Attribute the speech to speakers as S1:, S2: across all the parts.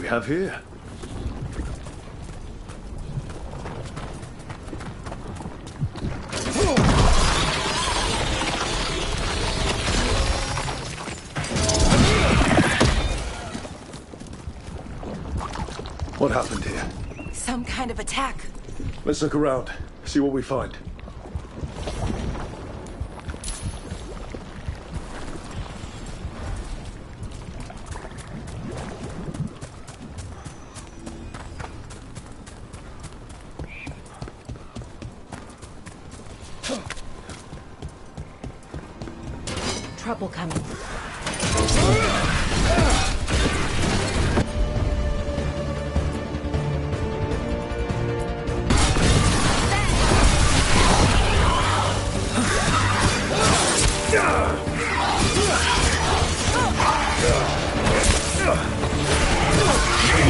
S1: we have here? What happened here?
S2: Some kind of attack.
S1: Let's look around, see what we find.
S2: Trouble coming.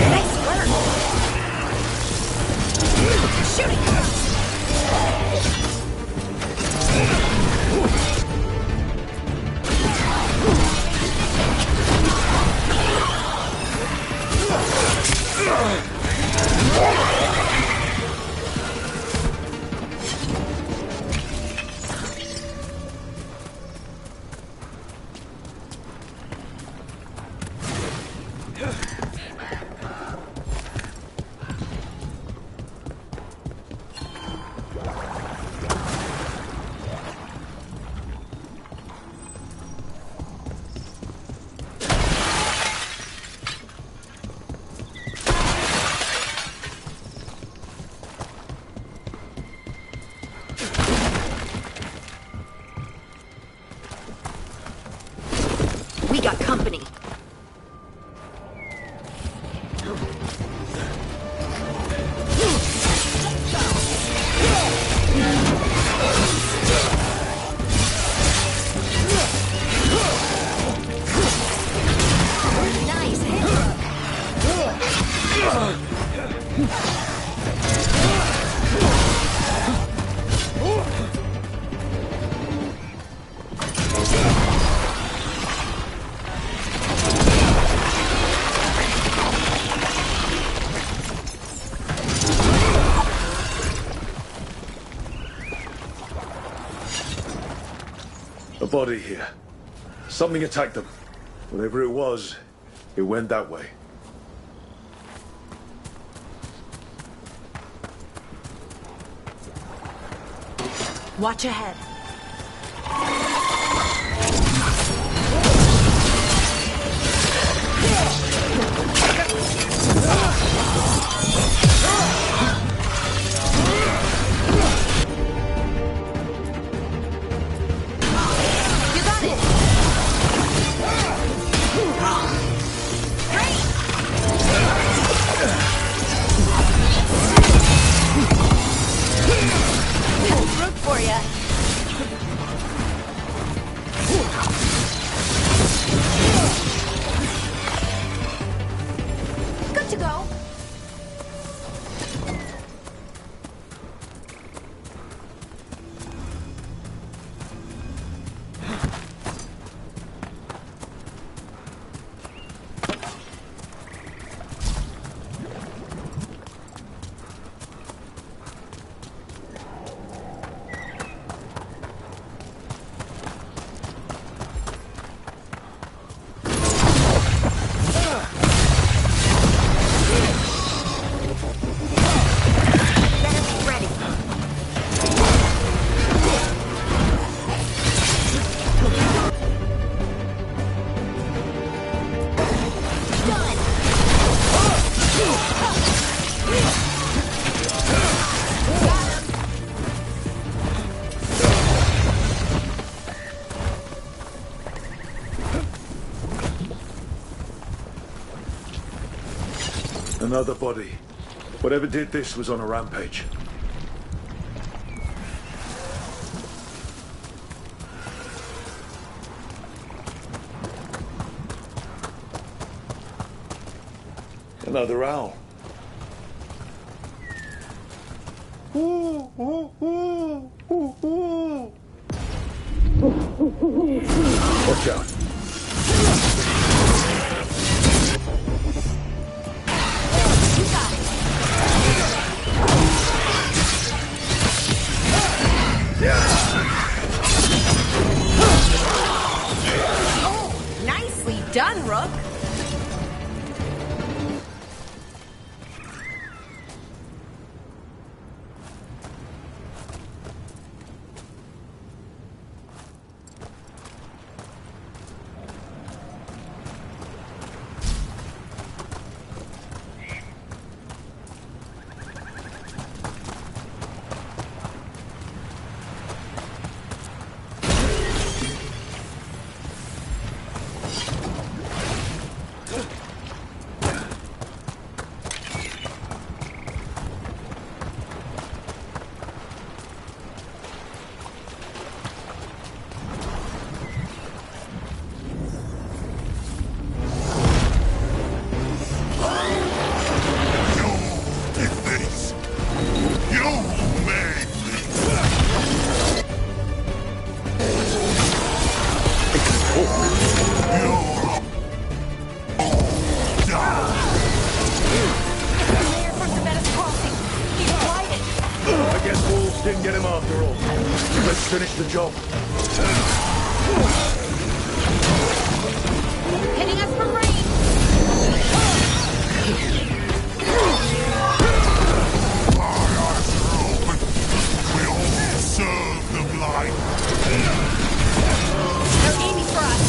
S2: Nice work. Shooting. We got company. Nice hit.
S1: A body here. Something attacked them. Whatever it was, it went that way.
S2: Watch ahead. You got it. Root for ya. Good to go.
S1: Another body. Whatever did this was on a rampage. Another owl. Watch out.
S2: Rook?
S1: Didn't get him after all. Let's finish the job.
S2: Hitting us from range!
S3: Our eyes are open. We'll serve the blind.
S2: They're aiming for us!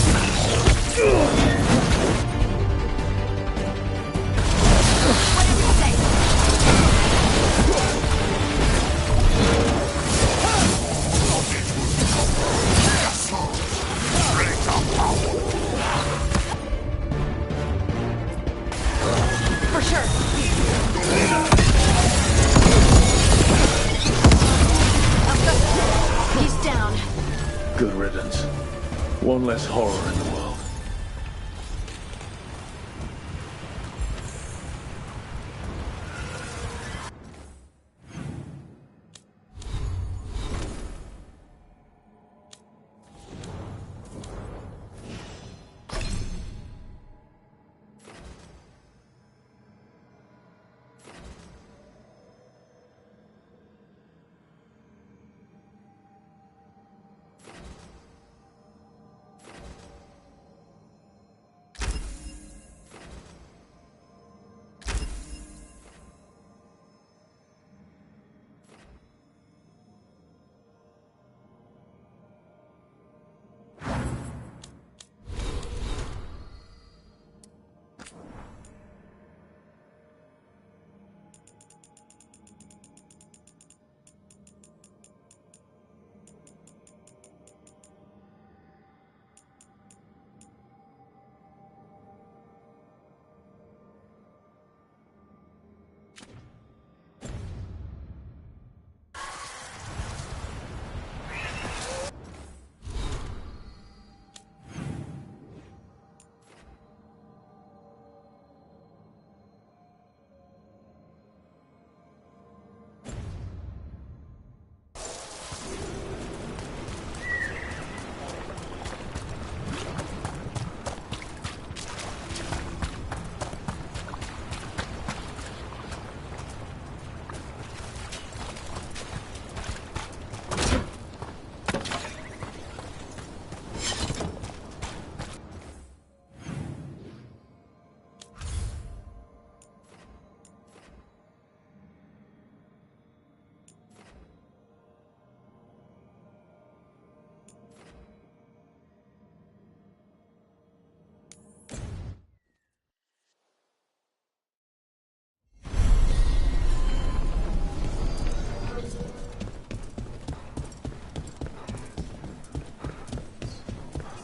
S2: Whatever you say! For sure. He's down.
S1: Good riddance. One less horror in the world.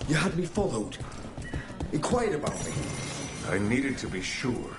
S4: You had me followed. Inquired about me.
S3: I needed to be sure.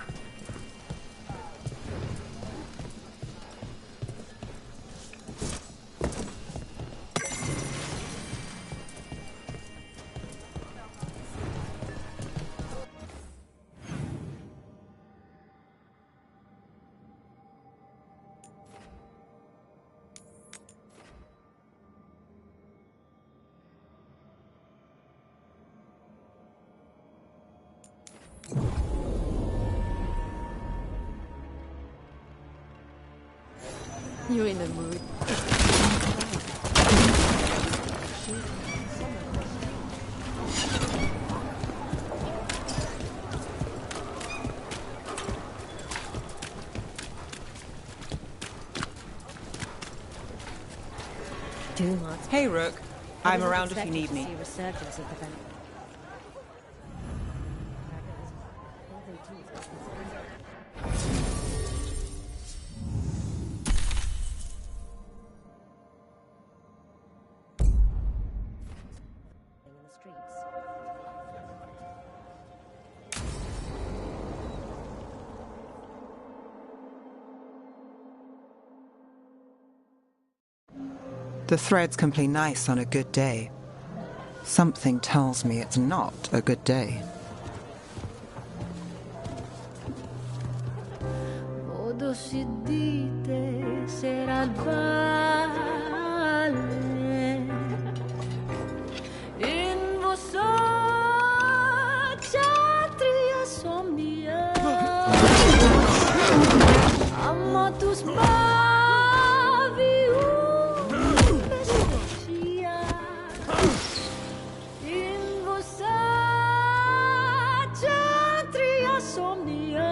S2: You're in the mood.
S5: Dumont.
S6: Hey, Rook.
S5: I
S6: I'm
S5: wasn't
S6: around if you
S5: expecting
S6: need
S5: to
S6: me.
S5: see a resurgence of the venom. In the streets.
S6: The threads can play nice on a good day. Something tells me it's not a good day.
S5: Modo si dite sarà il vale in vostra centria somnia amo tu spavi bestia in vostra centria somnia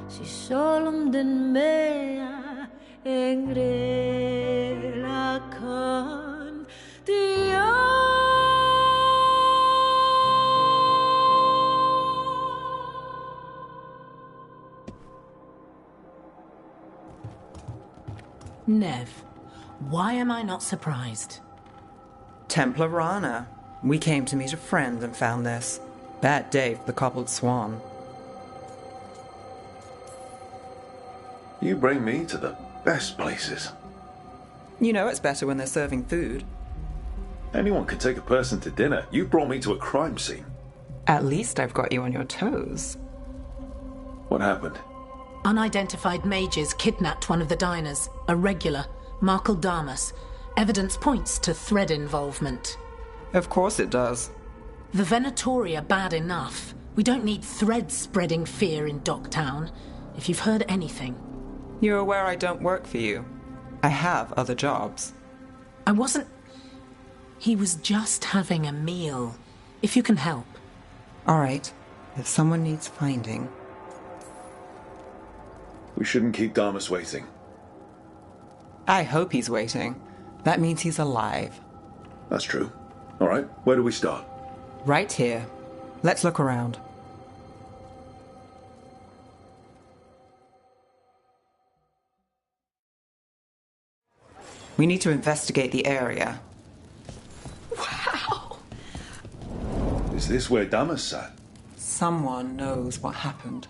S5: si solom den mea engrela kan dia.
S7: Nev, why am I not surprised?
S6: Templar Rana. We came to meet a friend and found this. Bad day for the cobbled swan.
S1: You bring me to the best places.
S6: You know it's better when they're serving food.
S1: Anyone could take a person to dinner. You brought me to a crime scene.
S6: At least I've got you on your toes.
S1: What happened?
S7: Unidentified mages kidnapped one of the diners, a regular, Markle Damas. Evidence points to thread involvement.
S6: Of course it does.
S7: The Venatori are bad enough. We don't need threads spreading fear in Docktown. If you've heard anything.
S6: You're aware I don't work for you. I have other jobs.
S7: I wasn't... He was just having a meal. If you can help.
S6: All right. If someone needs finding...
S1: We shouldn't keep Damas waiting.
S6: I hope he's waiting. That means he's alive.
S1: That's true. All right, where do we start?
S6: Right here. Let's look around. We need to investigate the area.
S7: Wow!
S1: Is this where Damas sat?
S6: Someone knows what happened.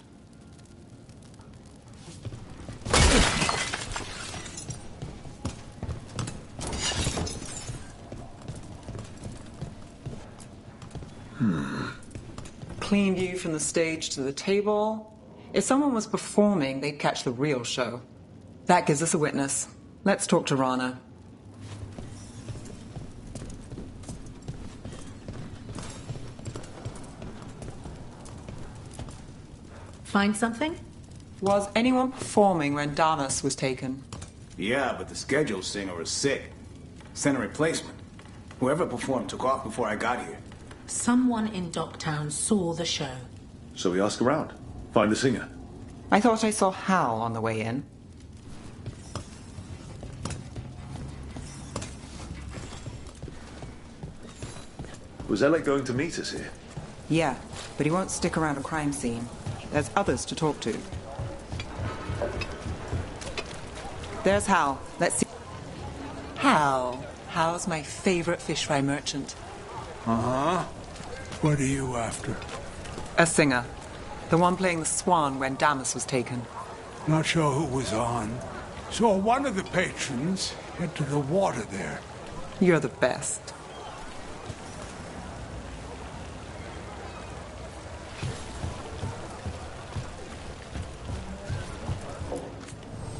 S6: Clean view from the stage to the table. If someone was performing, they'd catch the real show. That gives us a witness. Let's talk to Rana.
S7: Find something?
S6: Was anyone performing when Damas was taken?
S8: Yeah, but the schedule singer was sick. Sent a replacement. Whoever performed took off before I got here.
S7: Someone in Docktown saw the show.
S1: So we ask around. Find the singer.
S6: I thought I saw Hal on the way in.
S1: Was Alec going to meet us here?
S6: Yeah, but he won't stick around a crime scene. There's others to talk to. There's Hal. Let's see. Hal. Hal's my favorite fish fry merchant.
S3: Uh-huh. What are you after?
S6: A singer. The one playing the swan when Damas was taken.
S3: Not sure who was on. Saw one of the patrons head to the water there.
S6: You're the best.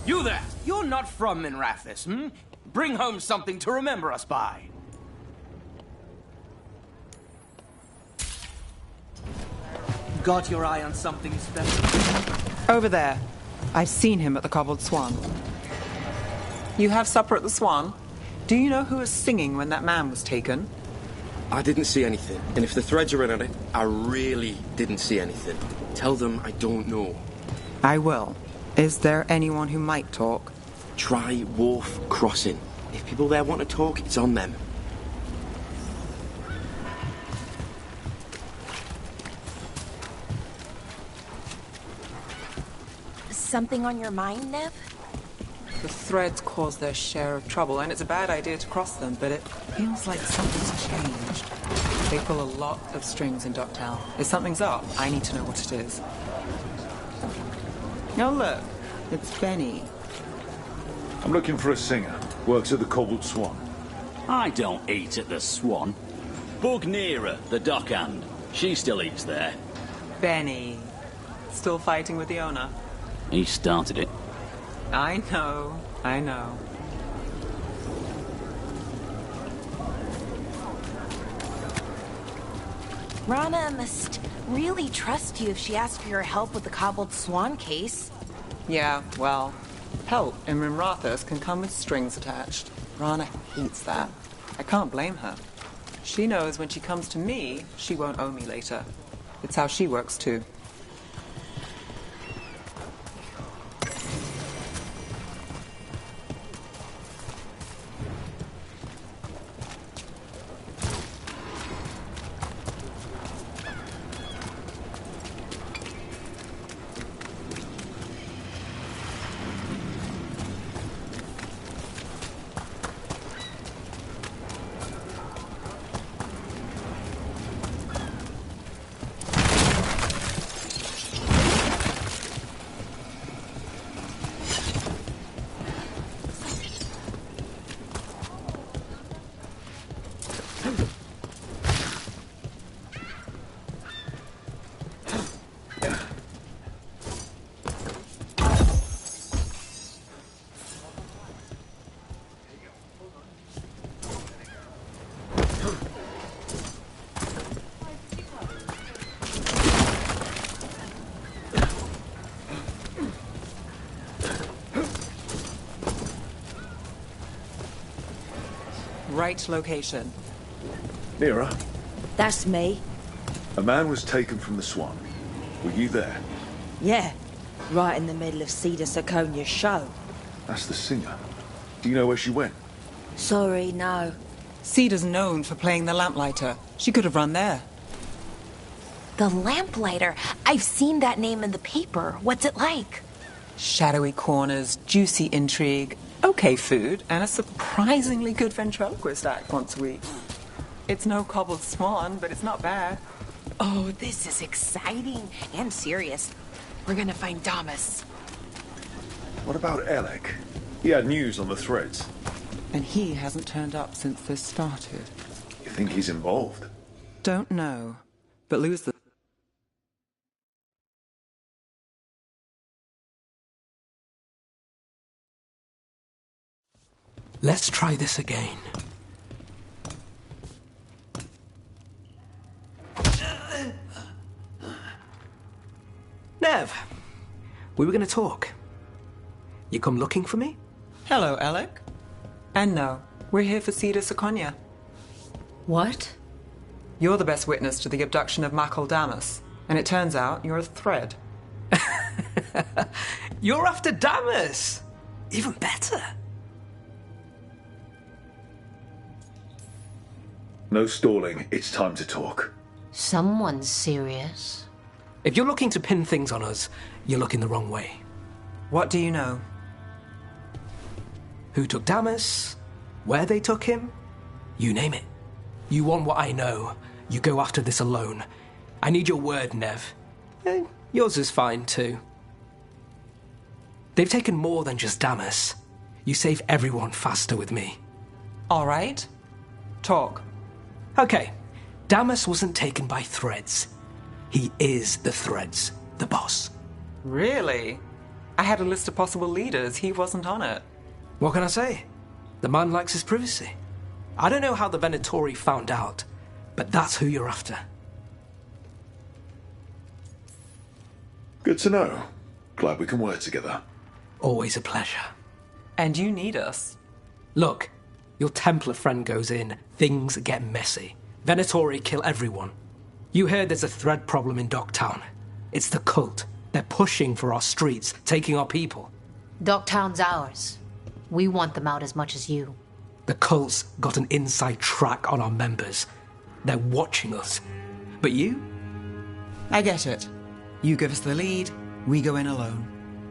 S9: You there! You're not from Minrathis, hmm? Bring home something to remember us by. Got your eye on something special?
S6: Over there. I've seen him at the Cobbled Swan. You have supper at the Swan? Do you know who was singing when that man was taken?
S10: I didn't see anything. And if the threads are in on it, I really didn't see anything. Tell them I don't know.
S6: I will. Is there anyone who might talk?
S10: Try Wharf Crossing. If people there want to talk, it's on them.
S2: Something on your mind, Nev?
S6: The threads cause their share of trouble, and it's a bad idea to cross them, but it feels like something's changed. They pull a lot of strings in Ducktown. If something's up, I need to know what it is. Now look, it's Benny.
S1: I'm looking for a singer. Works at the Cobbled Swan.
S11: I don't eat at the Swan. Bug Nearer, the dockhand. She still eats there.
S6: Benny. Still fighting with the owner?
S11: He started it.
S6: I know.
S2: Rana must really trust you if she asked for your help with the Cobbled Swan case.
S6: Yeah, well, help in Rimrathas can come with strings attached. Rana hates that. I can't blame her. She knows when she comes to me, she won't owe me later. It's how she works too. Right location.
S1: Nira,
S12: That's me.
S1: a man was taken from the Swan. Were you there?
S12: Yeah. Right in the middle of Cedar Siconia's show.
S1: That's the singer. Do you know where she went?
S12: Sorry, no.
S6: Cedar's known for playing the lamplighter. She could have run there.
S2: The Lamplighter. I've seen that name in the paper. What's it like?
S6: Shadowy corners, juicy intrigue, okay food, and a surprisingly good ventriloquist act once a week. It's no Cobbled Swan, but it's not bad.
S2: Oh, this is exciting and serious. We're gonna find Damas.
S1: What about Alec? He had news on the threads.
S6: And he hasn't turned up since this started.
S1: You think he's involved?
S6: Don't know, but lose the...
S13: Let's try this again. Nev, we were going to talk. You come looking for me?
S6: Hello, Alec. And no, we're here for Cedar Siconia.
S7: What?
S6: You're the best witness to the abduction of Makal Damas, and it turns out you're a thread.
S13: You're after Damas! Even better.
S1: No stalling. It's time to talk.
S5: Someone's serious.
S13: If you're looking to pin things on us, you're looking the wrong way.
S6: What do you know?
S13: Who took Damas? Where they took him? You name it. You want what I know. You go after this alone. I need your word, Nev. Yours is fine, too. They've taken more than just Damas. You save everyone faster with me.
S6: All right. Talk.
S13: Okay. Damas wasn't taken by threads. He is the threads. The boss.
S6: Really? I had a list of possible leaders. He wasn't on it.
S13: What can I say? The man likes his privacy. I don't know how the Venatori found out, but that's who you're after.
S1: Good to know. Glad we can work together.
S13: Always a pleasure.
S6: And you need us.
S13: Look, your Templar friend goes in, things get messy. Venatori kill everyone. You heard there's a thread problem in Docktown. It's the cult. They're pushing for our streets, taking our people.
S5: Docktown's ours. We want them out as much as you.
S13: The cult's got an inside track on our members. They're watching us. But you?
S6: I get it. You give us the lead, we go in alone.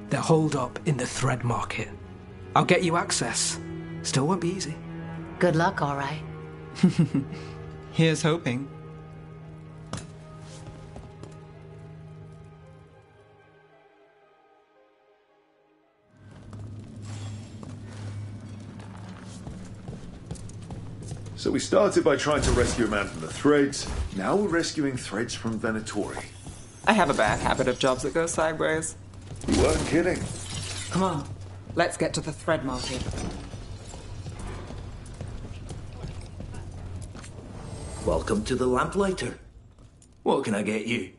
S13: They're holed up in the thread market. I'll get you access. Still won't be easy.
S5: Good luck, all right.
S6: Here's hoping.
S1: So we started by trying to rescue a man from the threads. Now we're rescuing threads from Venatori.
S6: I have a bad habit of jobs that go sideways.
S1: You weren't kidding.
S6: Come on, let's get to the thread market.
S14: Welcome to the Lamplighter. What can I get you?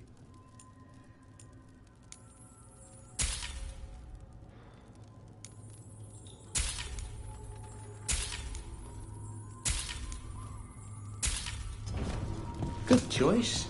S14: Good choice.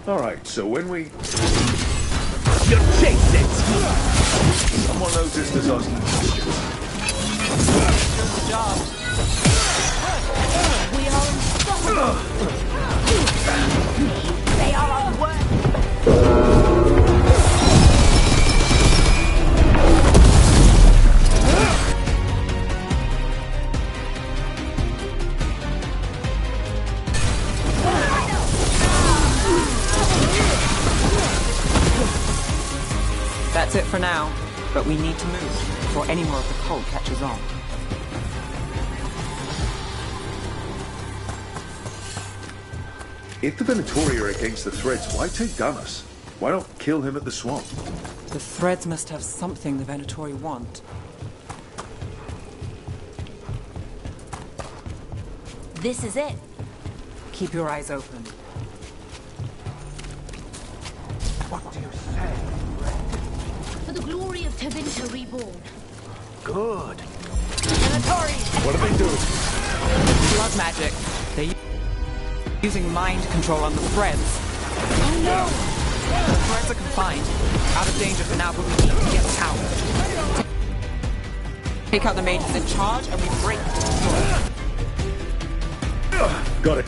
S1: All right, so when we...
S14: You chased it!
S1: Someone noticed us asking questions.
S6: Good job.
S2: We are unstoppable. They are unworthy.
S6: That's it for now, but we need to move before any more of the cult catches on.
S1: If the Venatori are against the threads, why take Damas? Why not kill him at the swamp?
S6: The threads must have something the Venatori want.
S2: This is it.
S6: Keep your eyes open.
S14: What do you say?
S2: For the glory of Tevinter reborn.
S14: Good.
S2: Venatori!
S1: What are they doing?
S6: Blood magic. They're using mind control on the threads.
S2: Oh no!
S6: The threads are confined. Out of danger for now, but we need to get out. Take out the mages in charge and we break the door.
S1: Got it.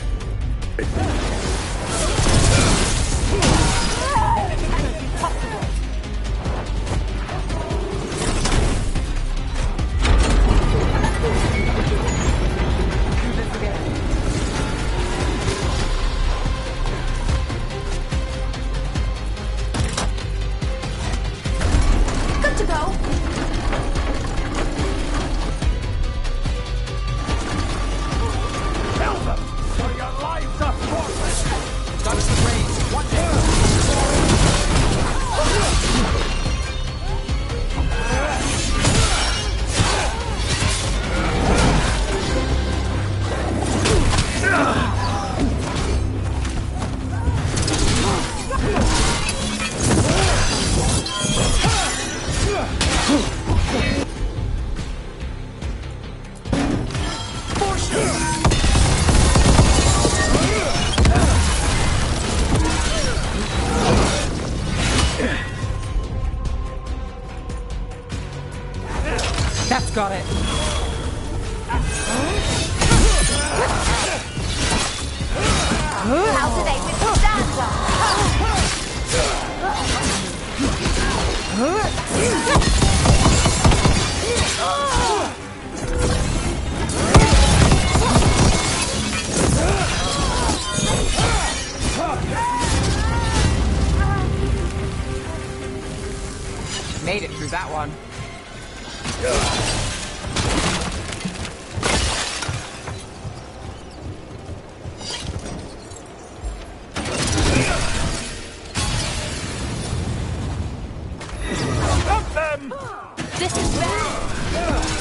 S2: Good to go.
S14: Tell them, so your lives are forfeit!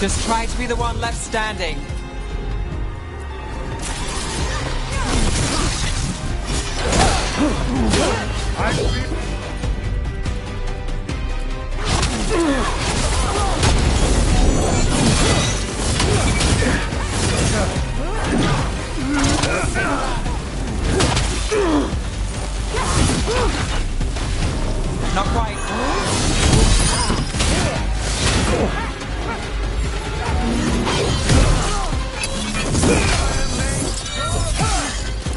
S6: Just try to be the one left standing. Not quite.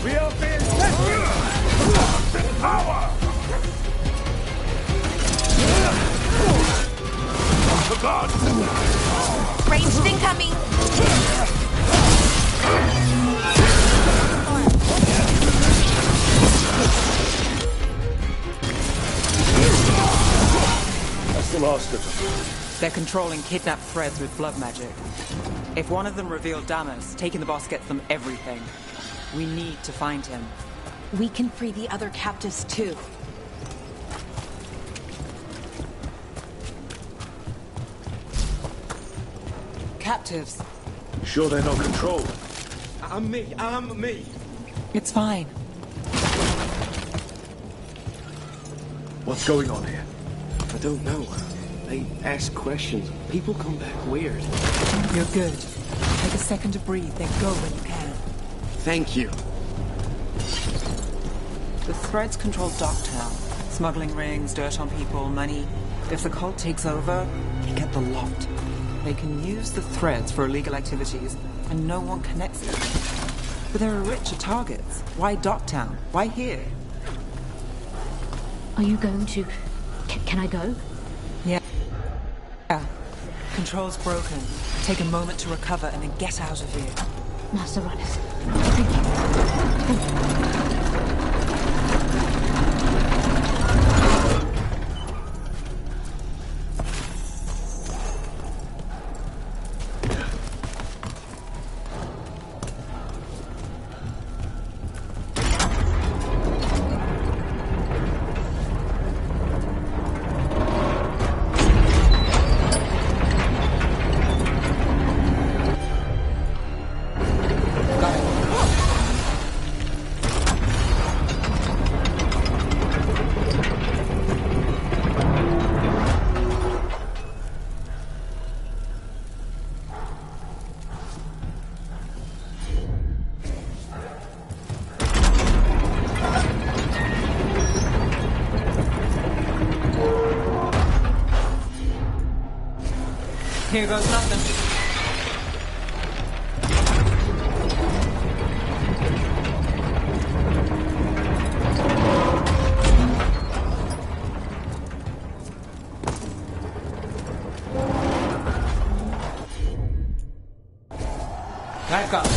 S3: We are being tested! Power! For God!
S2: Ranged incoming!
S1: That's the last of them.
S6: They're controlling kidnapped threads with blood magic. If one of them revealed Damas, taking the boss gets them everything. We need to find him.
S2: We can free the other captives too.
S6: Captives.
S1: Sure they're not controlled?
S10: I'm me.
S6: It's fine.
S1: What's going on here?
S10: I don't know. They ask questions. People come back weird.
S6: You're good. Take a second to breathe, then go when you can.
S10: Thank you.
S6: The threads control Docktown. Smuggling rings, dirt on people, money. If the cult takes over, they get the lot. They can use the threads for illegal activities, and no one connects them. But there are richer targets. Why Docktown? Why here?
S5: Are you going to... Can I go?
S6: Yeah. Control's broken. Take a moment to recover and then get out of here.
S5: Master Runners. Thank you.
S6: Here goes nothing. I've got it.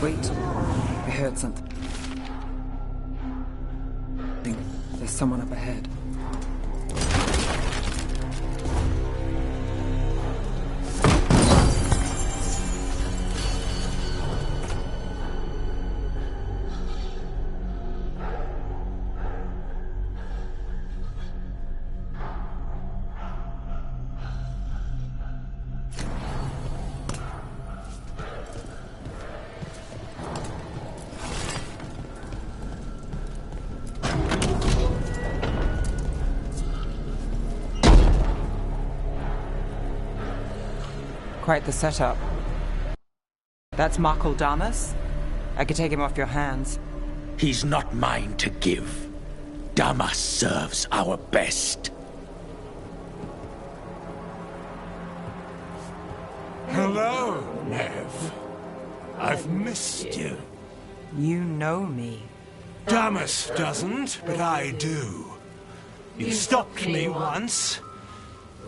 S6: Wait. I heard something. There's someone up ahead. Quite the setup. That's Markle Damas? I could take him off your hands.
S14: He's not mine to give. Damas serves our best.
S3: Hello, Nev. I've missed you.
S6: You know me.
S3: Damas doesn't, but I do. You stopped me once,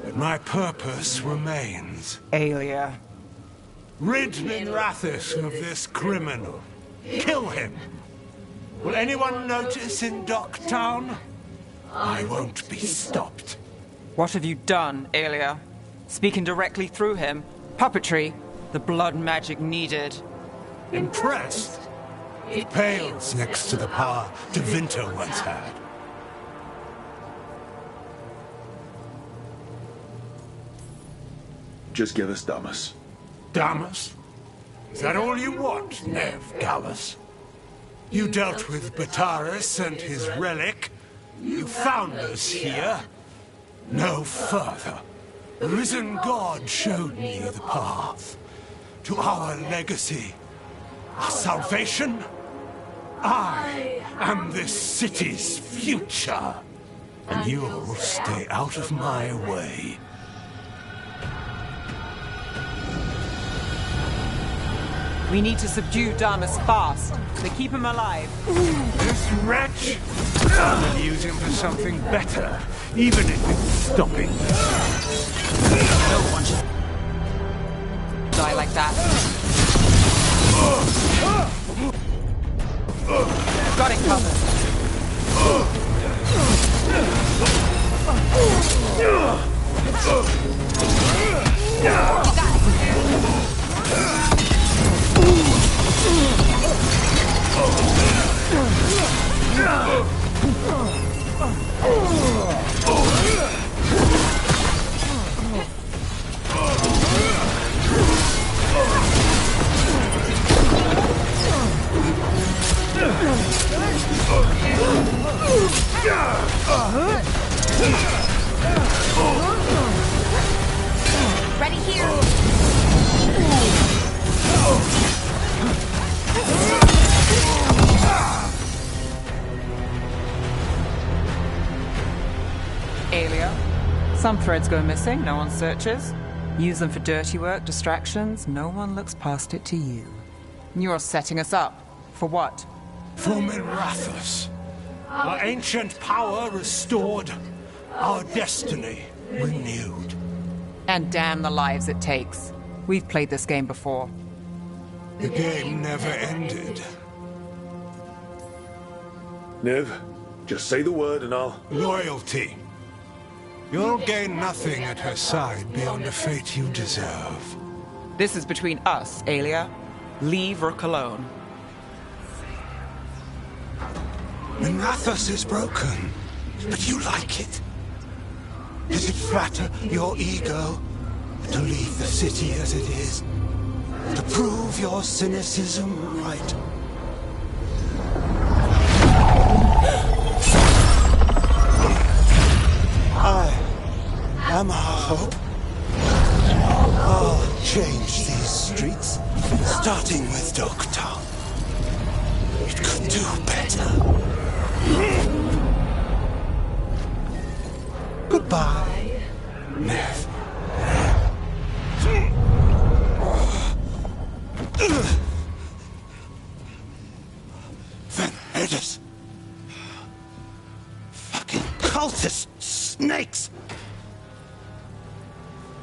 S3: but my purpose remains.
S6: Aelia.
S3: Rid Minrathis of this criminal. Kill him. Will anyone notice in Docktown? I won't be stopped.
S6: What have you done, Aelia? Speaking directly through him? Puppetry? The blood magic needed.
S3: Impressed? It pales next to the power Devinter once had.
S1: Just give us Damas.
S3: Damas? Is that all you want, Nev Gallus? You dealt with Bataris and his relic. You found us here. No further. The risen god showed me the path to our legacy, our salvation. I am this city's future, and you'll stay out of my way.
S6: We need to subdue Damas fast. To keep him alive.
S3: This wretch? I'll use him for something better, even if it's stopping.
S6: No one should die like that. Got it covered. You got it.
S2: Ready here.
S6: Aelia. Some threads go missing, no one searches. Use them for dirty work, distractions, no one looks past it to you. You're setting us up. For what?
S3: For Minrathis. Our ancient power restored. Our destiny renewed.
S6: And damn the lives it takes. We've played this game before.
S3: The game never ended.
S1: Nev, just say the word and I'll...
S3: Loyalty. You'll gain nothing at her side beyond a fate you deserve.
S6: This is between us, Aelia. Leave Rook alone.
S3: Minrathis is broken, but you like it. Does it flatter your ego to leave the city as it is? To prove your cynicism right? I am our hope. I'll change these streets, starting with Docktown. It could do better. Goodbye, Nev. Venedis. Fucking cultist snakes.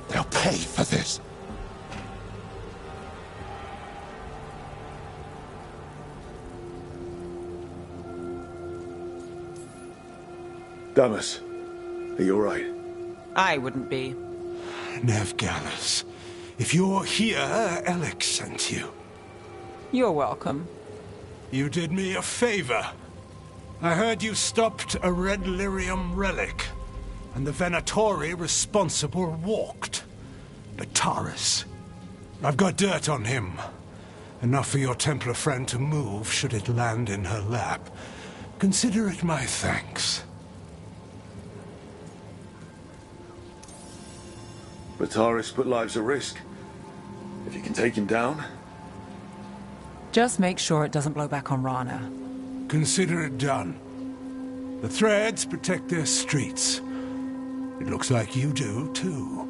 S3: They'll pay for this.
S1: Damas, are you all right?
S6: I wouldn't be.
S3: Nev Gallus, if you're here, Alex sent you.
S6: You're welcome.
S3: You did me a favor. I heard you stopped a red lyrium relic, and the Venatori responsible walked. Bataris. I've got dirt on him. Enough for your Templar friend to move should it land in her lap. Consider it my thanks.
S1: Bataris put lives at risk. You can take him down?
S6: Just make sure it doesn't blow back on Rana.
S3: Consider it done. The Threads protect their streets. It looks like you do, too.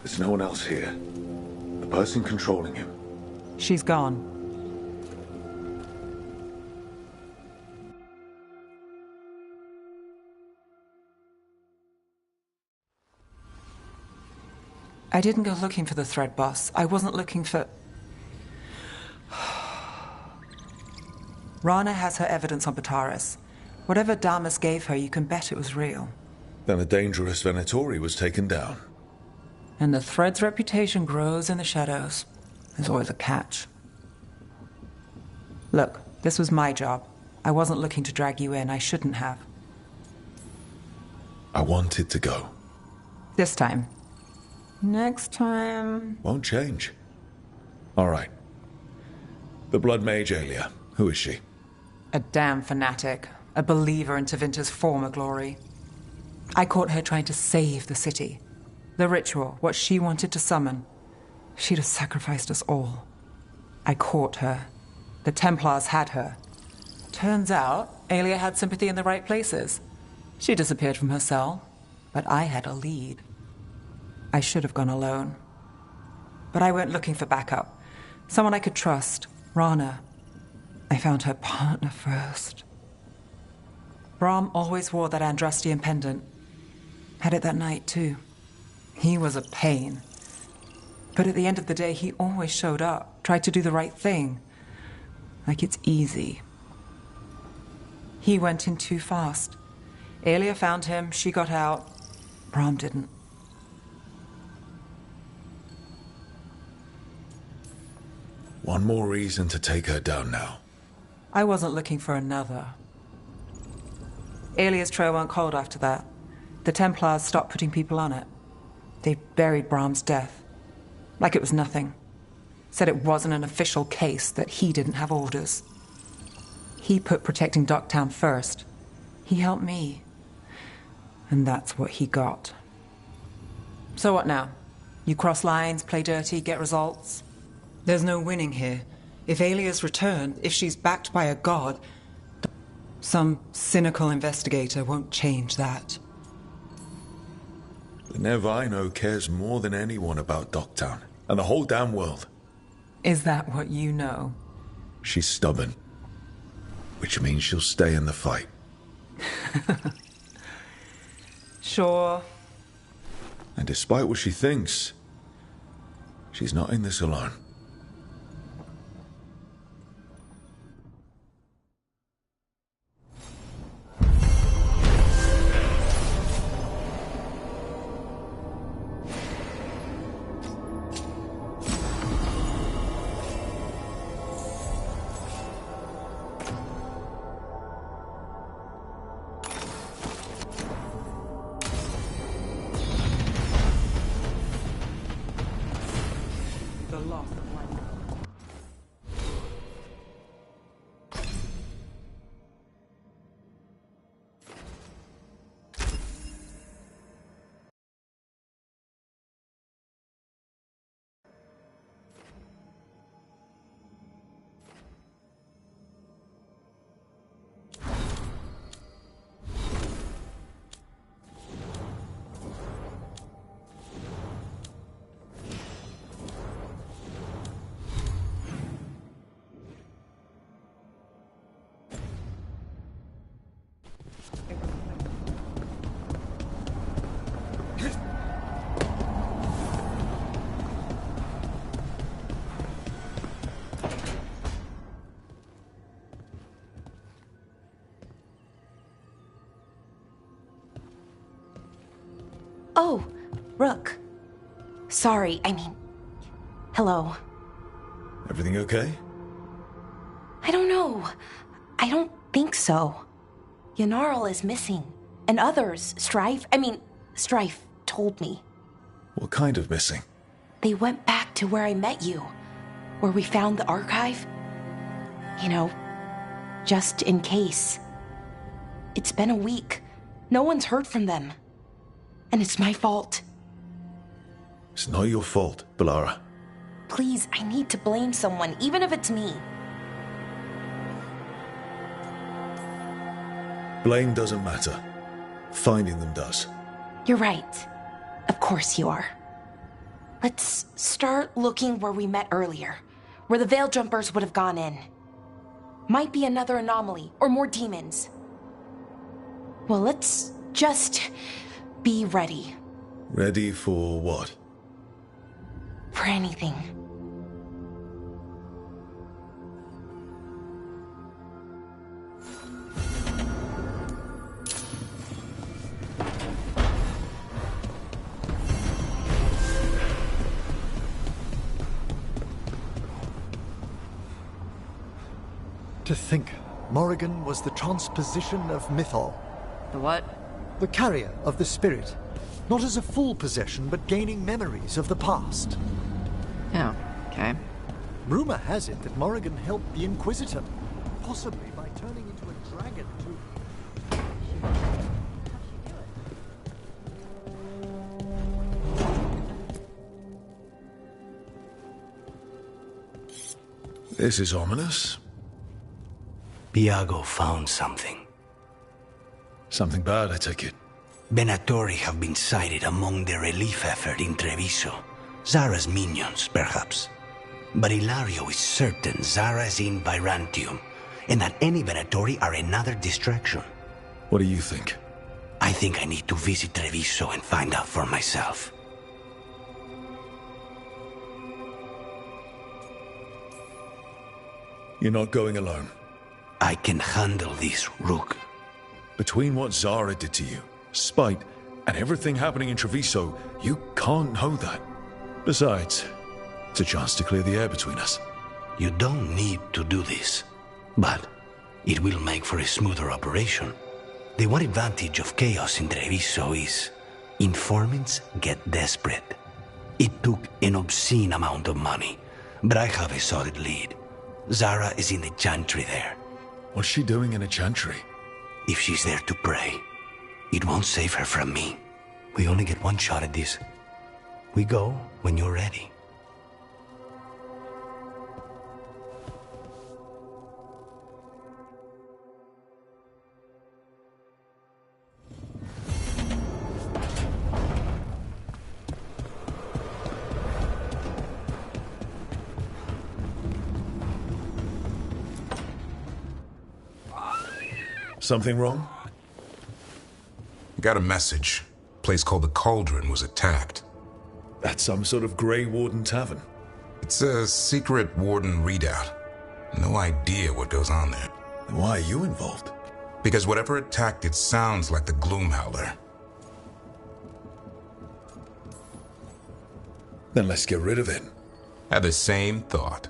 S1: There's no one else here. The person controlling him.
S6: She's gone. I didn't go looking for the Thread boss. I wasn't looking for... Rana has her evidence on Bataris. Whatever Damas gave her, you can bet it was real.
S1: Then a dangerous Venatori was taken down.
S6: And the Thread's reputation grows in the shadows. There's always a catch. Look, this was my job. I wasn't looking to drag you in. I shouldn't have.
S1: I wanted to go.
S6: This time. Next time...
S1: Won't change. All right. The Blood Mage Aelia. Who is she?
S6: A damn fanatic. A believer in Tevinter's former glory. I caught her trying to save the city. The ritual, what she wanted to summon. She'd have sacrificed us all. I caught her. The Templars had her. Turns out, Aelia had sympathy in the right places. She disappeared from her cell, but I had a lead. I should have gone alone. But I went looking for backup. Someone I could trust. Rana. I found her partner first. Brahm always wore that Andrastian pendant. Had it that night, too. He was a pain. But at the end of the day, he always showed up, tried to do the right thing. Like it's easy. He went in too fast. Aelia found him, she got out. Brahm didn't.
S1: One more reason to take her down now.
S6: I wasn't looking for another. Aelia's trail went cold after that. The Templars stopped putting people on it. They buried Brahm's death. Like it was nothing. Said it wasn't an official case, that he didn't have orders. He put protecting Docktown first. He helped me. And that's what he got. So what now? You cross lines, play dirty, get results? There's no winning here. If Aelia's returned, if she's backed by a god, some cynical investigator won't change that.
S1: The Nev I know cares more than anyone about Docktown, and the whole damn world.
S6: Is that what you know?
S1: She's stubborn, which means she'll stay in the fight.
S6: Sure.
S1: And despite what she thinks, she's not in this alone.
S2: Oh, Rook. Sorry, I mean... Hello.
S1: Everything okay?
S2: I don't know. I don't think so. Yanarl is missing. And others, Strife told me.
S1: What kind of missing?
S2: They went back to where I met you. Where we found the archive. You know, just in case. It's been a week. No one's heard from them. And it's my fault.
S1: It's not your fault, Balara.
S2: Please, I need to blame someone, even if it's me.
S1: Blame doesn't matter. Finding them does.
S2: You're right. Of course you are. Let's start looking where we met earlier, where the Veil Jumpers would have gone in. Might be another anomaly, or more demons. Well, let's just be ready.
S1: Ready for what?
S2: For anything.
S15: To think, Morrigan was the transposition of Mythol.
S16: The what?
S15: The carrier of the spirit. Not as a full possession, but gaining memories of the past.
S16: Oh, okay.
S15: Rumor has it that Morrigan helped the Inquisitor, possibly by turning into a dragon to...
S1: This is ominous.
S17: Iago found something.
S1: Something bad, I take it.
S17: Venatori have been sighted among the relief effort in Treviso. Zara's minions, perhaps. But Ilario is certain Zara is in Byrantium, and that any Venatori are another distraction.
S1: What do you think?
S17: I think I need to visit Treviso and find out for myself.
S1: You're not going alone.
S17: I can handle this, Rook.
S1: Between what Zara did to you, spite, and everything happening in Treviso, you can't know that. Besides, it's a chance to clear the air between us.
S17: You don't need to do this, but it will make for a smoother operation. The one advantage of chaos in Treviso is informants get desperate. It took an obscene amount of money, but I have a solid lead. Zara is in the chantry there.
S1: What's she doing in a chantry?
S17: If she's there to pray, it won't save her from me. We only get one shot at this. We go when you're ready.
S1: Something wrong?
S18: Got a message. Place called the Cauldron was attacked.
S1: That's some sort of Grey Warden tavern.
S18: It's a secret Warden readout. No idea what goes on there.
S1: Then why are you involved?
S18: Because whatever attacked it sounds like the Gloomhowler.
S1: Then let's get rid of it.
S18: Had the same thought.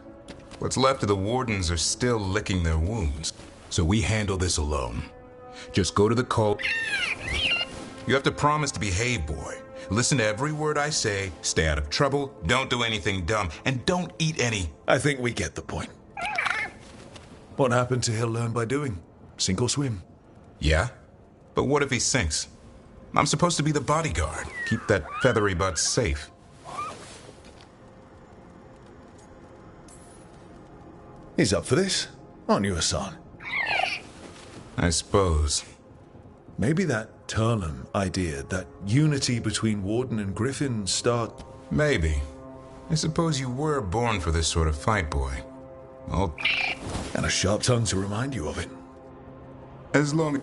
S18: What's left of the Wardens are still licking their wounds. So we handle this alone. Just go to the cult. You have to promise to behave, boy. Listen to every word I say, stay out of trouble, don't do anything dumb, and don't eat any.
S1: I think we get the point. What happened to he'll learn by doing? Sink or swim?
S18: Yeah? But what if he sinks? I'm supposed to be the bodyguard. Keep that feathery butt safe.
S1: He's up for this, aren't you, Hassan?
S18: I suppose.
S1: Maybe that Turnham idea, that unity between Warden and Griffin start...
S18: Maybe. I suppose you were born for this sort of fight, boy. Oh.
S1: And a sharp tongue to remind you of it.
S18: As long...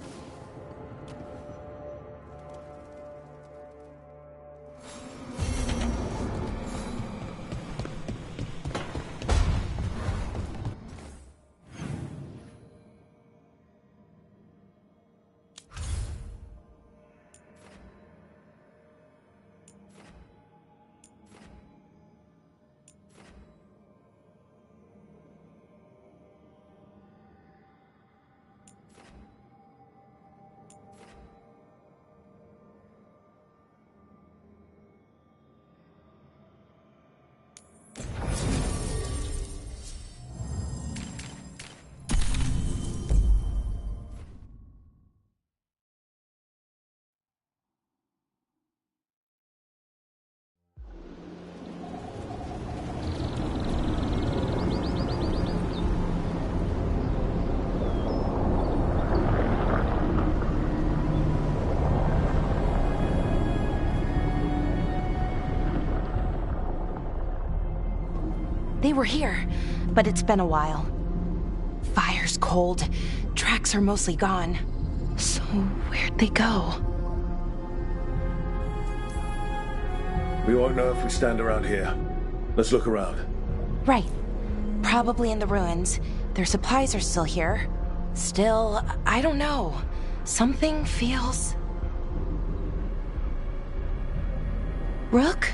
S2: were here, but it's been a while. Fire's cold. Tracks are mostly gone. So where'd they go?
S1: We won't know if we stand around here. Let's look around.
S2: Right. Probably in the ruins. Their supplies are still here. Still, I don't know. Something feels... Rook?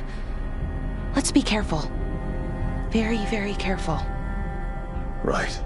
S2: Let's be careful. Very, very careful.
S1: Right.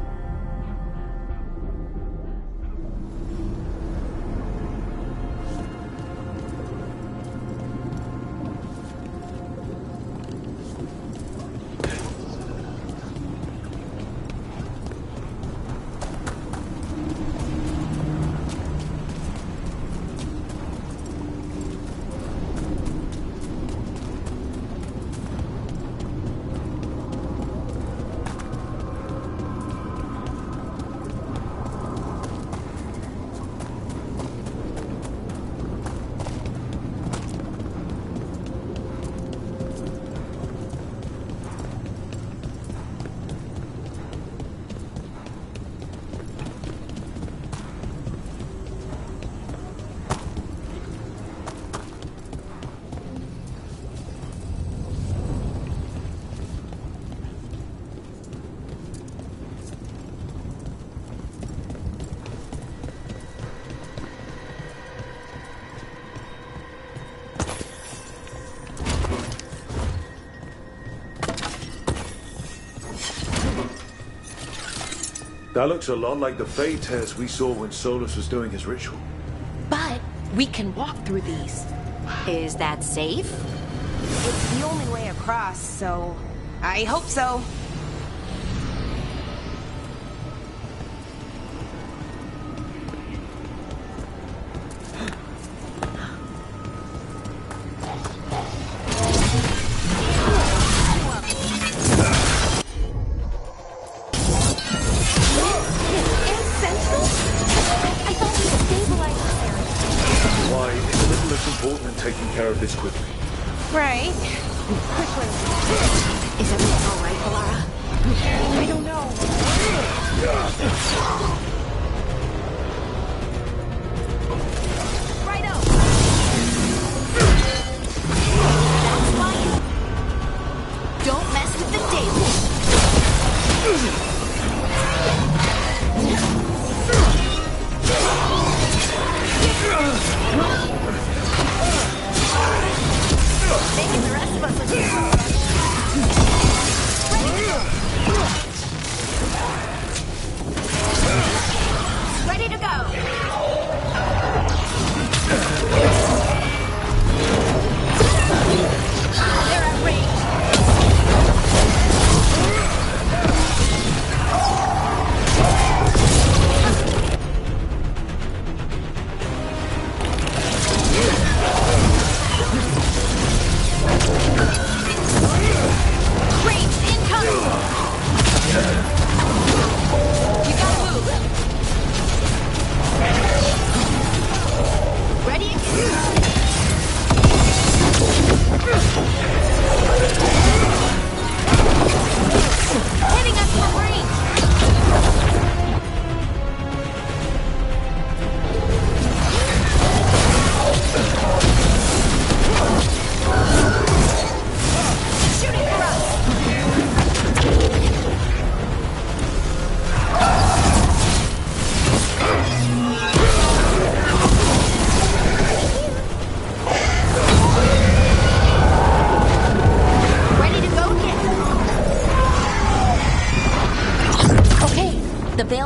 S1: That looks a lot like the Fey tears we saw when Solus was doing his ritual.
S2: But we can walk through these.
S12: Is that safe?
S2: It's the only way across, so I hope so.
S1: This quickly.
S2: Right. Quickly.
S12: Is everything all right, Alara?
S2: I don't know. Right up.
S12: That's fine. Don't mess with the table. Making the rest of us look ready to go. They're at range.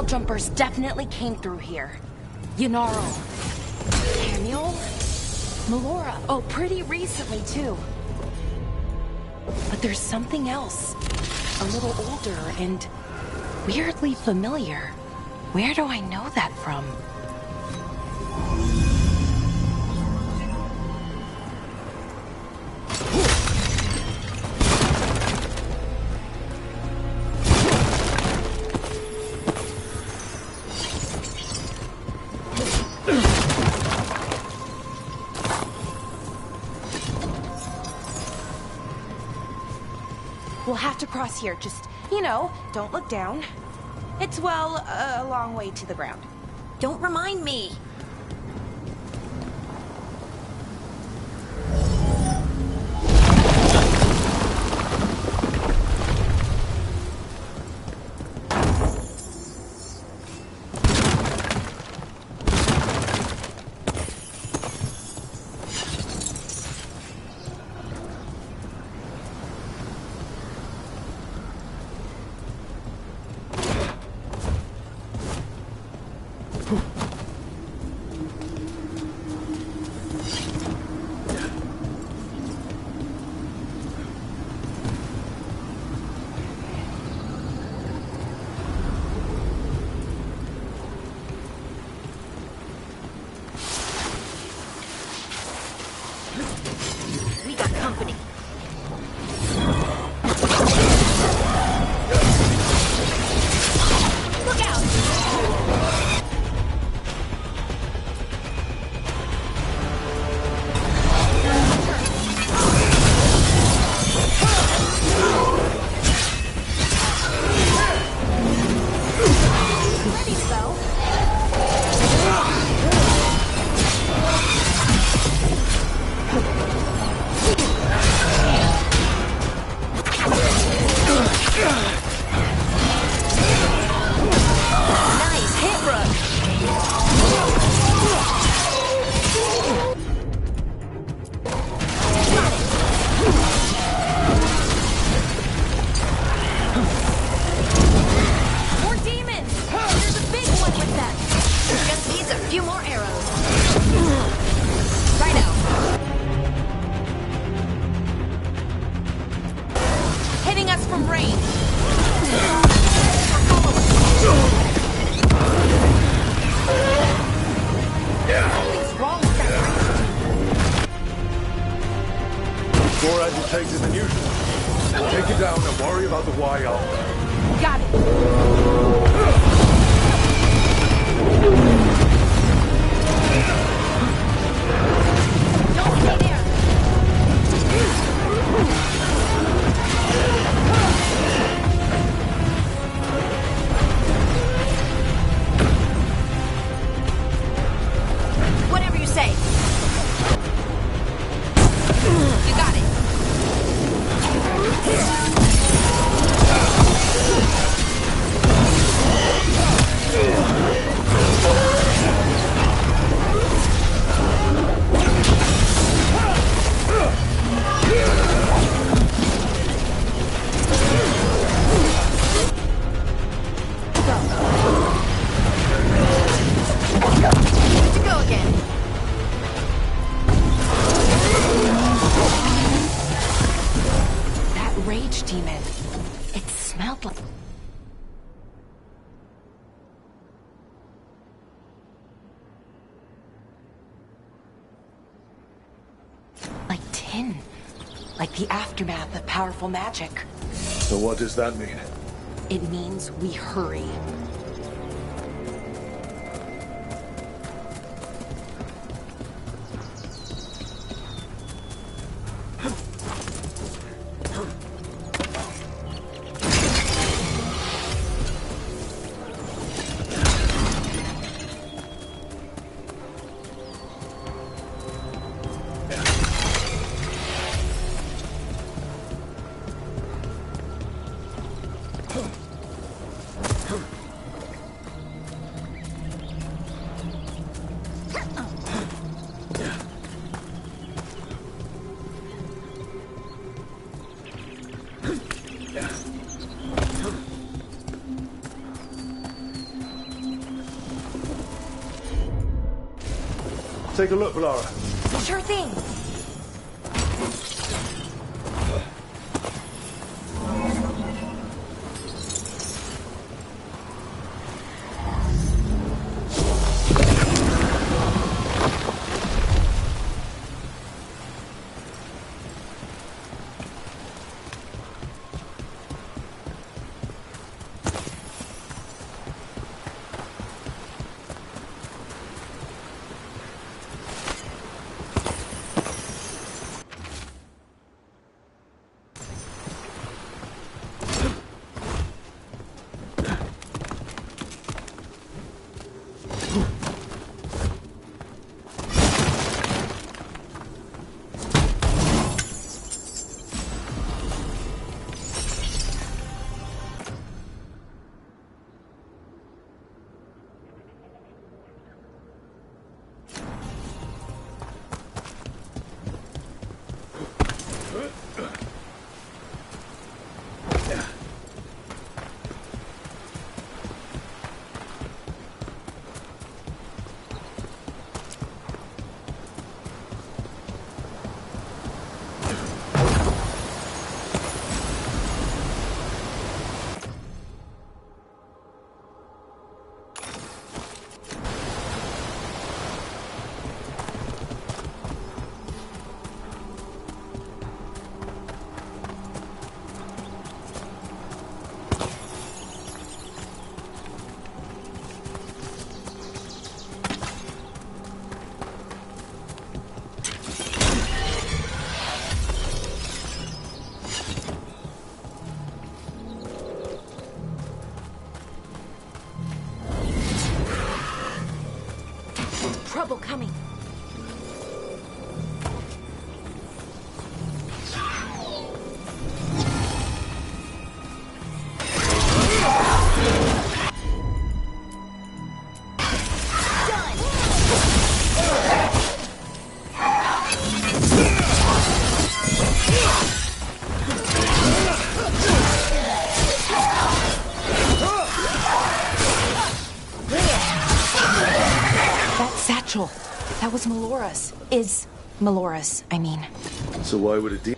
S2: Jumpers definitely came through here. Yanaro. Samuel? Melora. Oh, pretty recently, too. But there's something else. A little older and weirdly familiar. Where do I know that from? We'll have to cross here. Just You know, don't look down. It's, well, a long way to the ground.
S12: Don't remind me. We got company. Look out! Ready to go. Nice hit, Rook. More demons! There's a big one with them. Just needs a few more arrows. Right out. Hitting us from range. Something's wrong with that range.
S1: More agitated than usual. Take it down and worry about the Y after.
S2: Got it.
S12: Don't stay there. Whatever you say. You got it. Good to go again.
S2: That rage demon. It smelled like... like tin. Like the aftermath of powerful magic.
S1: So what does that mean?
S2: It means we hurry.
S1: Take a look, Lara.
S2: Sure thing. Trouble coming. That was Melora's. Is Melora's, I mean.
S1: So why would it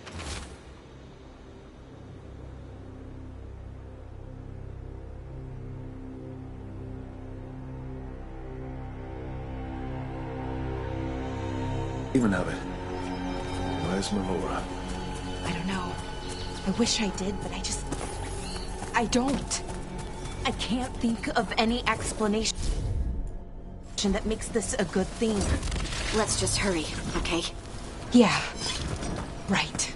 S1: even have it? Where's Melora?
S2: I don't know. I wish I did, but I don't. I can't think of any explanation that makes this a good thing.
S12: Let's just hurry, okay?
S2: Yeah, right.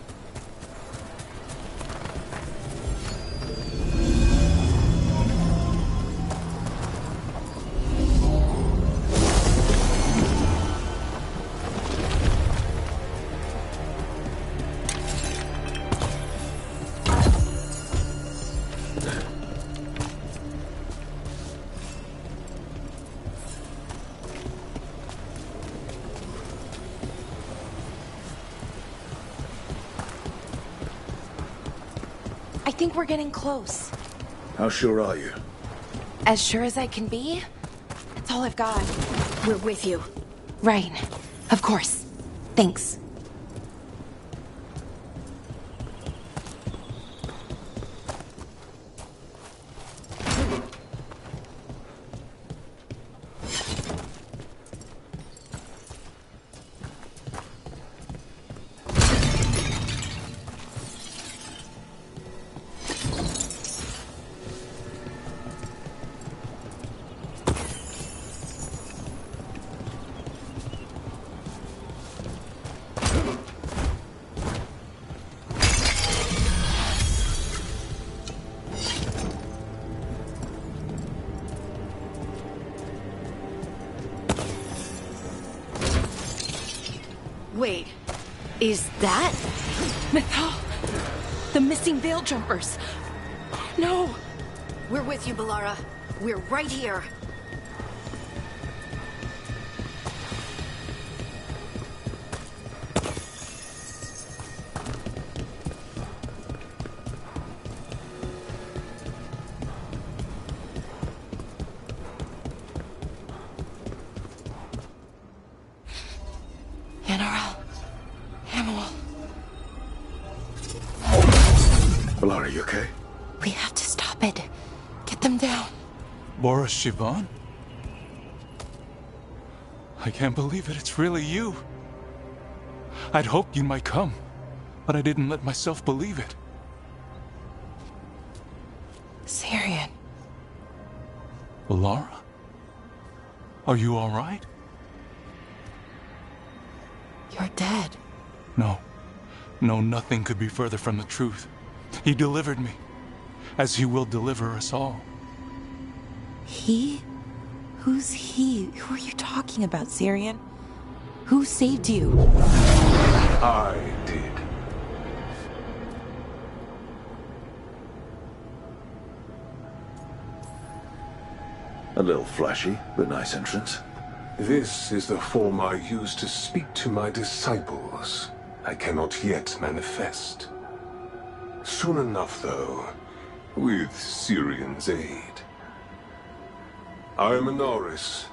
S2: I think we're getting close.
S1: How sure are you?
S2: As sure as I can be. That's all I've got.
S12: We're with you.
S2: Right. Of course. Thanks.
S12: Wait, is that?
S2: Mythal! The missing veil jumpers! No!
S12: We're with you, Balara. We're right here.
S1: Balara, you okay?
S2: We have to stop it. Get them down.
S19: Boris Sivan? I can't believe it. It's really you. I'd hoped you might come, but I didn't let myself believe it.
S2: Syrian.
S19: Balara? Are you all right?
S2: You're dead.
S19: No. No, nothing could be further from the truth. He delivered me, as he will deliver us all.
S2: He? Who's he? Who are you talking about, Syrian? Who saved you?
S20: I did.
S1: A little flashy, but nice entrance.
S20: This is the form I use to speak to my disciples. I cannot yet manifest. Soon enough, though, with Syrian's aid. I am a Norris.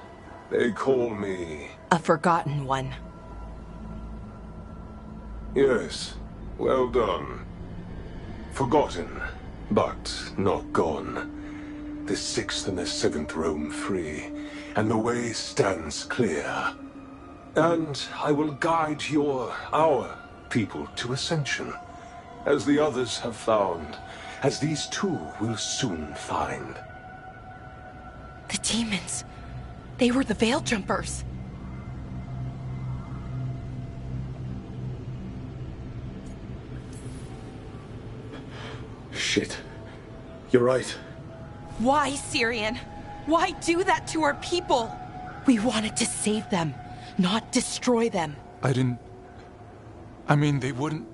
S20: They call me...
S2: A forgotten one.
S20: Yes, well done. Forgotten, but not gone. The 6th and the 7th roam free, and the way stands clear. And I will guide our people to ascension, as the others have found, as these two will soon find.
S2: The demons. They were the Veil Jumpers.
S1: Shit. You're right.
S2: Why, Syrian? Why do that to our people? We wanted to save them, not destroy them.
S19: I mean, they wouldn't...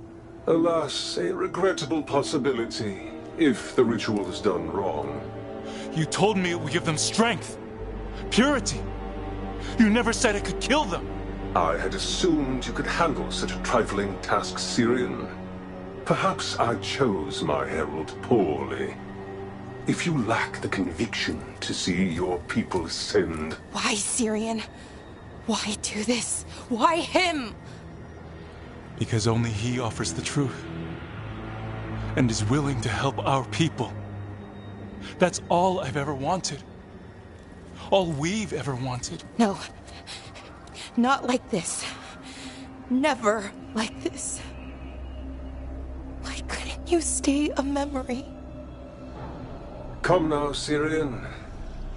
S20: Alas, a regrettable possibility, if the ritual is done wrong.
S19: You told me it would give them strength, purity. You never said it could kill them.
S20: I had assumed you could handle such a trifling task, Syrian. Perhaps I chose my herald poorly. If you lack the conviction to see your people ascend...
S2: Why, Syrian? Why do this? Why him?
S19: Because only he offers the truth. And is willing to help our people. That's all I've ever wanted. All we've ever wanted.
S2: No. Not like this. Never like this. Why couldn't you stay a memory?
S20: Come now, Syrian.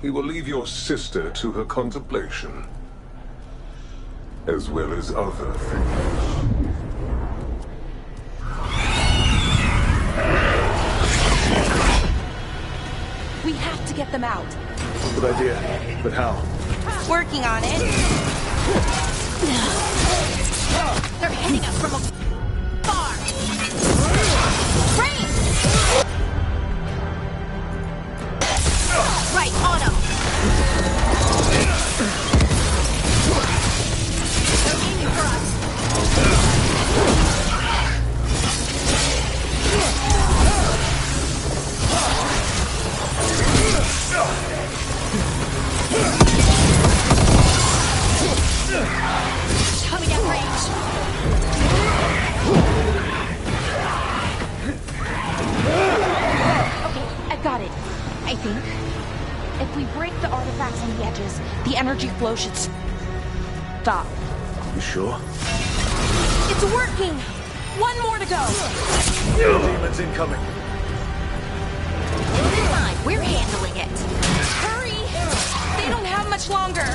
S20: We will leave your sister to her contemplation. As well as other things.
S2: We have to get them out.
S1: Good idea, but how?
S2: Working on it.
S12: They're hitting us from afar. Rain! Right on them. They're aiming for us. Coming at range.
S2: Okay, I've got it. I think. If we break the artifacts on the edges, the energy flow should stop.
S1: You sure?
S2: It's working! One more to go!
S1: Demons incoming.
S12: Fine, we're handling it.
S2: Hurry! They don't have much longer!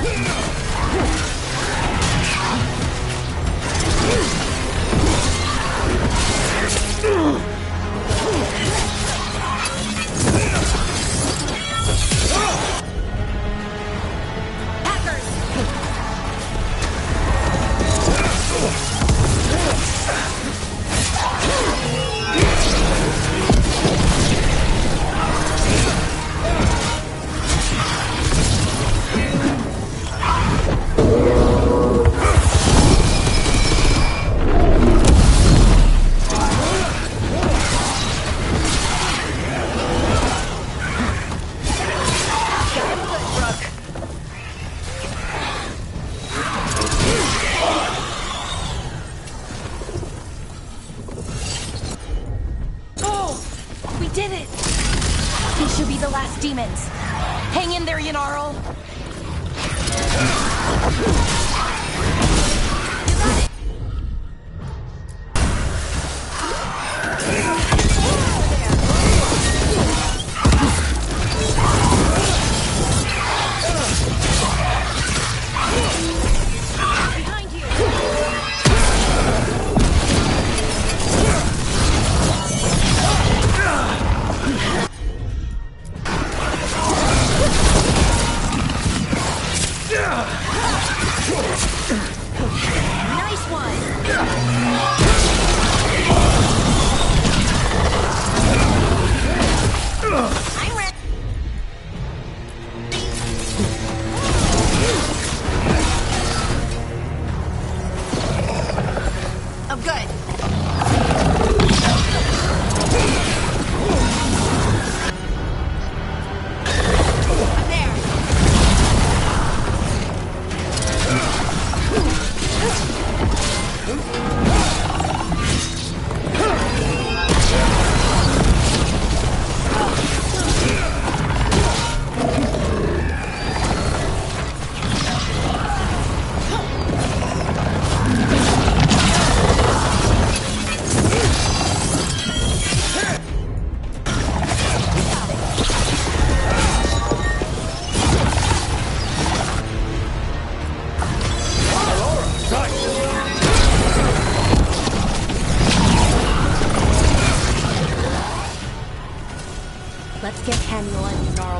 S2: Demons. Hang in there, Yanarl.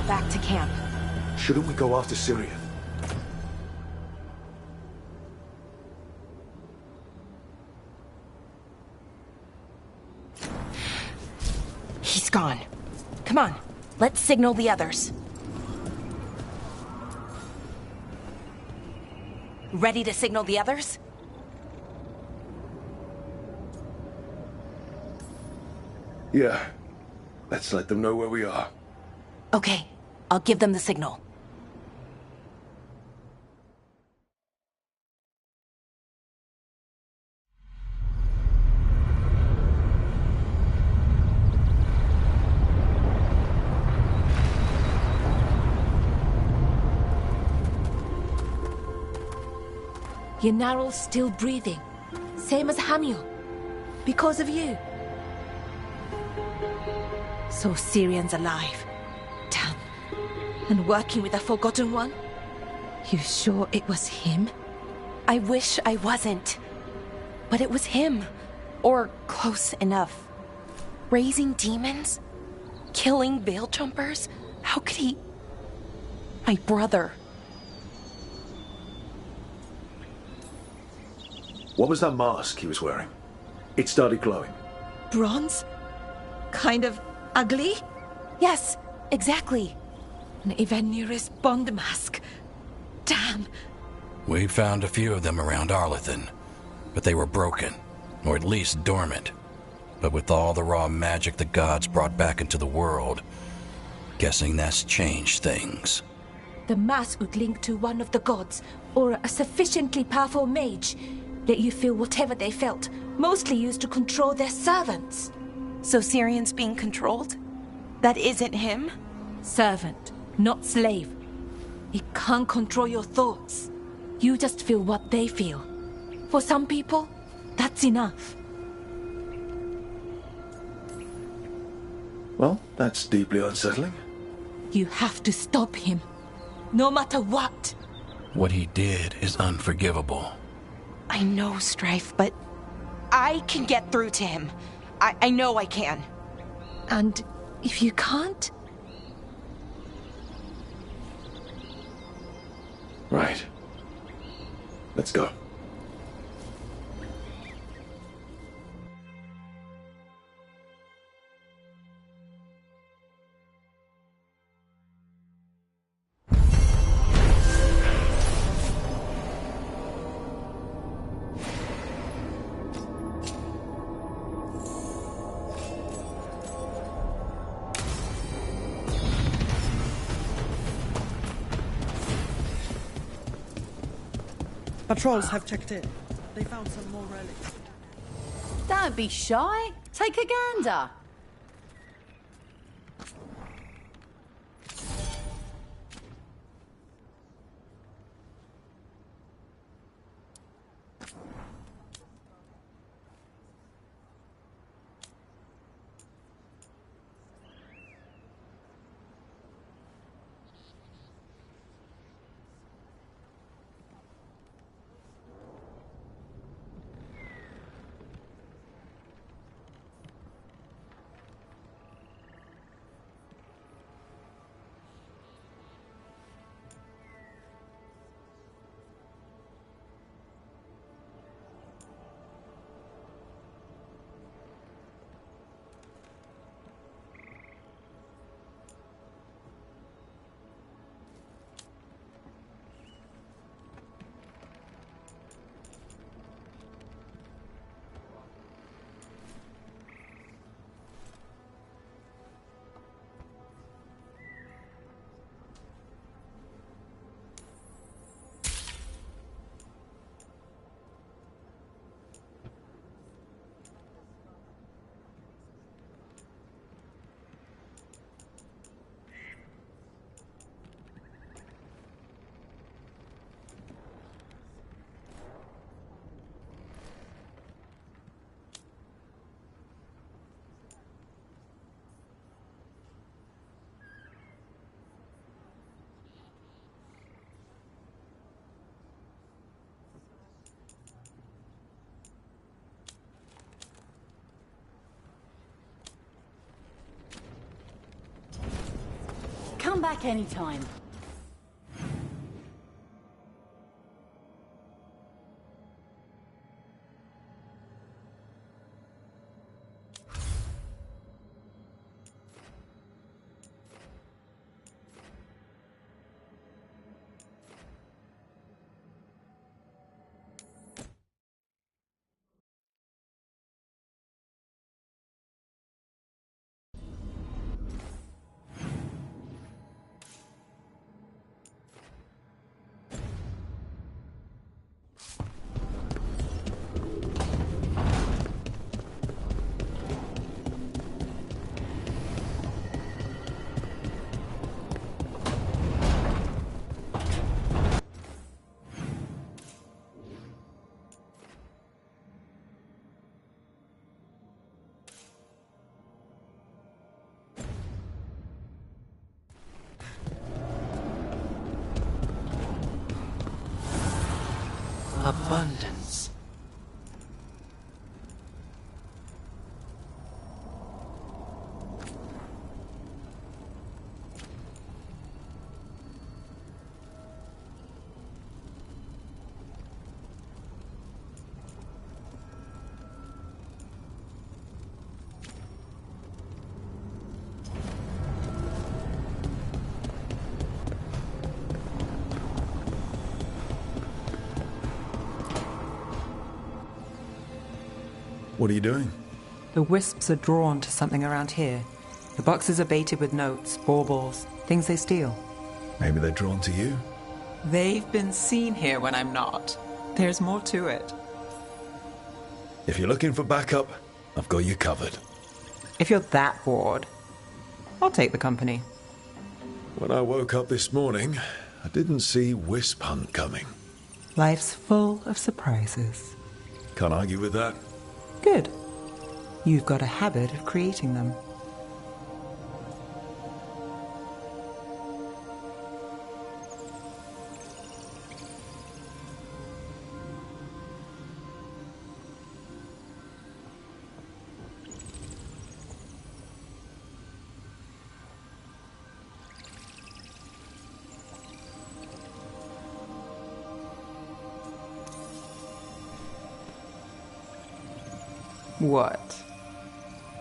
S2: back to camp.
S1: Shouldn't we go after Syrian?
S2: He's gone. Come on, let's signal the others. Ready to signal the others?
S1: Yeah. Let's let them know where we are.
S2: Okay, I'll give them the signal.
S5: Yenaral's still breathing. Same as Hamiel. Because of you. So Syrian's alive. Damn. And working with the Forgotten One? You sure it was him?
S2: I wish I wasn't. But it was him. Or close enough. Raising demons? Killing veil jumpers? How could he... My brother.
S1: What was that mask he was wearing? It started glowing.
S5: Bronze? Kind of ugly?
S2: Yes, exactly.
S5: An Ivanir's Bond mask. Damn.
S17: We found a few of them around Arlethan, but they were broken, or at least dormant. But with all the raw magic the gods brought back into the world, guessing that's changed things.
S5: The mask would link to one of the gods, or a sufficiently powerful mage. Let you feel whatever they felt, mostly used to control their servants.
S2: So Syrian's being controlled? That isn't him?
S5: Servant, not slave. It can't control your thoughts. You just feel what they feel. For some people, that's enough.
S1: Well, that's deeply unsettling.
S5: You have to stop him. No matter what.
S17: What he did is unforgivable.
S2: I know, Strife, but I can get through to him. I know I can.
S5: And if you can't?
S1: Right. Let's go.
S21: Patrols have checked in. They found some more relics.
S12: Don't be shy. Take a gander. Come back anytime.
S13: Abundance.
S1: What are you doing?
S6: The wisps are drawn to something around here. The boxes are baited with notes, baubles, things they steal.
S1: Maybe they're drawn to you?
S6: They've been seen here when I'm not. There's more to it.
S1: If you're looking for backup, I've got you covered.
S6: If you're that bored, I'll take the company.
S1: When I woke up this morning, I didn't see Wisp Hunt coming.
S6: Life's full of surprises.
S1: Can't argue with that.
S6: Good. You've got a habit of creating them. What?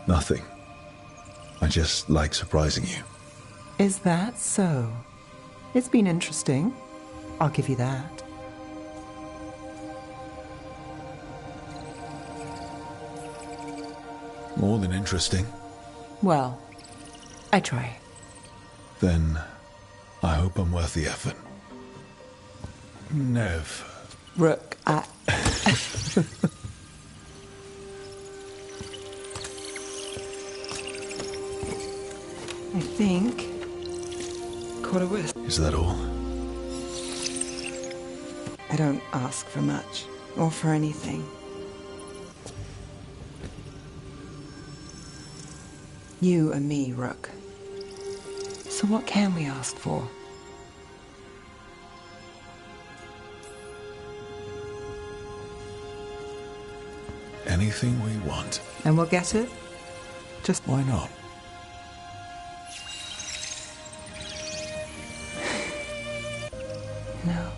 S1: Nothing. I just like surprising you.
S6: Is that so? It's been interesting. I'll give you that.
S1: More than interesting.
S6: Well, I try.
S1: Then I hope I'm worth the effort. Nev.
S6: Rook, I think. Caught a wisp.
S1: Is that all?
S4: I don't ask for much, or for anything. You and me, Rook.
S6: So what can we ask for?
S1: Anything we want.
S6: And we'll get it? Just
S1: why not?
S6: No.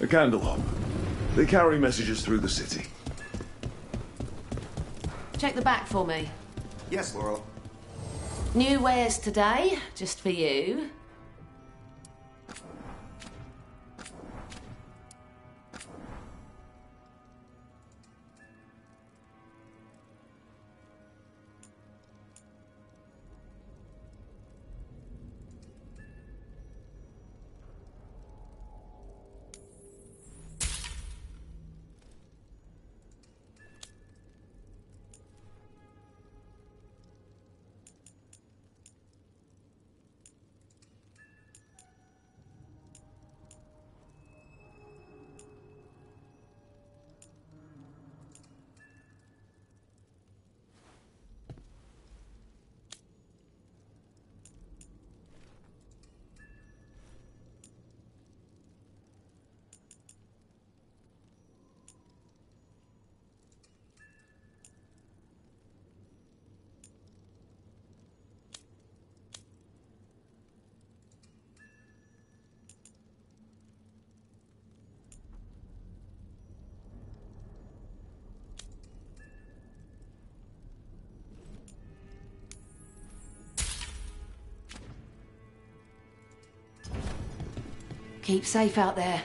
S1: A candle hop. They carry messages through the city.
S12: Check the back for me.
S8: Yes, Laurel.
S12: New wares today, just for you. Keep safe out there.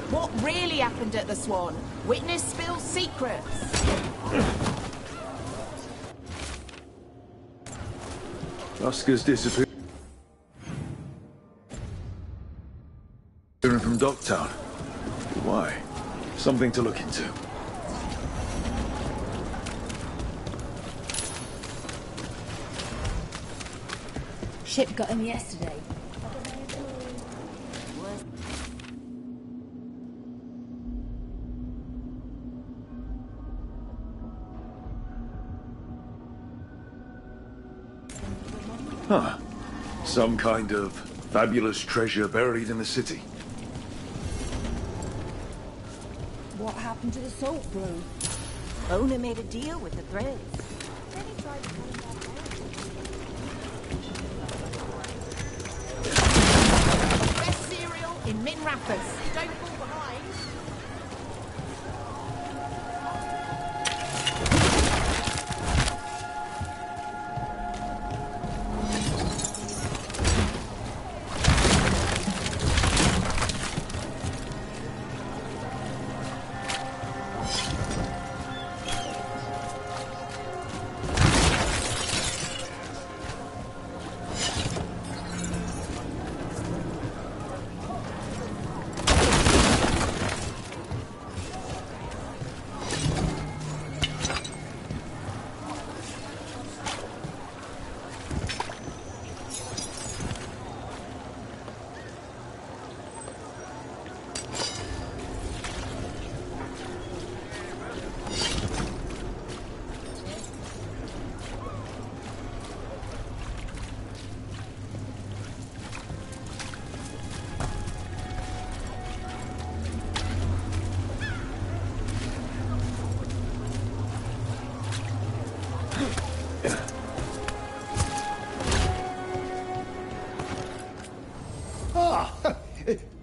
S22: What really happened at the Swan? Witness spills secrets.
S1: Oscar's disappearing from Docktown. Why? Something to look into.
S5: Ship got him yesterday.
S1: Huh. Some kind of fabulous treasure buried in the city.
S23: What happened to the salt brew?
S12: Owner made a deal with the Threads.
S22: Best cereal in Min Rathas. Don't fall behind.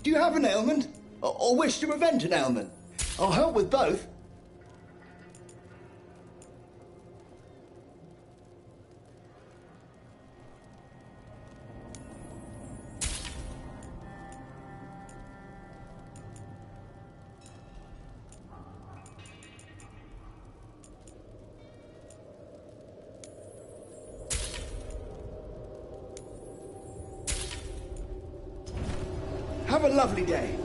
S8: Do you have an ailment? Or wish to prevent an ailment? I'll help with both. Have a lovely day.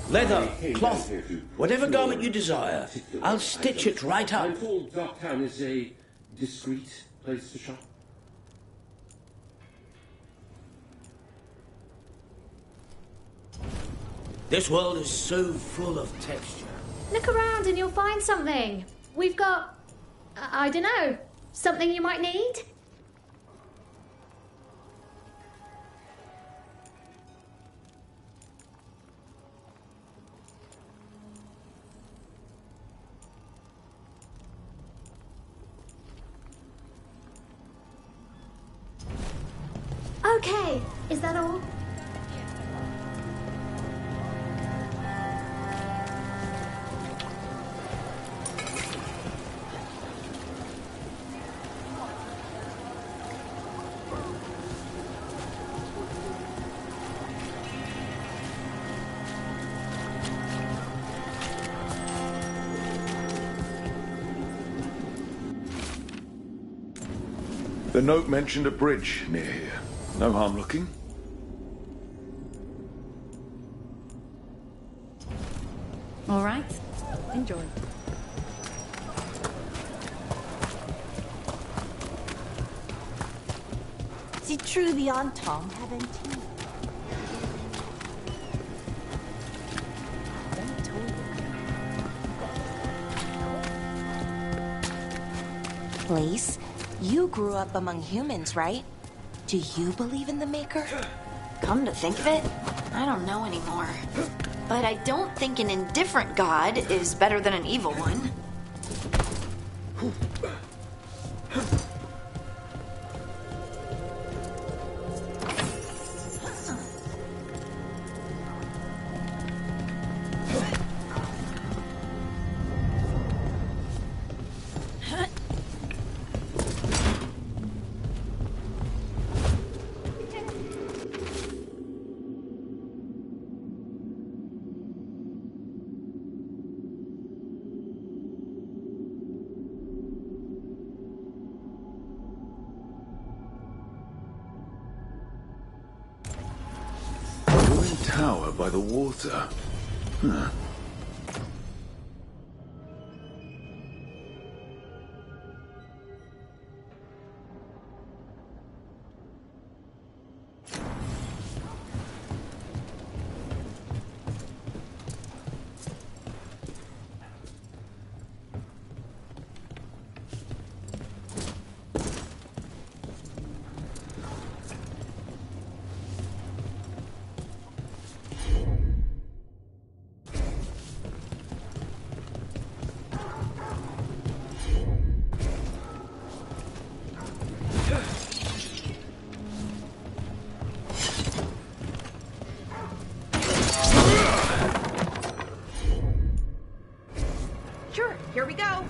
S14: Leather, cloth, whatever garment you desire. I'll stitch it right up.
S7: I'm told Darktown is a discreet place to shop.
S14: This world is so full of texture.
S9: Look around and you'll find something. We've got... I don't know. Something you might need? Okay, is that all?
S1: The note mentioned a bridge near here. No harm looking.
S12: All right. Enjoy.
S2: C'est true the Antom haven't you? Lace, you grew up among humans, right? Do you believe in the Maker?
S12: Come to think of it, I don't know anymore. But I don't think an indifferent god is better than an evil one.
S1: Tower by the water. Huh.
S12: Sure, here we go.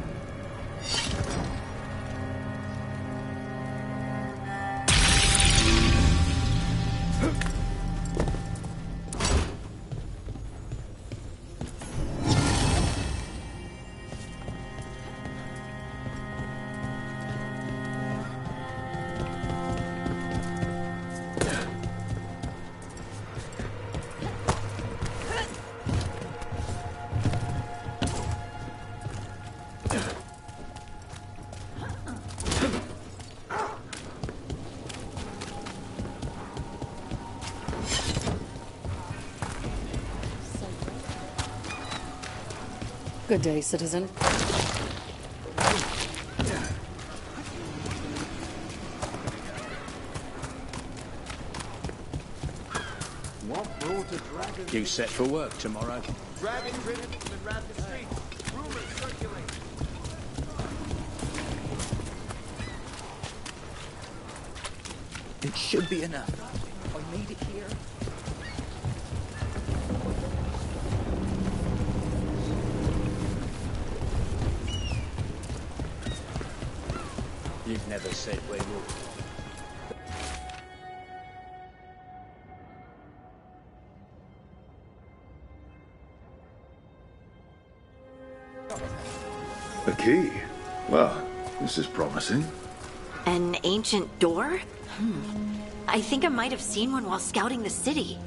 S11: Good day, citizen.
S14: What brought a dragon? You set for work tomorrow?
S24: Dragon-driven and ran the streets. Rumors circulate.
S14: It should be enough. I made it here. You've never said where you're...
S1: A key. Well, this is promising.
S12: An ancient door? I think I might have seen one while scouting the city.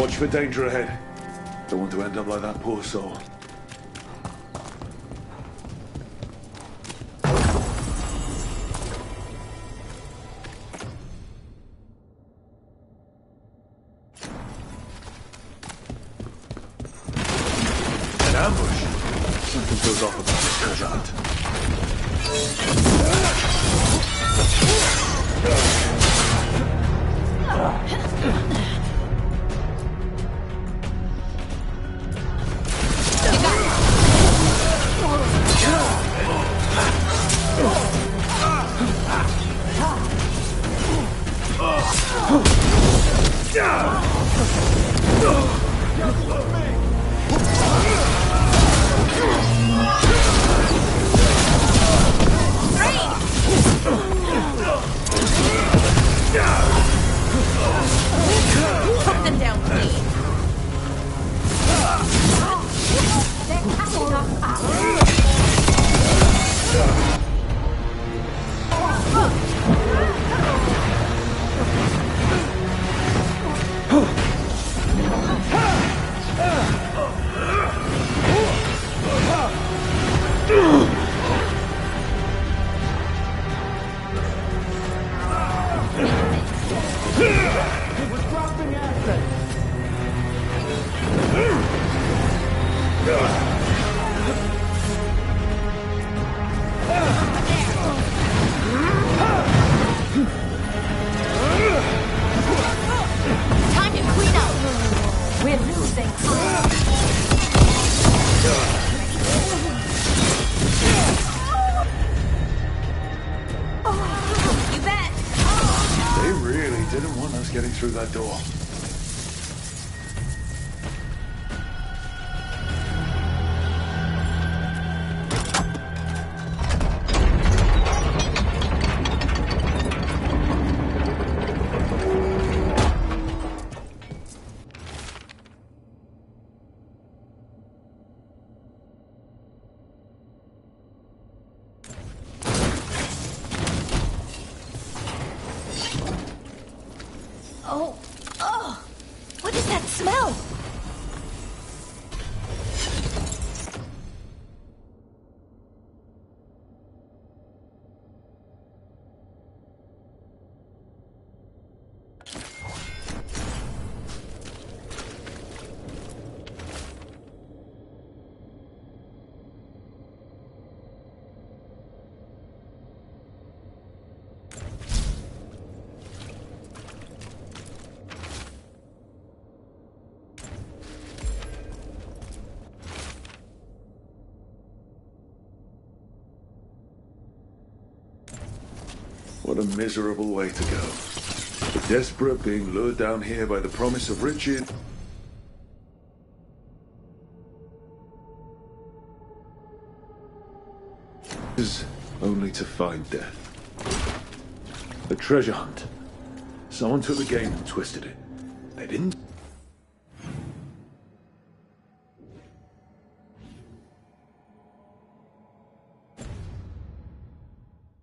S1: Watch for danger ahead. Don't want to end up like that poor soul. An ambush? Something feels off about this treasure hunt.
S2: Put them down, please. They're catching up.
S12: Time to clean up.
S2: We're losing.
S12: You bet.
S1: They really didn't want us getting through that door.
S2: Oh, what is that smell?
S1: What a miserable way to go. The desperate being lured down here by the promise of riches. Is only to find death. A treasure hunt. Someone took the game and twisted it. They didn't.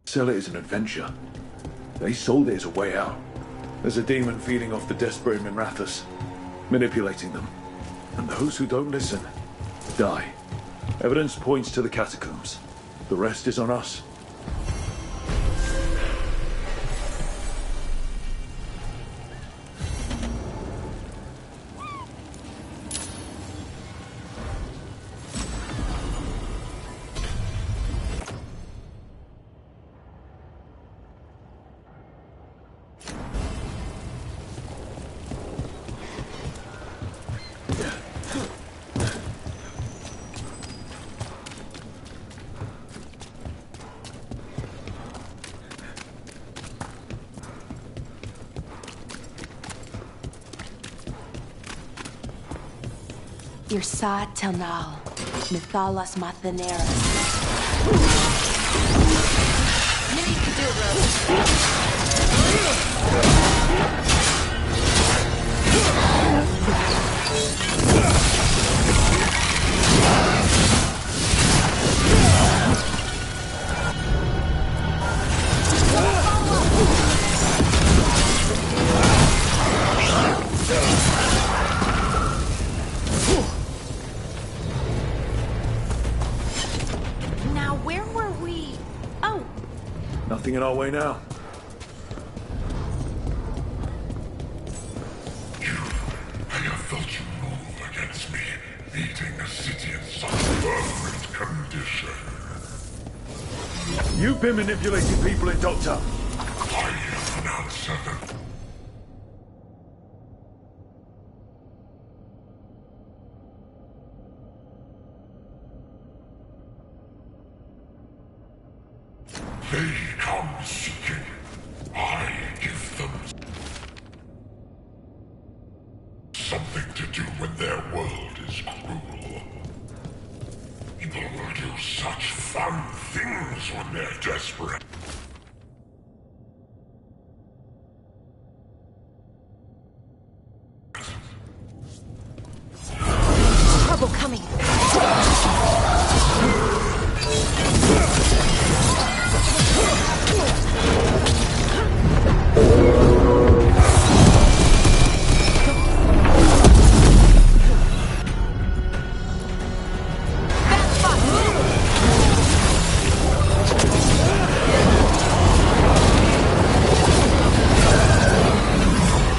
S1: Sell it as an adventure. They sold it as a way out. There's a demon feeding off the desperate in Minrathous, manipulating them. And those who don't listen, die. Evidence points to the catacombs. The rest is on us.
S2: Irsa Telnal, Mythalas Matheneras.
S12: You can do it,
S1: Making our way now.
S3: I have felt you move against me, beating the city in such perfect condition.
S1: You've been manipulating people in Doctor.
S3: I am an answer. They come seeking. I give them something to do when their world is cruel. People will do such fun things when they're desperate.
S2: Trouble coming.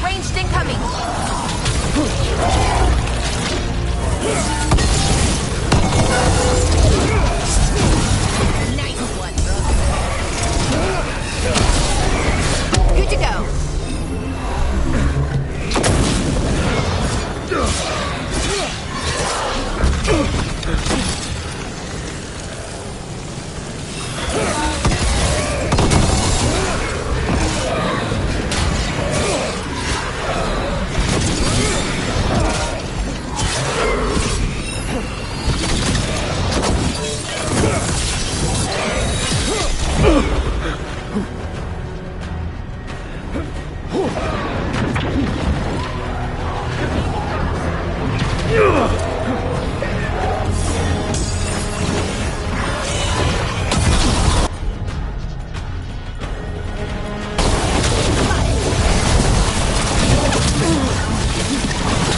S2: Ranged incoming. Nice one, brother. Good to go.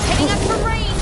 S2: Hitting us from range.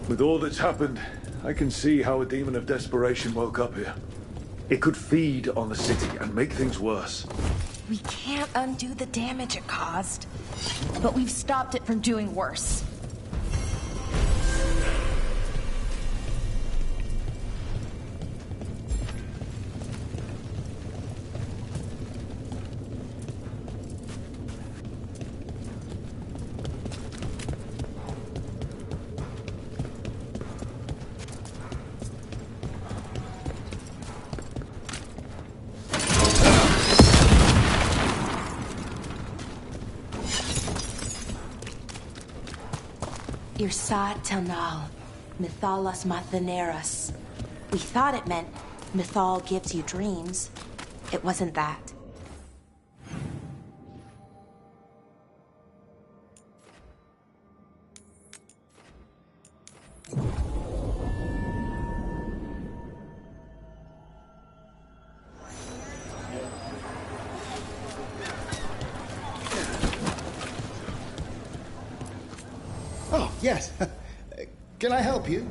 S1: With all that's happened, I can see how a demon of desperation woke up here. It could feed on the city and make things worse.
S2: We can't undo the damage it caused, but we've stopped it from doing worse. Irsa Telnal, Mythalos Matheneras. We thought it meant Mythal gives you dreams. It wasn't that.
S8: Yes. Can I help you?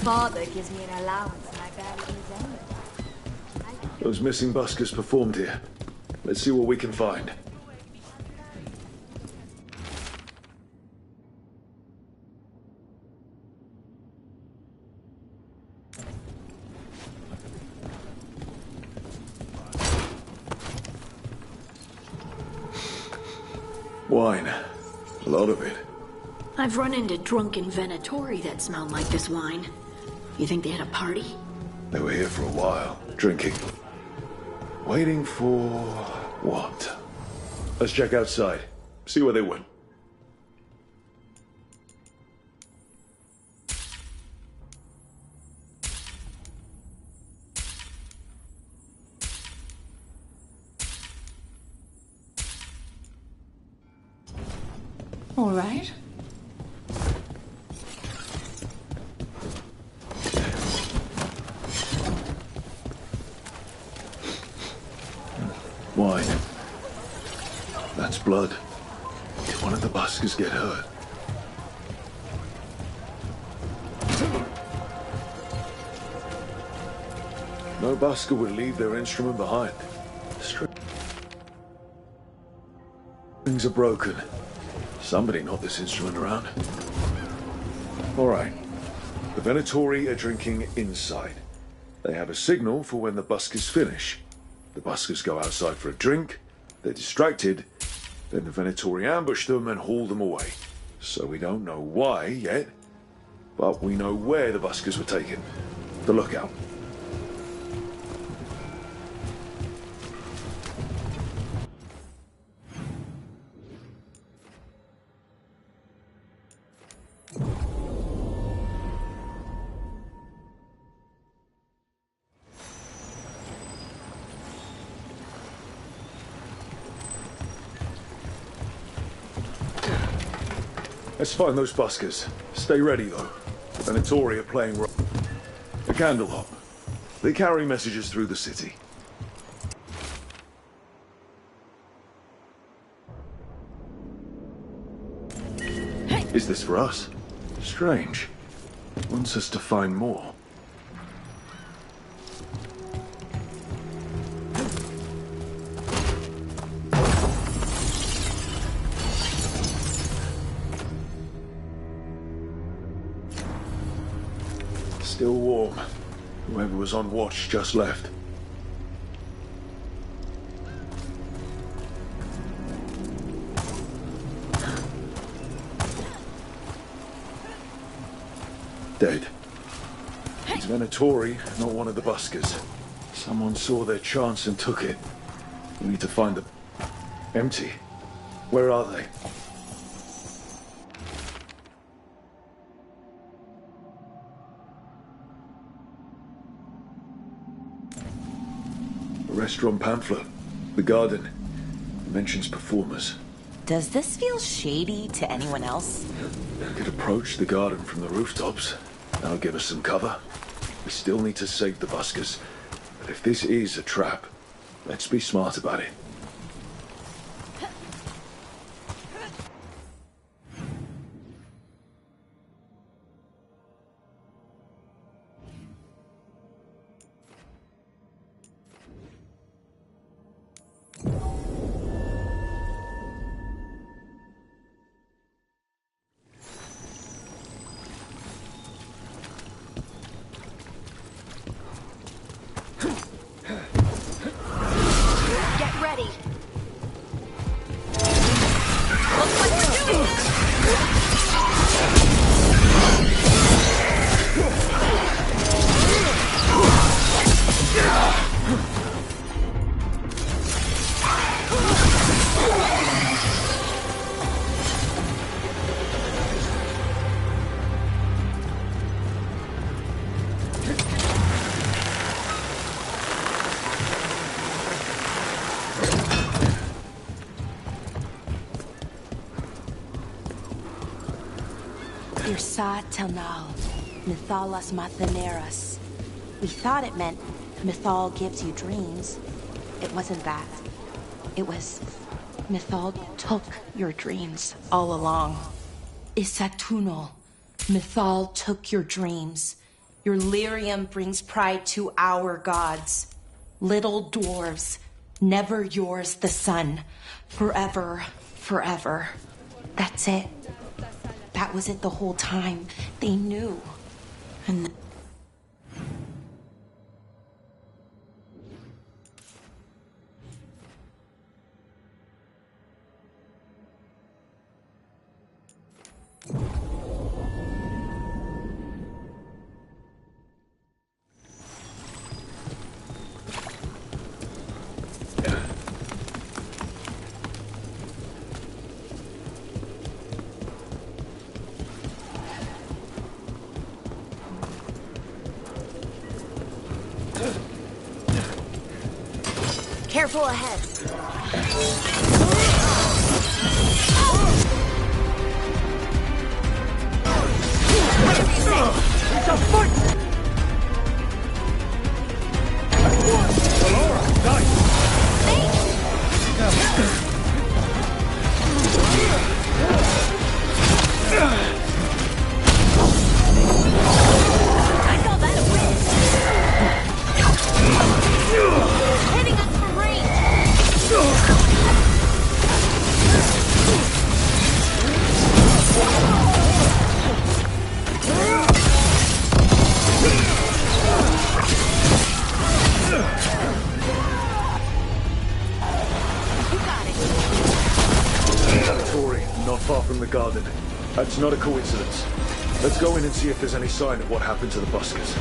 S12: Father gives me an allowance and I barely use any.
S1: Those missing buskers performed here. Let's see what we can find. Wine. A lot of it.
S12: I've run into drunken venatori that smelled like this wine. You think they had a party?
S1: They were here for a while, drinking. Waiting for... what? Let's check outside. See where they went.
S2: All right.
S1: Wine. That's blood. Did one of the buskers get hurt? No busker would leave their instrument behind. Strings are broken. Somebody knocked this instrument around. All right. The venatori are drinking inside. They have a signal for when the buskers finish. The buskers go outside for a drink, they're distracted, then the venatori ambush them and haul them away. So we don't know why yet, but we know where the buskers were taken. The lookout. Let's find those buskers. Stay ready, though. The venatori are playing a candle hop. They carry messages through the city. Is this for us? Strange. Wants us to find more. Still warm. Whoever was on watch just left. Dead. It's venatori, not one of the buskers. Someone saw their chance and took it. We need to find them. Empty. Where are they? Restaurant pamphlet. The garden. It mentions performers.
S2: Does this feel shady to anyone else?
S1: We could approach the garden from the rooftops. That'll give us some cover. We still need to save the buskers. But if this is a trap, let's be smart about it.
S12: Get ready.
S2: Sa Telnal, Mythalas Mathaneras. We thought it meant Mythal gives you dreams. It wasn't that. It was Mythal took your dreams all along. Isatunal, Mythal took your dreams. Your lyrium brings pride to our gods. Little dwarves, never yours the sun. Forever, forever. That's it. That was it the whole time. They knew. And
S12: Careful ahead. Whatever you say. It's a foot! I call that a win. Hitting us from range.
S1: Tori, not far from the garden. That's not a coincidence. Let's go in and see if there's any sign of what happened to the buskers.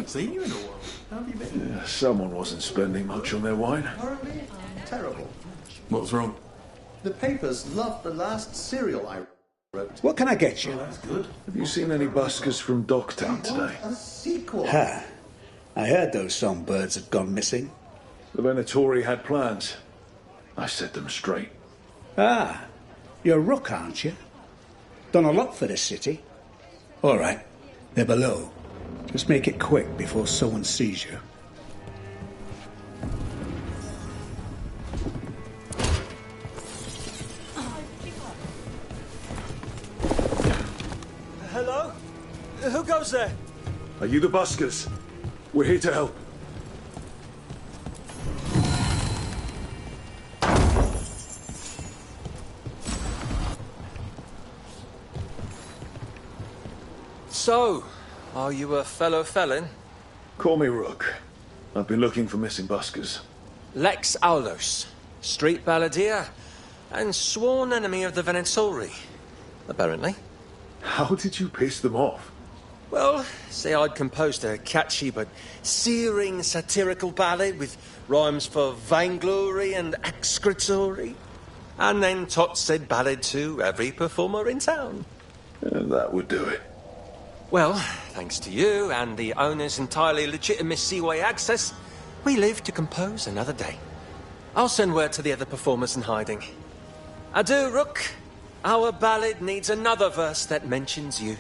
S10: Seen you in a while. How have you been?
S1: Someone wasn't spending much on their wine.
S10: Horribly terrible.
S1: What's wrong?
S10: The papers loved the last serial I wrote.
S15: What can I get you?
S10: Oh, that's good.
S1: Have you seen any buskers from Docktown today?
S10: A sequel.
S15: Ha! I heard those songbirds had gone missing.
S1: The Venatori had plans. I set them straight.
S15: Ah, you're a rook, aren't you? Done a lot for this city. All right, they're below. Just make it quick before someone sees you.
S24: Hello? Who goes there?
S1: Are you the buskers? We're here to help.
S24: So, are you a fellow felon?
S1: Call me Rook. I've been looking for missing buskers.
S24: Lex Aulos, street balladeer, and sworn enemy of the Venatori, apparently.
S1: How did you piss them off?
S24: Well, say I'd composed a catchy but searing satirical ballad with rhymes for vainglory and excretory, and then tot said ballad to every performer in town.
S1: That would do it.
S24: Well, thanks to you and the owner's entirely legitimate seaway access, we live to compose another day. I'll send word to the other performers in hiding. Adieu, Rook. Our ballad needs another verse that mentions you.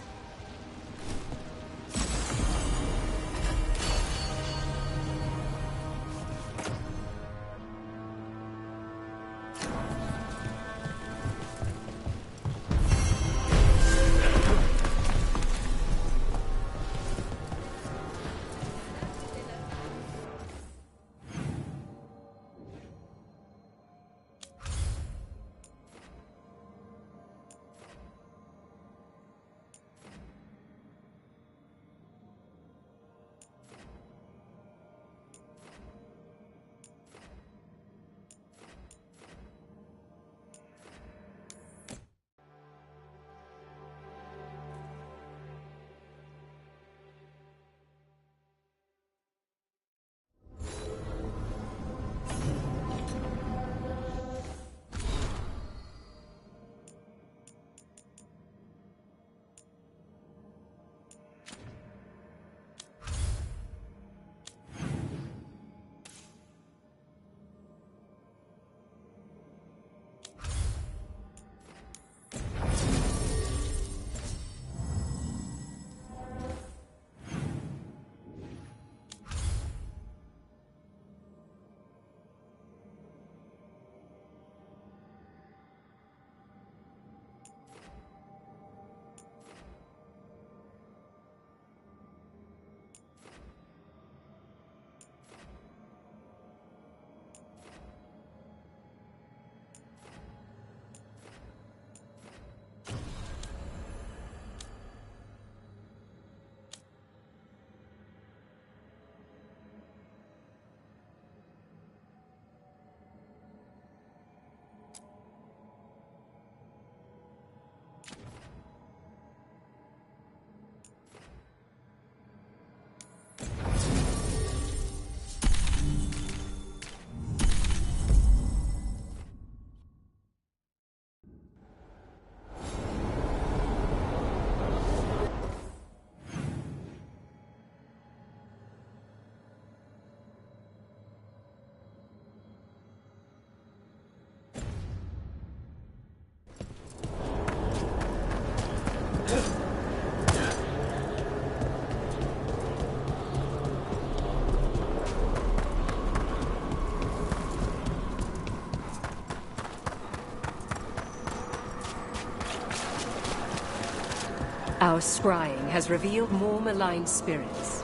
S16: Our scrying has revealed more malign spirits.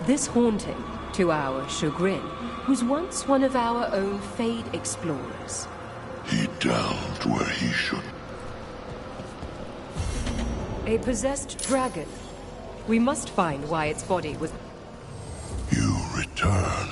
S16: This haunting, to our chagrin, was once one of our own Fade explorers.
S3: He delved where he should.
S16: A possessed dragon. We must find why its body was...
S3: You return.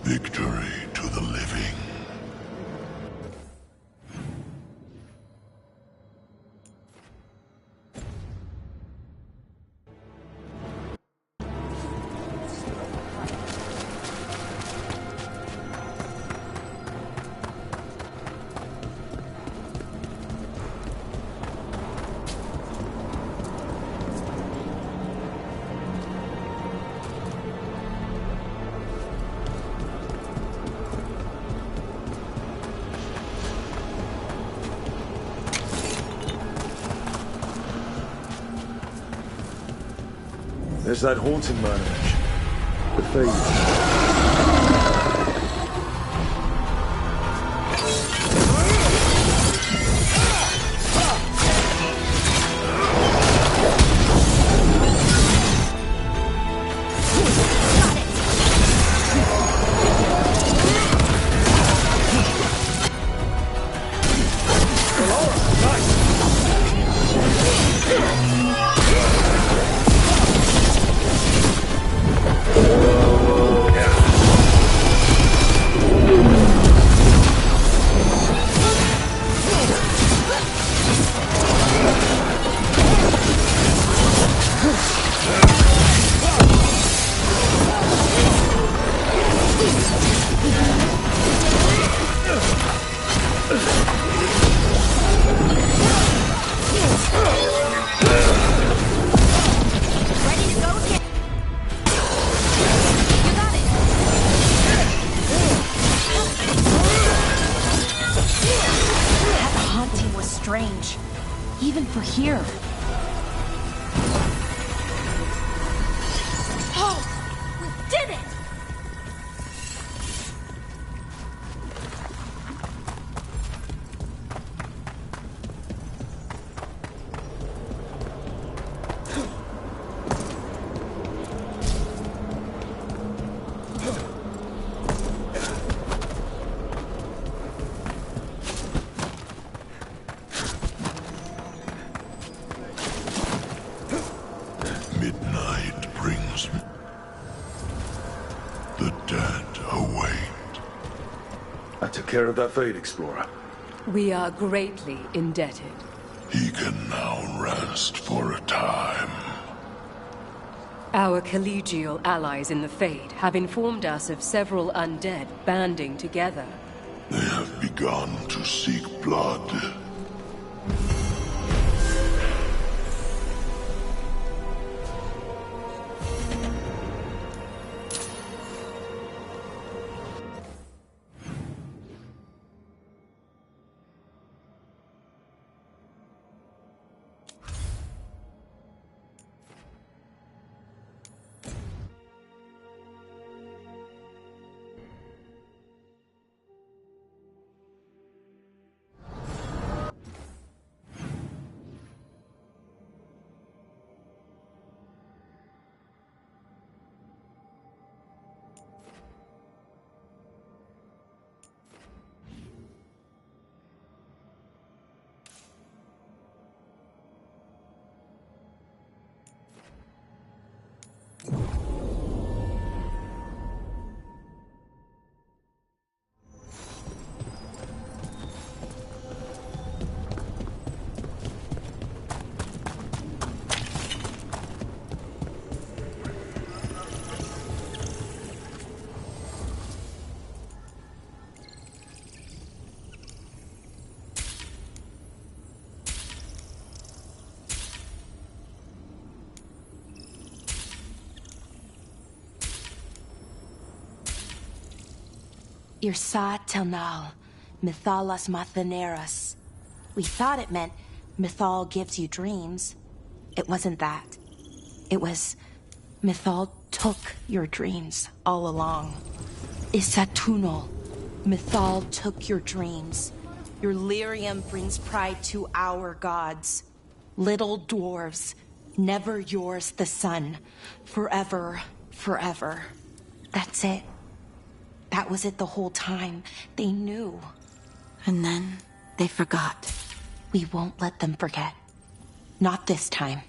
S3: Victory to the living.
S1: There's that haunting man, the Fade.
S2: Strange, even for here.
S22: Oh, we did it!
S3: dead await.
S1: I took care of that Fade Explorer.
S16: We are greatly indebted.
S3: He can now rest for a time.
S16: Our collegial allies in the Fade have informed us of several undead banding together.
S3: They have begun to seek blood.
S2: Irsa Telnal, Mythalas Matheneras. We thought it meant Mythal gives you dreams. It wasn't that. It was Mythal took your dreams all along. Isatunal, Mythal took your dreams. Your lyrium brings pride to our gods. Little dwarves, never yours the sun. Forever, forever. That's it. That was it the whole time. They knew.
S12: And then they forgot.
S2: We won't let them forget. Not this time.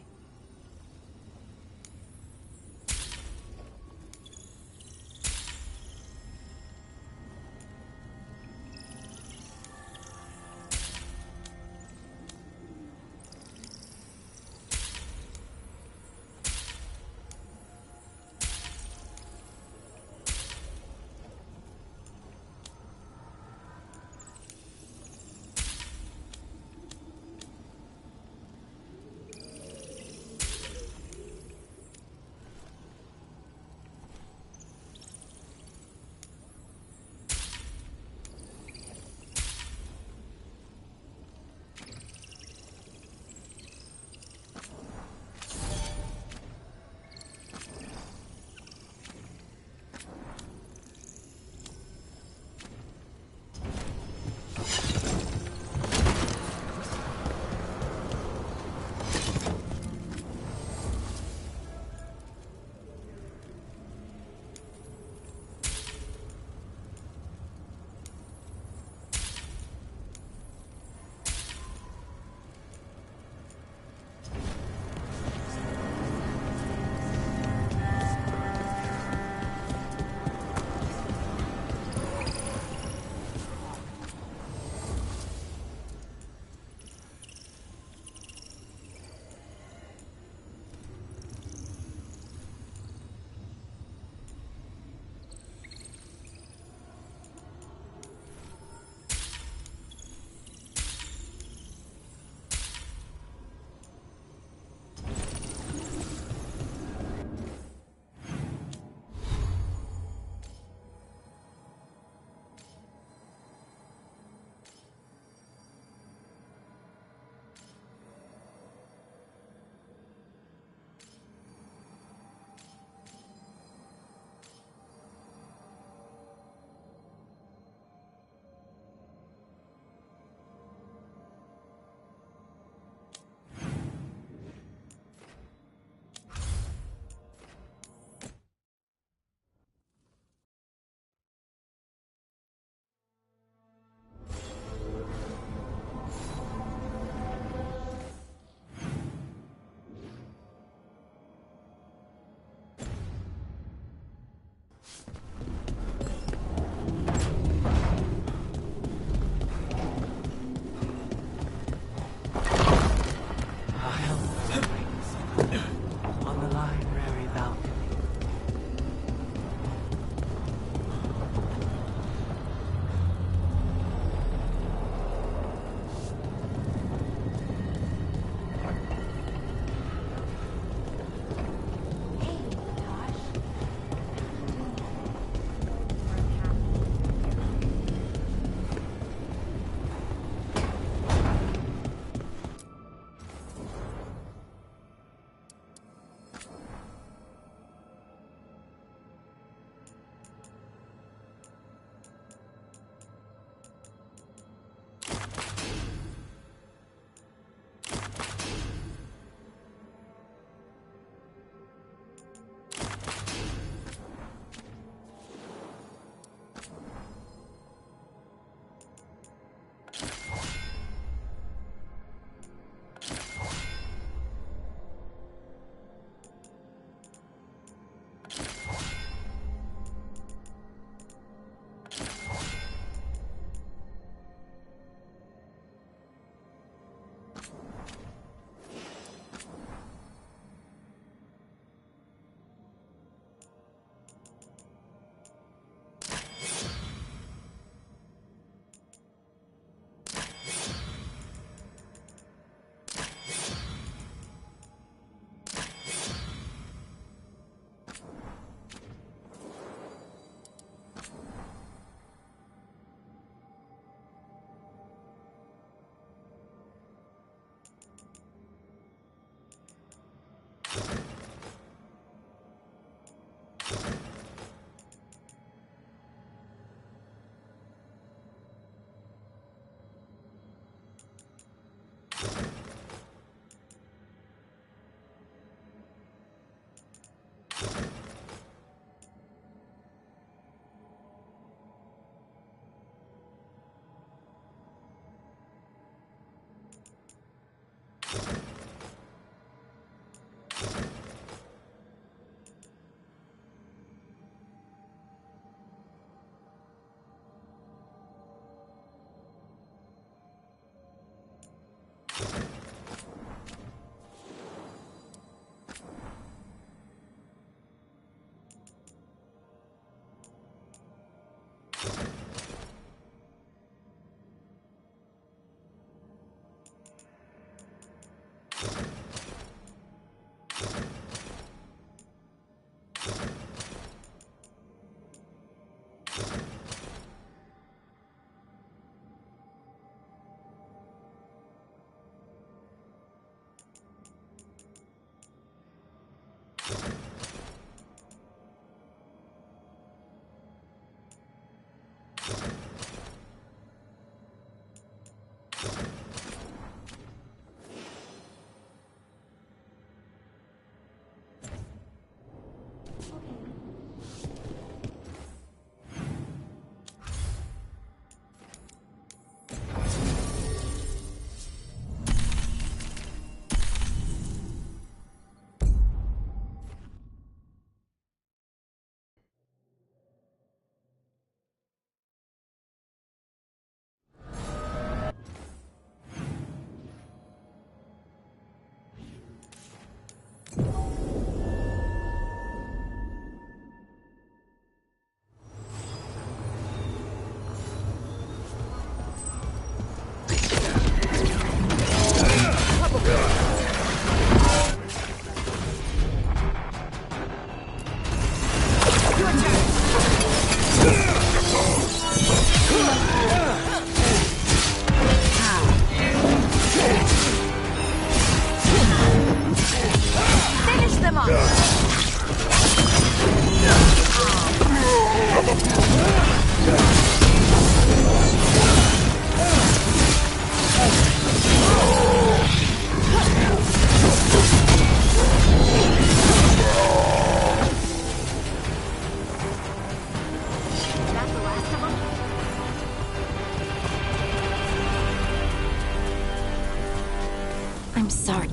S12: I'm sorry.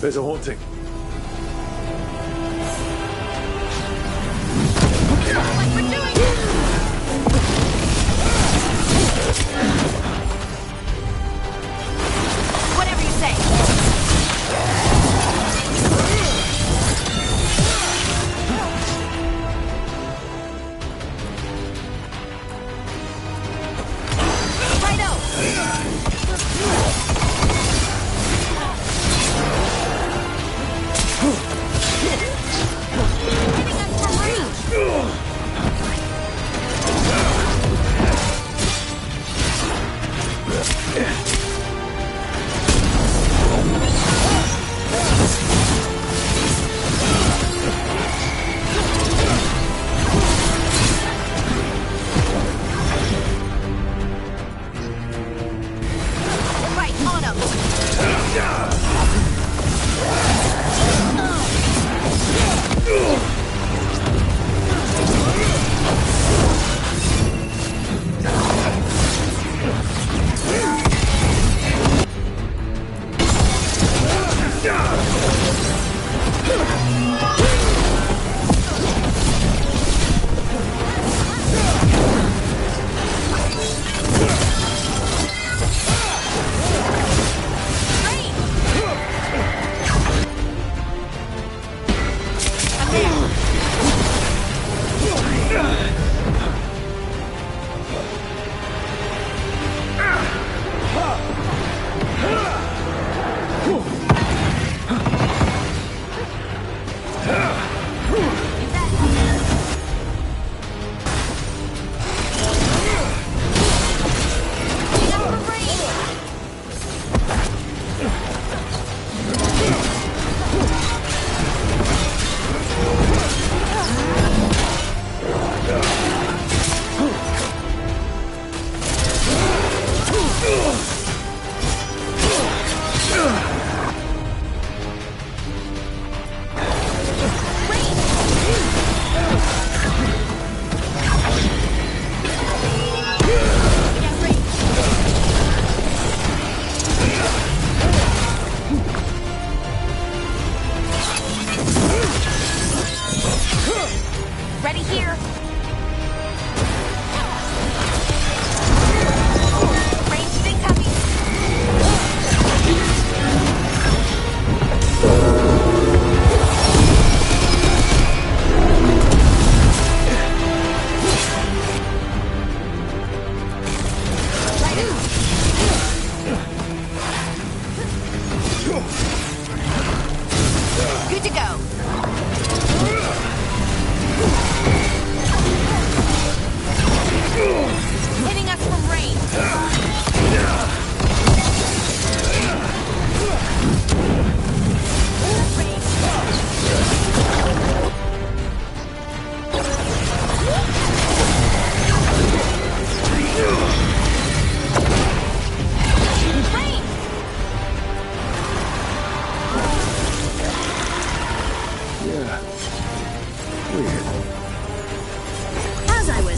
S1: There's a haunting.
S12: Whatever you say. Righto!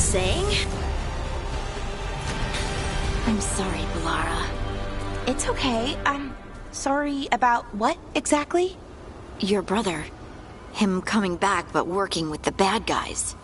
S12: saying? I'm sorry, Balara.
S2: It's okay. I'm sorry about what exactly?
S12: Your brother. Him coming back but working with the bad guys.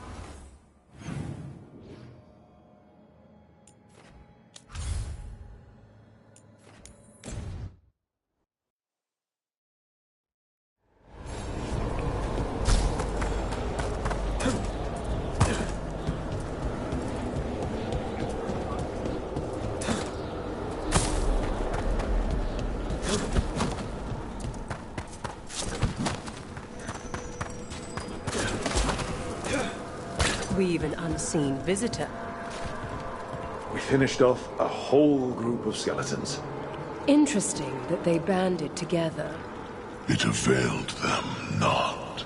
S16: We've an unseen visitor.
S1: We finished off a whole group of skeletons.
S16: Interesting that they banded together.
S3: It availed them not.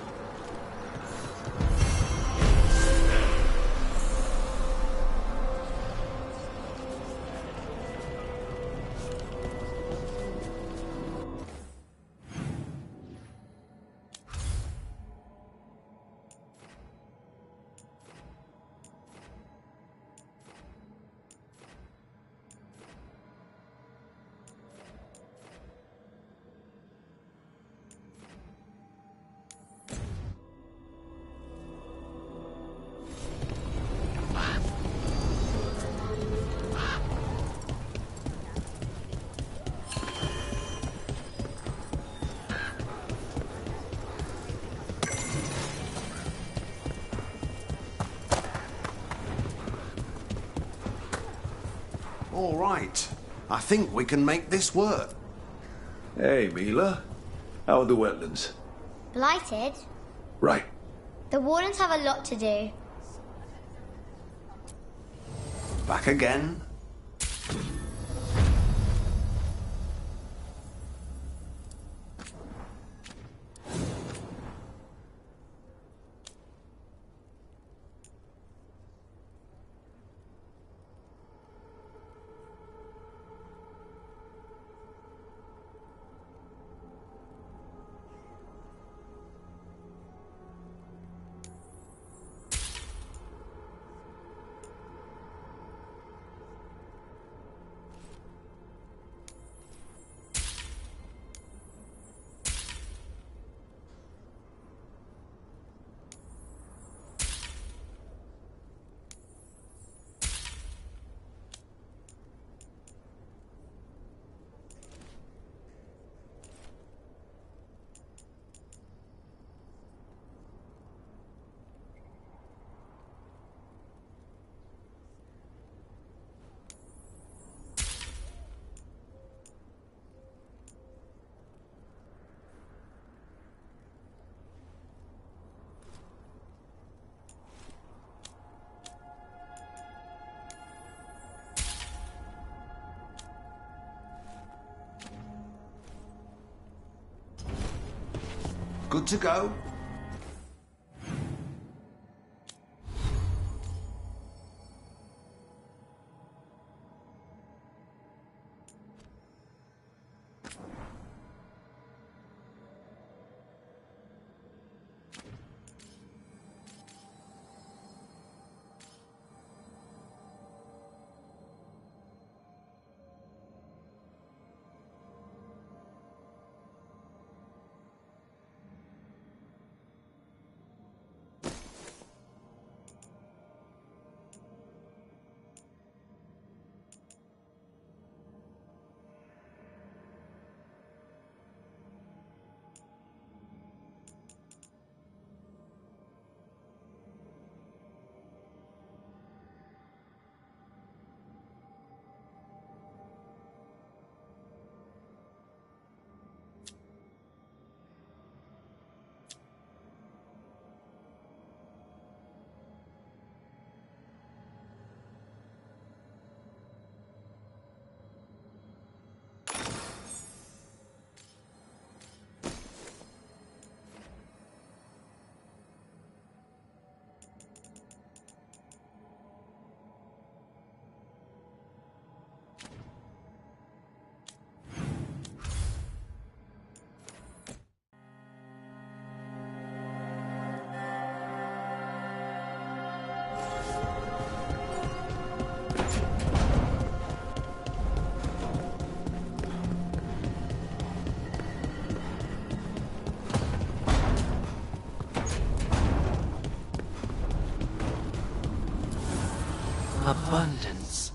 S17: All right. I think we can make this work.
S1: Hey, Mila. How are the wetlands?
S18: Blighted?
S1: Right.
S18: The Wardens have a lot to do.
S17: Back again? Good to go.
S13: Abundance.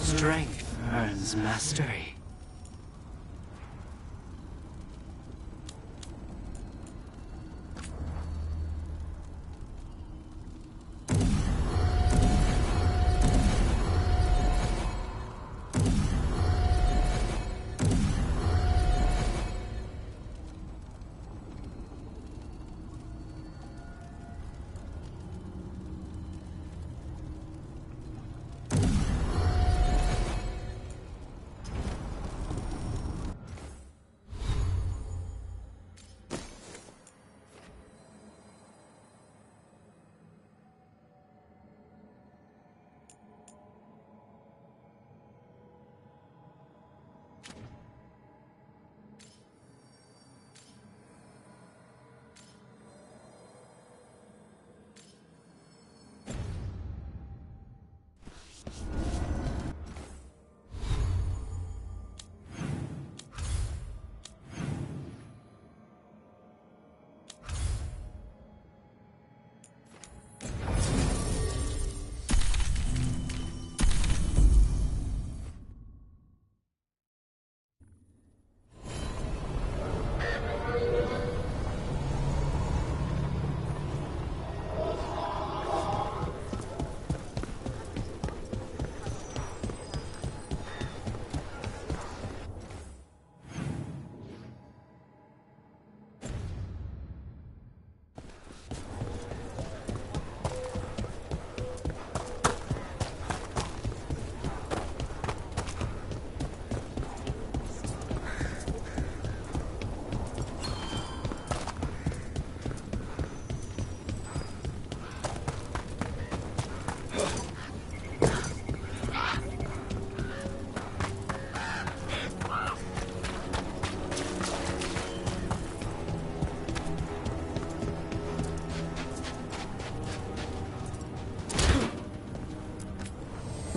S13: Strength earns mastery.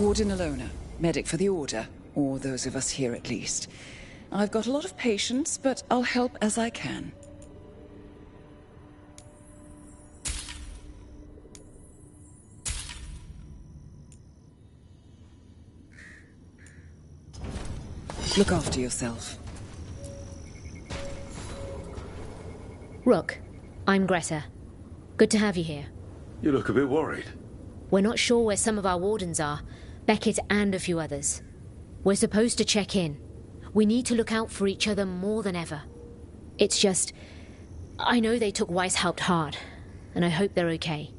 S19: Warden Alona, medic for the Order, or those of us here at least. I've got a lot of patience, but I'll help as I can. Look after yourself.
S20: Rook, I'm Greta. Good to have you here.
S1: You look a bit worried.
S20: We're not sure where some of our wardens are, Beckett and a few others. We're supposed to check in. We need to look out for each other more than ever. It's just, I know they took Weishaupt hard, and I hope they're okay.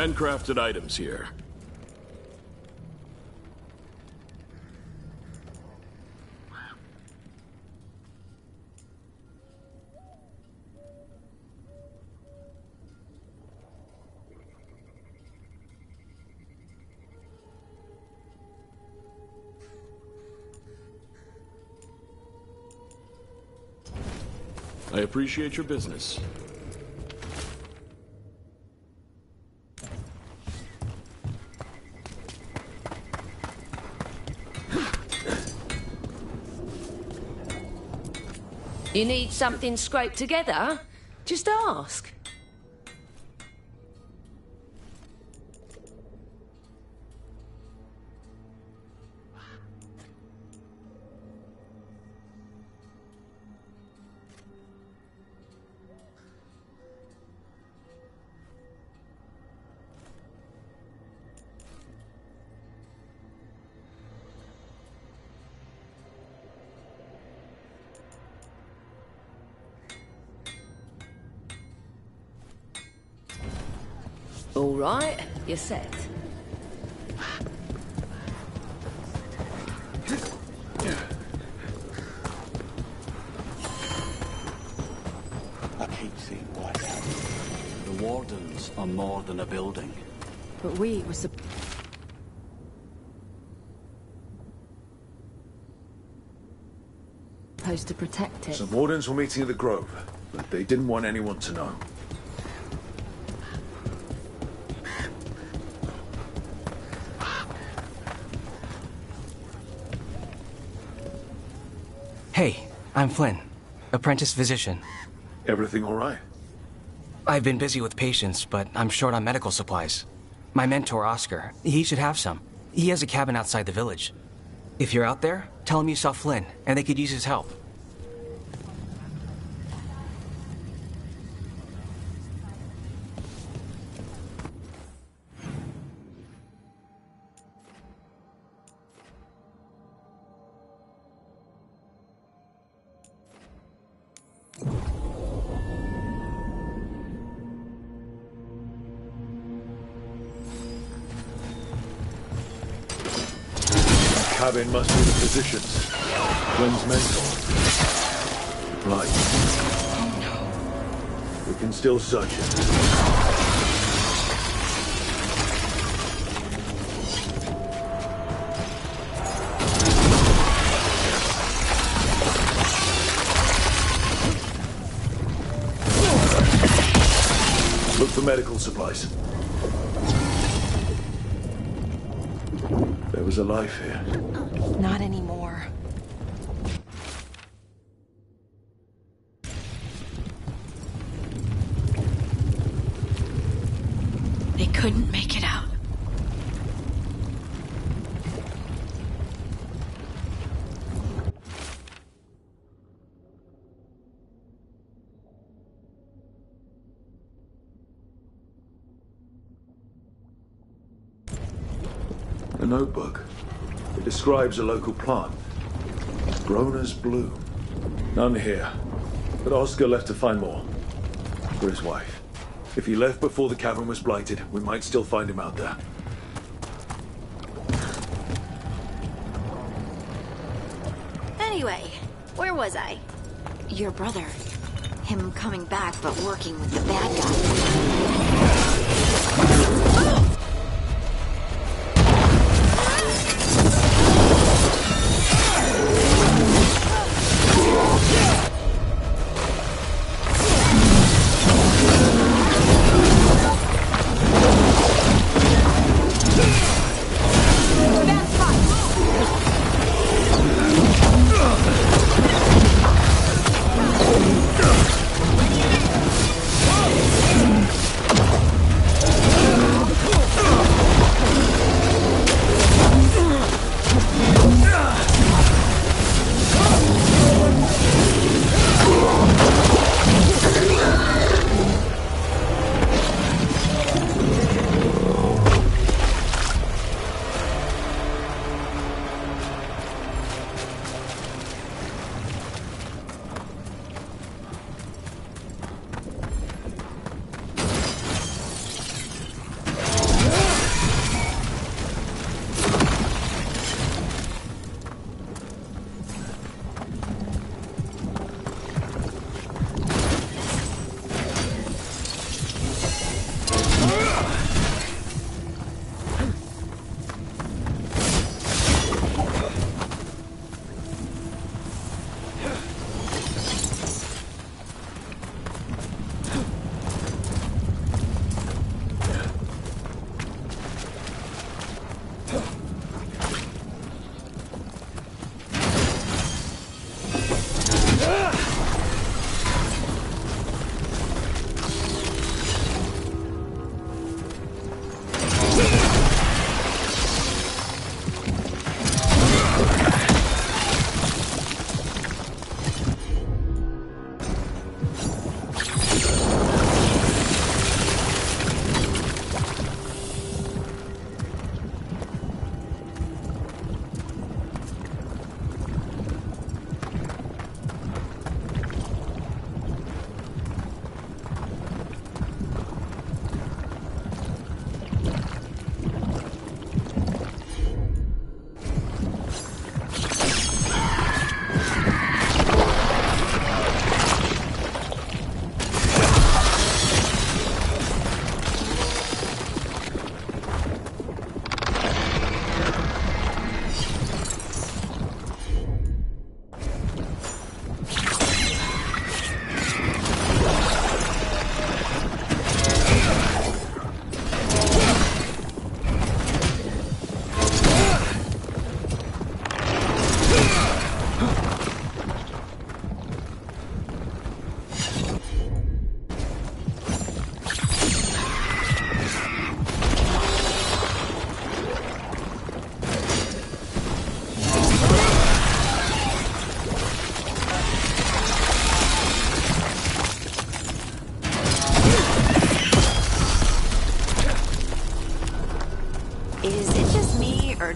S4: Handcrafted items here. I appreciate your business.
S5: You need something scraped together? Just ask. All right, you're set.
S6: I keep seeing what's happening. The Wardens are more than a building.
S11: But we were supposed to protect it.
S1: Some Wardens were meeting at the Grove, but they didn't want anyone to know.
S21: Hey, I'm Flynn, apprentice physician.
S1: Everything all right?
S21: I've been busy with patients, but I'm short on medical supplies. My mentor, Oscar, he should have some. He has a cabin outside the village. If you're out there, tell him you saw Flynn, and they could use his help.
S1: Cabin must be the physician's. Flynn's mentor. Right. We can still search it. Look for medical supplies. There was a life here.
S2: Not anymore.
S12: They couldn't make it out.
S1: A notebook. It describes a local plant. Grown as bloom. None here. But Oscar left to find more. For his wife. If he left before the cavern was blighted, we might still find him out there.
S12: Anyway, where was I? Your brother. Him coming back, but working with the bad guy.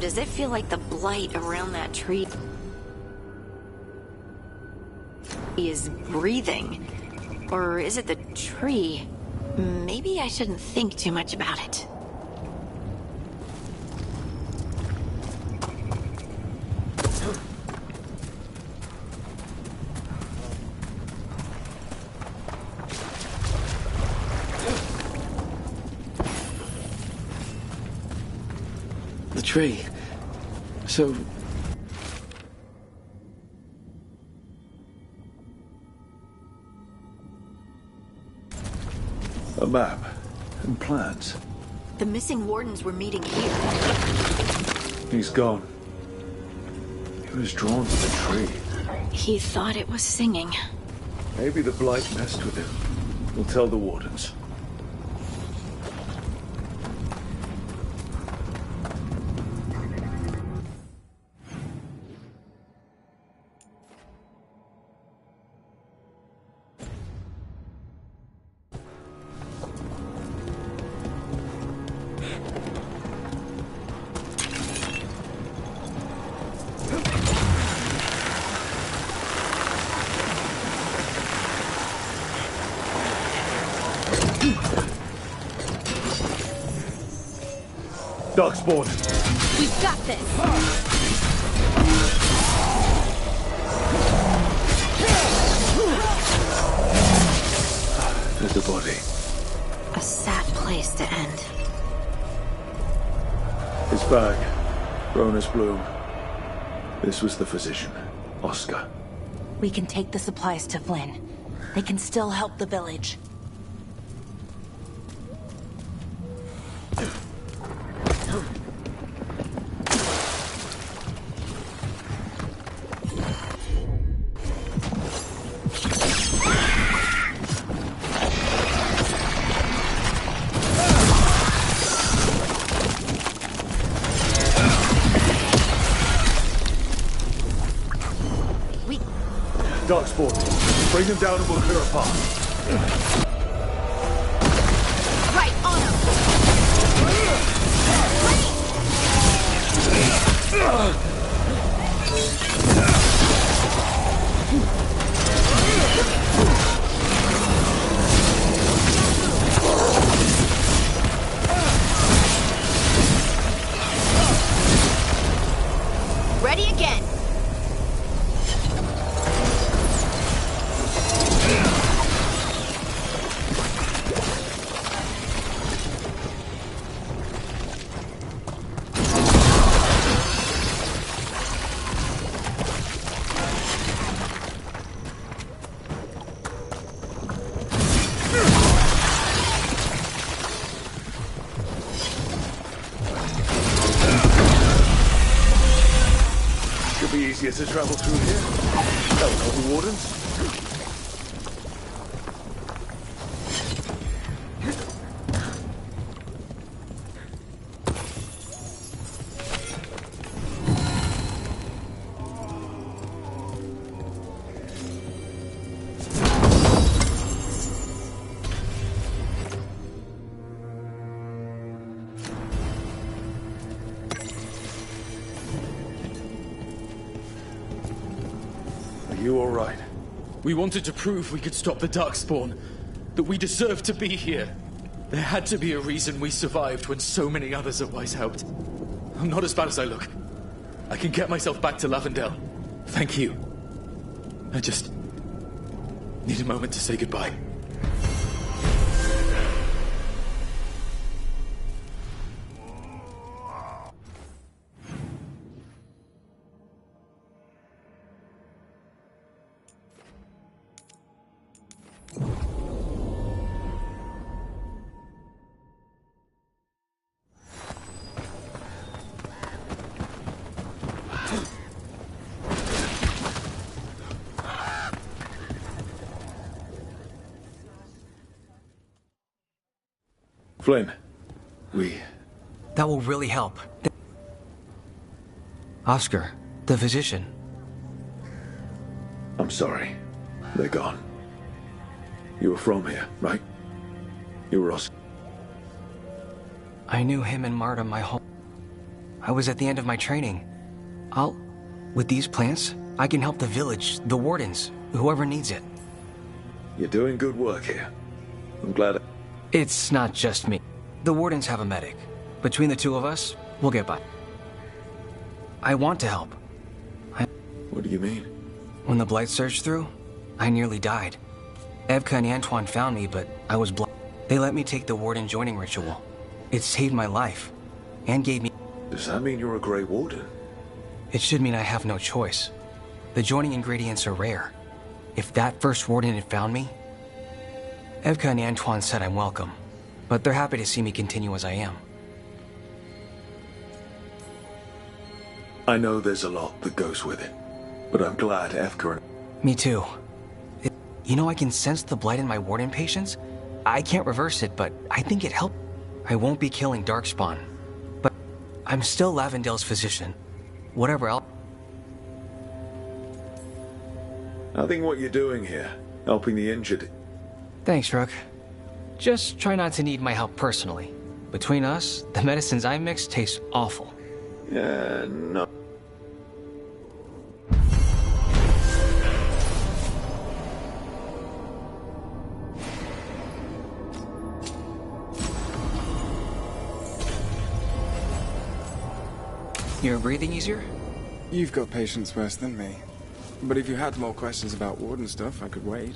S12: does it feel like the blight around that tree is breathing? Or is it the tree? Maybe I shouldn't think too much about it.
S13: The tree. So...
S1: A map and plans.
S12: The missing wardens were meeting here.
S1: He's gone. He was drawn to the tree.
S12: He thought it was singing.
S1: Maybe the blight messed with him. We'll tell the wardens. Darkspawn.
S22: We've got this.
S1: There's the body.
S12: A sad place to end.
S1: His bag. Cronus Bloom. This was the physician, Oscar.
S2: We can take the supplies to Flynn. They can still help the village.
S1: Darkspawn. Bring them down and we'll clear a path.
S22: Right on him. Ready again.
S1: Should be easier to travel through here. That'll help the wardens. Are you all right?
S7: We wanted to prove we could stop the Darkspawn, that we deserved to be here. There had to be a reason we survived when so many others at Weiss helped. I'm not as bad as I look. I can get myself back to Lavendel. Thank you. I just need a moment to say goodbye.
S1: Flynn,
S21: That will really help. Oscar, the physician.
S1: I'm sorry. They're gone. You were from here, right? You were Oscar.
S21: I knew him and Marta my whole... I was at the end of my training. With these plants, I can help the village, the wardens, whoever needs it.
S1: You're doing good work here. I'm glad.
S21: It's not just me. The wardens have a medic. Between the two of us, we'll get by. I want to help.
S1: What do you mean?
S21: When the blight surged through, I nearly died. Evka and Antoine found me, but I was blind. They let me take the warden joining ritual. It saved my life, and gave me...
S1: Does that mean you're a Grey Warden?
S21: It should mean I have no choice. The joining ingredients are rare. If that first warden had found me... Evka and Antoine said I'm welcome, but they're happy to see me continue as I am.
S1: I know there's a lot that goes with it, but I'm glad Evka and...
S21: Me too. You know, I can sense the blight in my warden patients. I can't reverse it, but I think it helped. I won't be killing Darkspawn, but I'm still Lavendale's physician. Whatever else.
S1: I think what you're doing here, helping the injured...
S21: Thanks, Rook. Just try not to need my help personally. Between us, the medicines I mix taste awful.
S1: Yeah, no.
S21: You're breathing easier?
S8: You've got patients worse than me. But if you had more questions about Warden stuff, I could wait.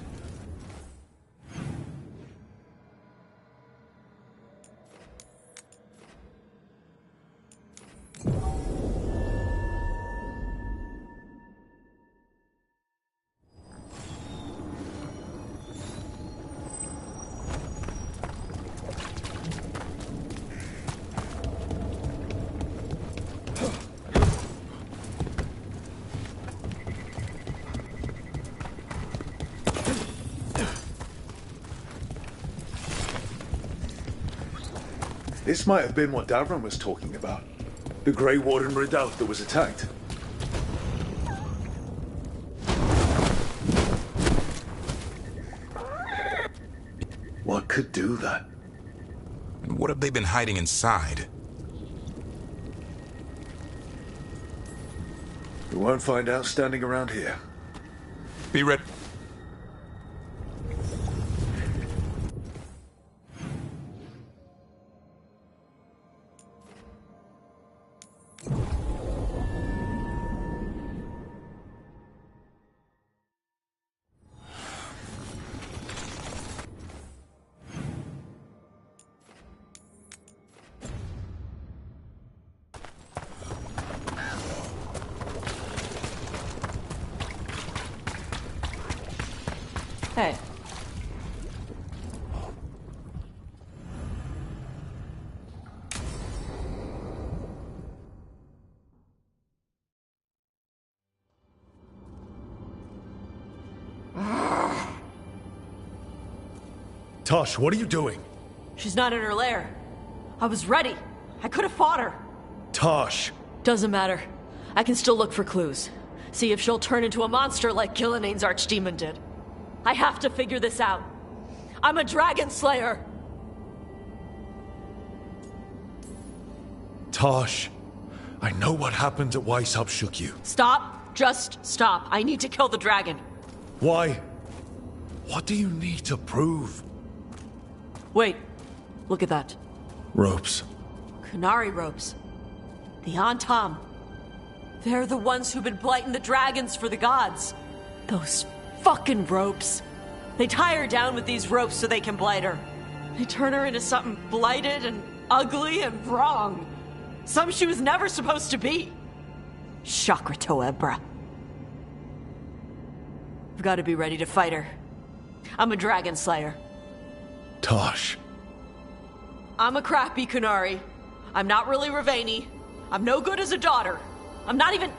S1: This might have been what Davron was talking about. The Grey Warden redoubt that was attacked. What could do that?
S9: And what have they been hiding inside?
S1: We won't find out standing around here.
S9: Be ready.
S14: Hey.
S1: Tosh, what are you doing?
S14: She's not in her lair. I was ready. I could have fought her.
S1: Tosh!
S14: Doesn't matter. I can still look for clues. See if she'll turn into a monster like Gillinea's archdemon did. I have to figure this out. I'm a dragon slayer.
S1: Tosh, I know what happened at Weishaupt shook you.
S14: Stop. Just stop. I need to kill the dragon.
S1: Why? What do you need to prove?
S14: Wait. Look at that.
S1: Ropes.
S14: Qunari ropes. The Antam. They're the ones who've been blighting the dragons for the gods. Those fucking ropes. They tie her down with these ropes so they can blight her. They turn her into something blighted and ugly and wrong. Something she was never supposed to be. Chakra Toebra. I've got to be ready to fight her. I'm a dragon slayer.
S1: Tosh.
S14: I'm a crappy Qunari. I'm not really Ravani. I'm no good as a daughter. I'm not even...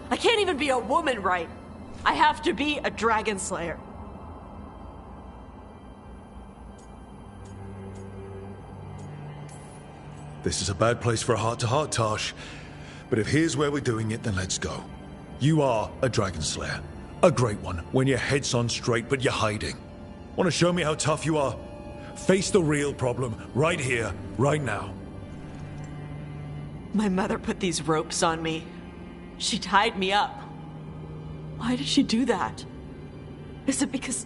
S14: I can't even be a woman right. I have to be a dragon slayer.
S1: This is a bad place for a heart-to-heart, Tosh. But if here's where we're doing it, then let's go. You are a dragon slayer. A great one, when your head's on straight, but you're hiding. Want to show me how tough you are? Face the real problem, right here, right now.
S14: My mother put these ropes on me. She tied me up. Why did she do that? Is it because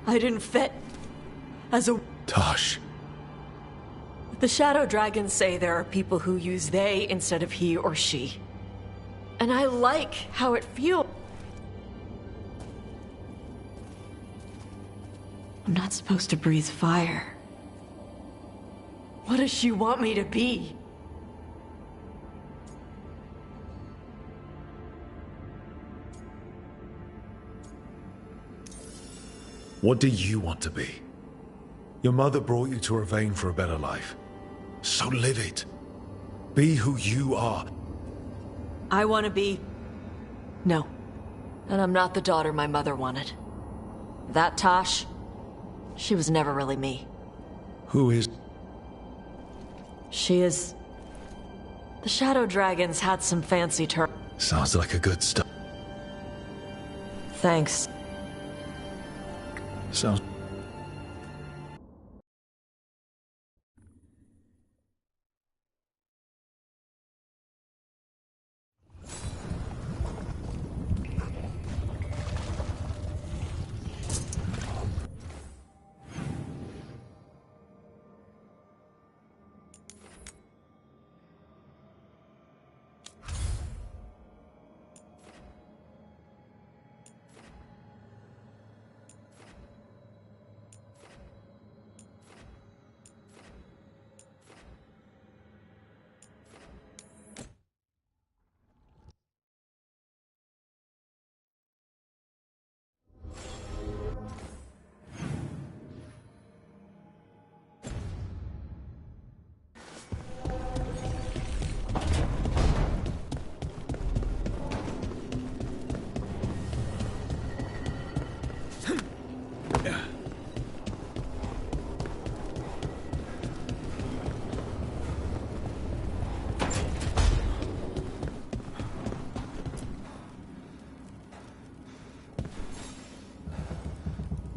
S14: I didn't fit as a...
S1: Tosh.
S14: The Shadow Dragons say there are people who use they instead of he or she. And I like how it feels. I'm not supposed to breathe fire. What does she want me to be?
S1: What do you want to be? Your mother brought you to Ravane for a better life. So live it. Be who you are.
S14: I want to be... No. And I'm not the daughter my mother wanted. That Tosh, she was never really me.
S1: Who is...
S14: She is... The Shadow Dragons had some fancy terms.
S1: Sounds like a good start.
S14: Thanks.
S1: Sounds...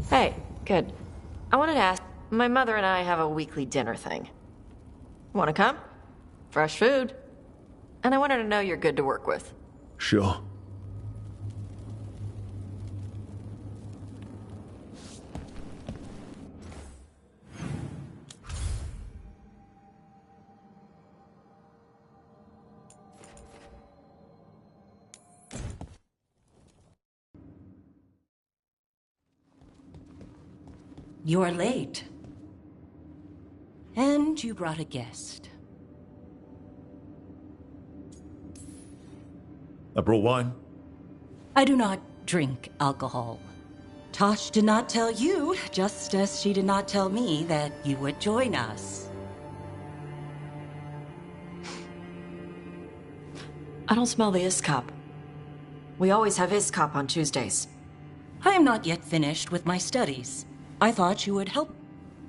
S14: Hey, good. I wanted to ask, my mother and I have a weekly dinner thing. Want to come? Fresh food. And I wanted to know you're good to work with.
S1: Sure.
S10: You're late. And you brought a guest.
S1: I brought wine.
S10: I do not drink alcohol. Tosh did not tell you, just as she did not tell me that you would join us.
S14: I don't smell the Iskop. We always have Iskop on Tuesdays.
S10: I am not yet finished with my studies. I thought you would help.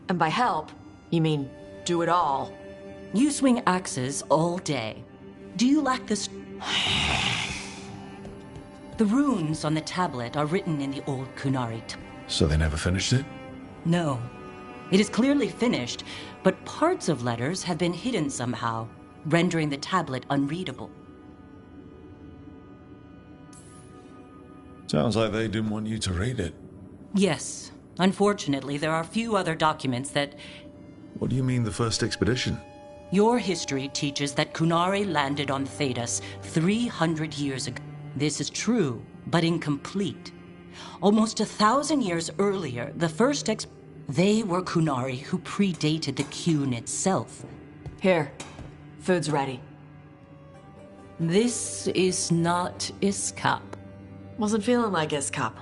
S14: And by help, you mean do it all.
S10: You swing axes all day. Do you lack this? The runes on the tablet are written in the old Kunari.
S1: So they never finished it?
S10: No. It is clearly finished, but parts of letters have been hidden somehow, rendering the tablet unreadable.
S1: Sounds like they didn't want you to read it.
S10: Yes. Unfortunately, there are few other documents that...
S1: What do you mean, the first expedition?
S10: Your history teaches that Kunari landed on Thedas 300 years ago. This is true, but incomplete. Almost 1,000 years earlier, the first they were Kunari who predated the Qun itself.
S14: Here. Food's ready.
S10: This is not Iskop.
S14: Wasn't feeling like Iskop.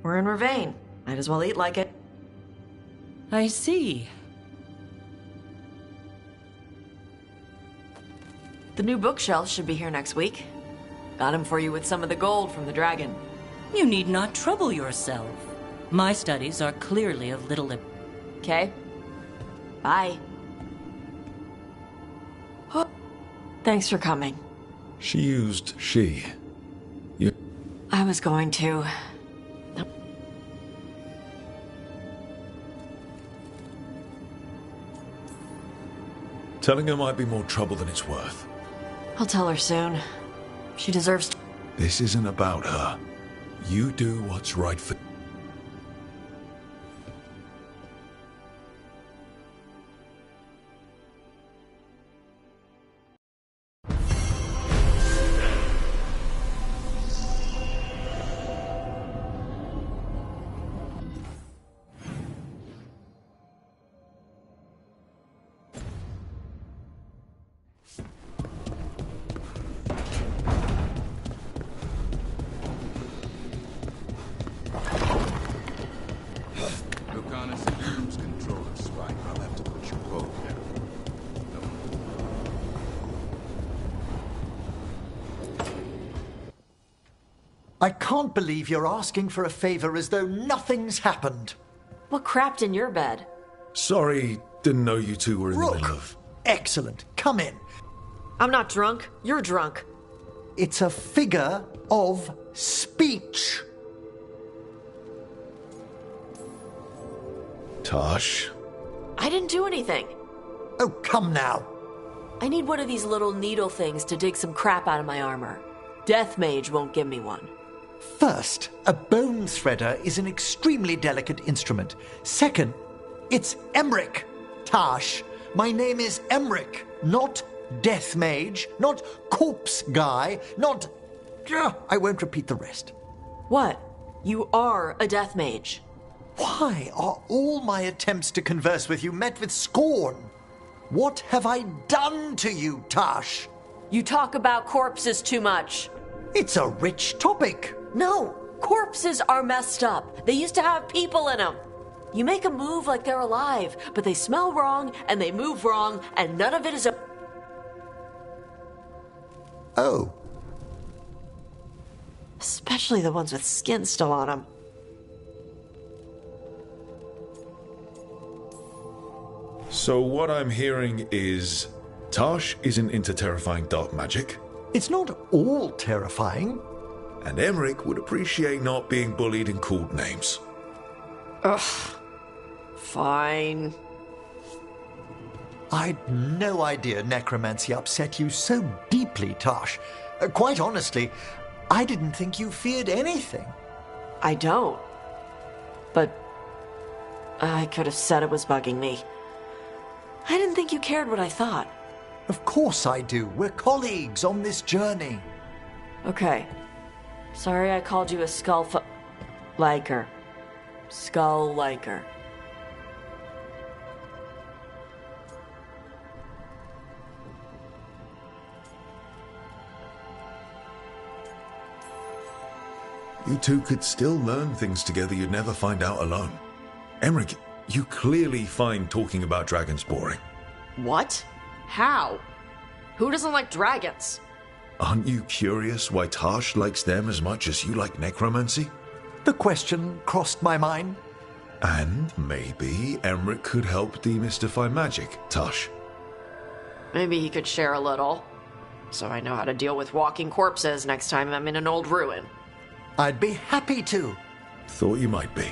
S14: We're in Ravane. Might as well eat like it.
S10: I see.
S14: The new bookshelf should be here next week. Got him for you with some of the gold from the dragon.
S10: You need not trouble yourself. My studies are clearly of little...
S14: Okay. Bye. Oh, thanks for coming.
S1: She used she. You...
S14: I was going to...
S1: Telling her might be more trouble than it's worth.
S14: I'll tell her soon. She deserves to.
S1: This isn't about her. You do what's right for...
S15: I can't believe you're asking for a favor as though nothing's happened.
S14: What crapped in your bed?
S1: Sorry, didn't know you two were in the middle of...
S15: Excellent. Come in.
S14: I'm not drunk. You're drunk.
S15: It's a figure of speech.
S1: Tosh?
S14: I didn't do anything.
S15: Oh, come now.
S14: I need one of these little needle things to dig some crap out of my armor. Death Mage won't give me one.
S15: First, a bone threader is an extremely delicate instrument. Second, it's Emmerich. Tash, my name is Emmerich, not Death Mage, not Corpse Guy, not... I won't repeat the rest.
S14: What? You are a Death Mage.
S15: Why are all my attempts to converse with you met with scorn? What have I done to you, Tash?
S14: You talk about corpses too much.
S15: It's a rich topic.
S14: No, corpses are messed up. They used to have people in them. You make them move like they're alive, but they smell wrong and they move wrong, and none of it is a...
S15: Oh.
S14: Especially the ones with skin still on them.
S1: So what I'm hearing is... Tash isn't into terrifying dark magic.
S15: It's not all terrifying.
S1: And Emmerich would appreciate not being bullied and called names.
S14: Ugh. Fine.
S15: I'd no idea necromancy upset you so deeply, Tash. Quite honestly, I didn't think you feared anything.
S14: I don't. But I could have said it was bugging me. I didn't think you cared what I thought.
S15: Of course I do. We're colleagues on this journey.
S14: Okay. Sorry I called you a liker. Skull liker.
S1: You two could still learn things together you'd never find out alone. Emmerich, you clearly find talking about dragons boring.
S14: What? How? Who doesn't like dragons?
S1: Aren't you curious why Tash likes them as much as you like necromancy?
S15: The question crossed my mind.
S1: And maybe Emmerich could help demystify magic, Tash.
S14: Maybe he could share a little. So I know how to deal with walking corpses next time I'm in an old ruin.
S15: I'd be happy to.
S1: Thought you might be.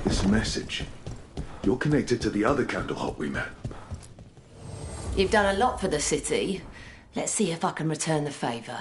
S1: This message. You're connected to the other Candlehop we met.
S5: You've done a lot for the city. Let's see if I can return the favor.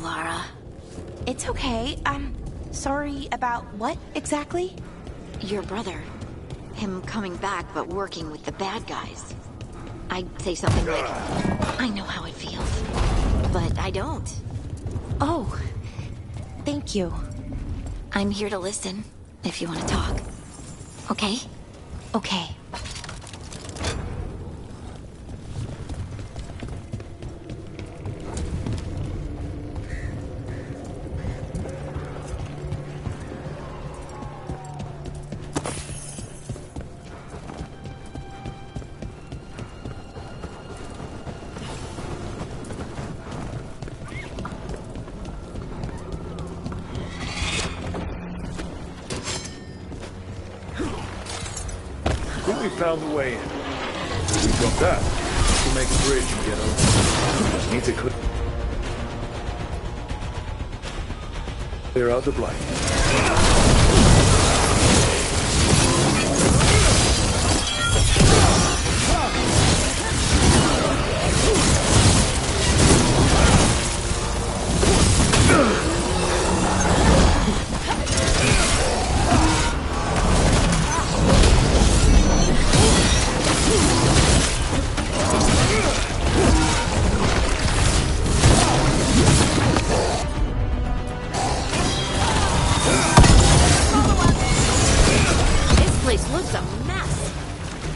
S12: Lara.
S2: It's okay. Sorry about what, exactly?
S12: Your brother. Him coming back, but working with the bad guys. I'd say something like, I know how it feels. But I don't.
S2: Oh. Thank you.
S12: I'm here to listen, if you want to talk. Okay?
S2: Okay.
S1: We found the way in. We got that. We'll make a bridge and get over. Just need to clear out the blight.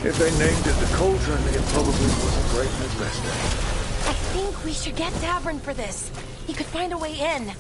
S1: If they named it the Cauldron, it probably wasn't great in its best day.
S2: I think we should get Davern for this. He could find a way in.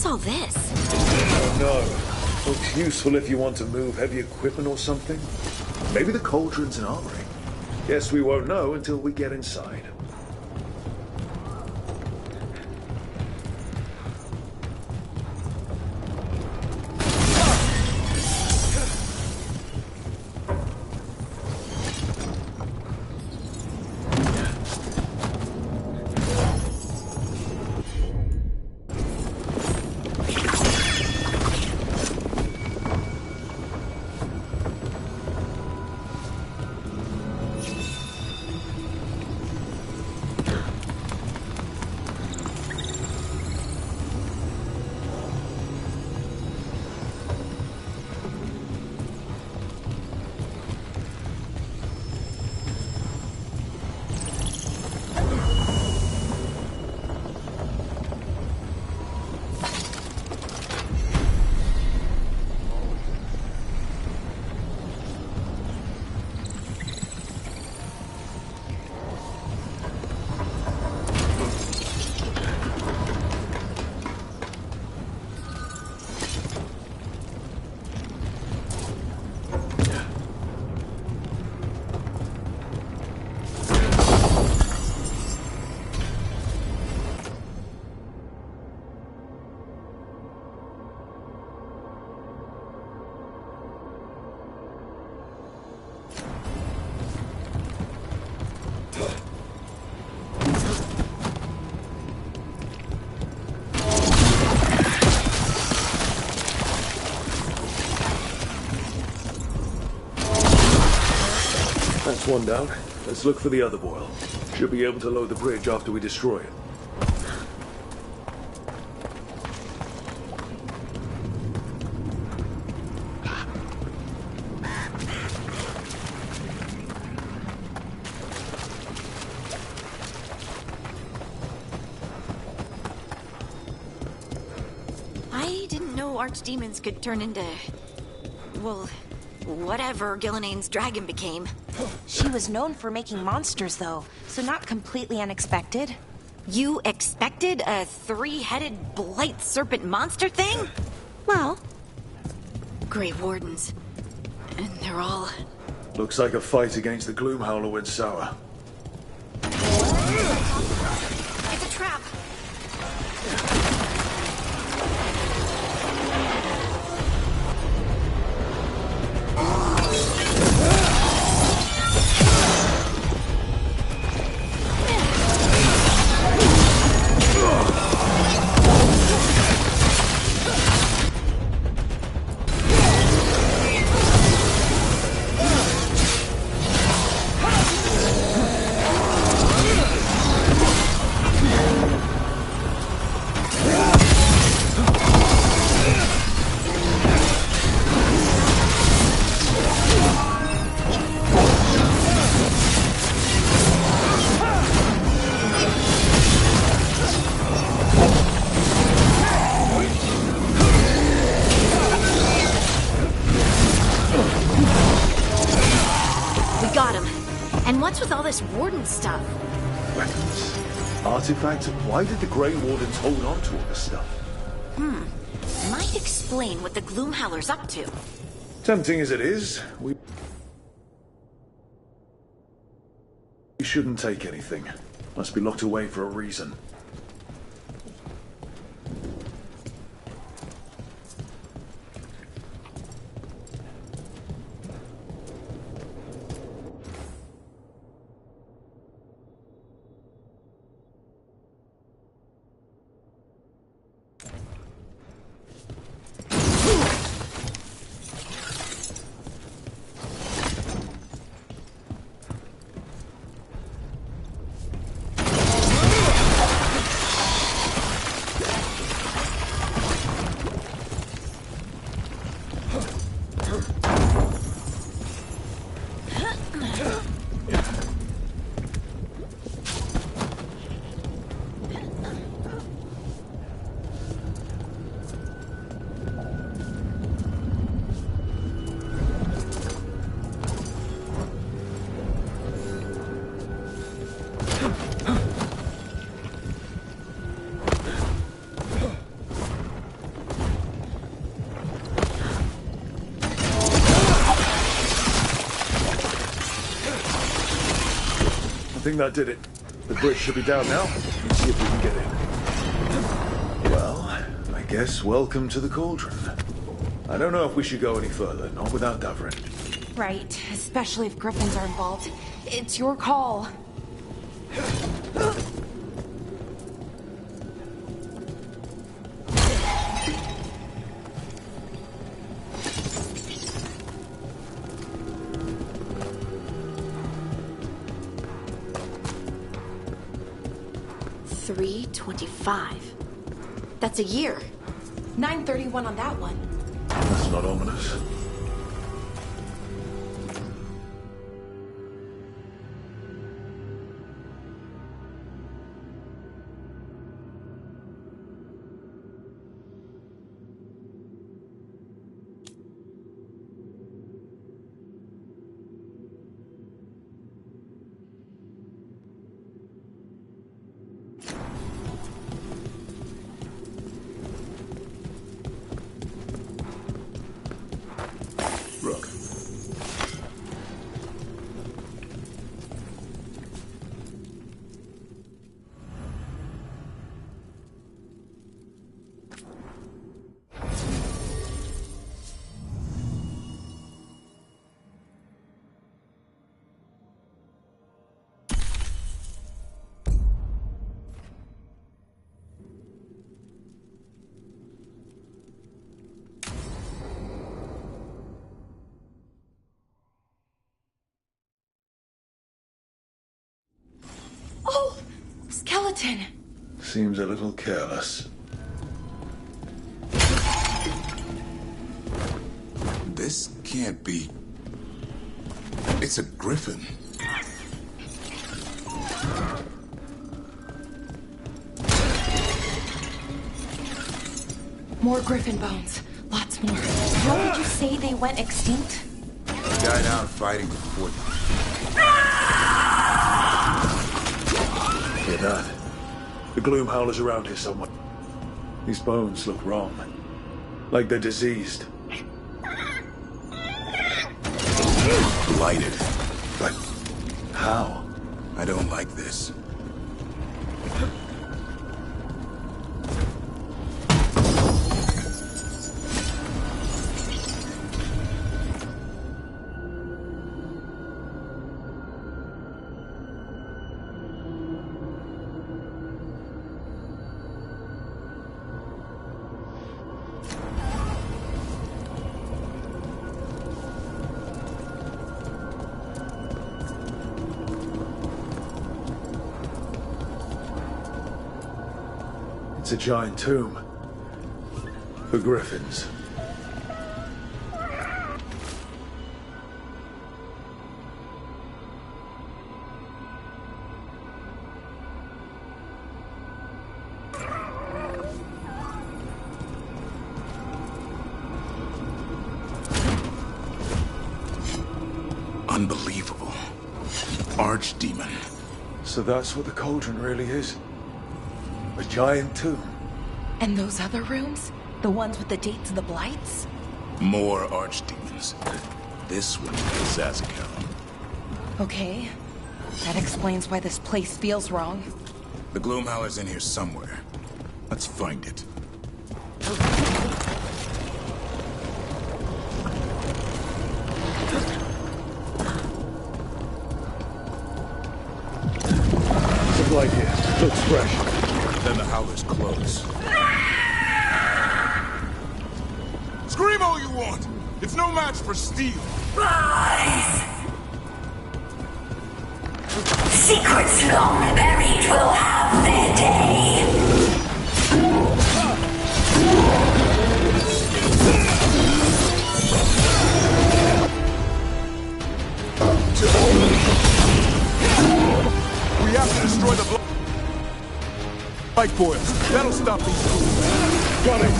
S12: What's all this?
S1: Oh no. Looks useful if you want to move heavy equipment or something. Maybe the cauldron's an armory. Guess we won't know until we get inside. That's one down. Let's look for the other boil. Should be able to load the bridge after we destroy it.
S12: I didn't know archdemons could turn into... well, whatever Gilline's dragon became.
S2: She was known for making monsters, though, so not completely unexpected.
S12: You expected a three-headed blight serpent monster thing?
S2: Well...
S12: Grey Wardens. And they're all...
S1: Looks like a fight against the Gloomhowler went sour.
S12: It's a trap! Warden stuff.
S1: Weapons. Artifacts. Why did the Grey Wardens hold on to all this stuff?
S12: Might explain what the Gloomhowler's up to.
S1: Tempting as it is, we shouldn't take anything. Must be locked away for a reason. think that did it. The bridge should be down now. Let's see if we can get in. Well, I guess welcome to the cauldron. I don't know if we should go any further, not without Davrin.
S2: Right, especially if griffins are involved. It's your call.
S12: $325. That's a year.
S2: 931 on that one.
S1: That's not ominous.
S2: Oh! Skeleton!
S1: Seems a little careless.
S9: This can't be... It's a griffin.
S2: More griffin bones. Lots more. How did you say they went extinct?
S9: Died out fighting before...
S1: Hear that? The gloom howler's around here somewhere. These bones look wrong. Like they're diseased.
S9: Blighted.
S1: But how?
S9: I don't like this.
S1: It's a giant tomb. For griffins.
S9: Unbelievable. Archdemon.
S1: So that's what the cauldron really is? A giant tomb?
S2: And those other rooms? The ones with the dates of the blights?
S9: More archdemons. This one is Zazakel.
S2: Okay. That explains why this place feels wrong.
S9: The Gloomhowler's in here somewhere. Let's find it.
S1: There's a light here. Looks fresh.
S9: Then the Howler's close. Scream all you want! It's no match for steel!
S3: Rise! Secrets long buried will have their day.
S9: We have to destroy the light boils. That'll stop these fools.
S1: Got it!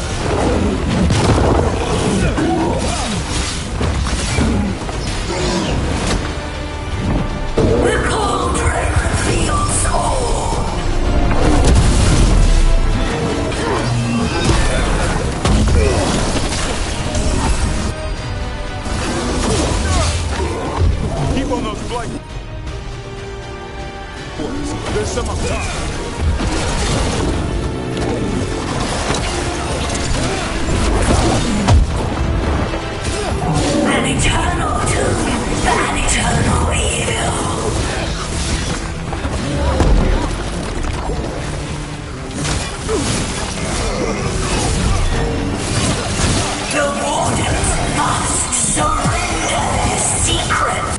S3: The cauldron feels old.
S9: Keep on those blight. There's some up top.
S3: An eternal doom, an eternal evil. The Wardens must surrender their secret.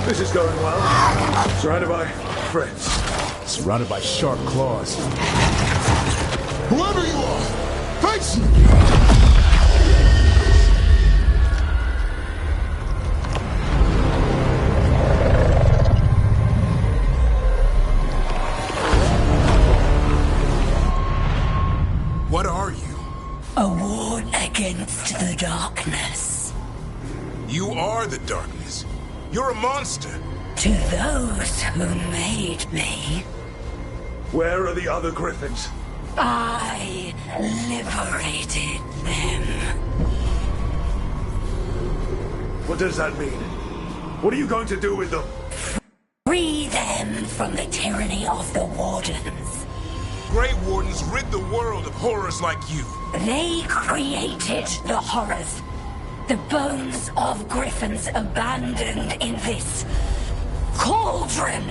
S1: This is going well. Surrounded by friends.
S9: Surrounded by sharp claws. Whoever you are, face me! What are you?
S3: A ward against the darkness.
S9: You are the darkness. You're a monster.
S3: To those who made me,
S1: Where are the other griffins?
S3: I liberated them.
S1: What does that mean? What are you going to do with them?
S3: Free them from the tyranny of the Wardens.
S9: Grey Wardens rid the world of horrors like you.
S3: They created the horrors. The bones of griffins abandoned in this cauldron.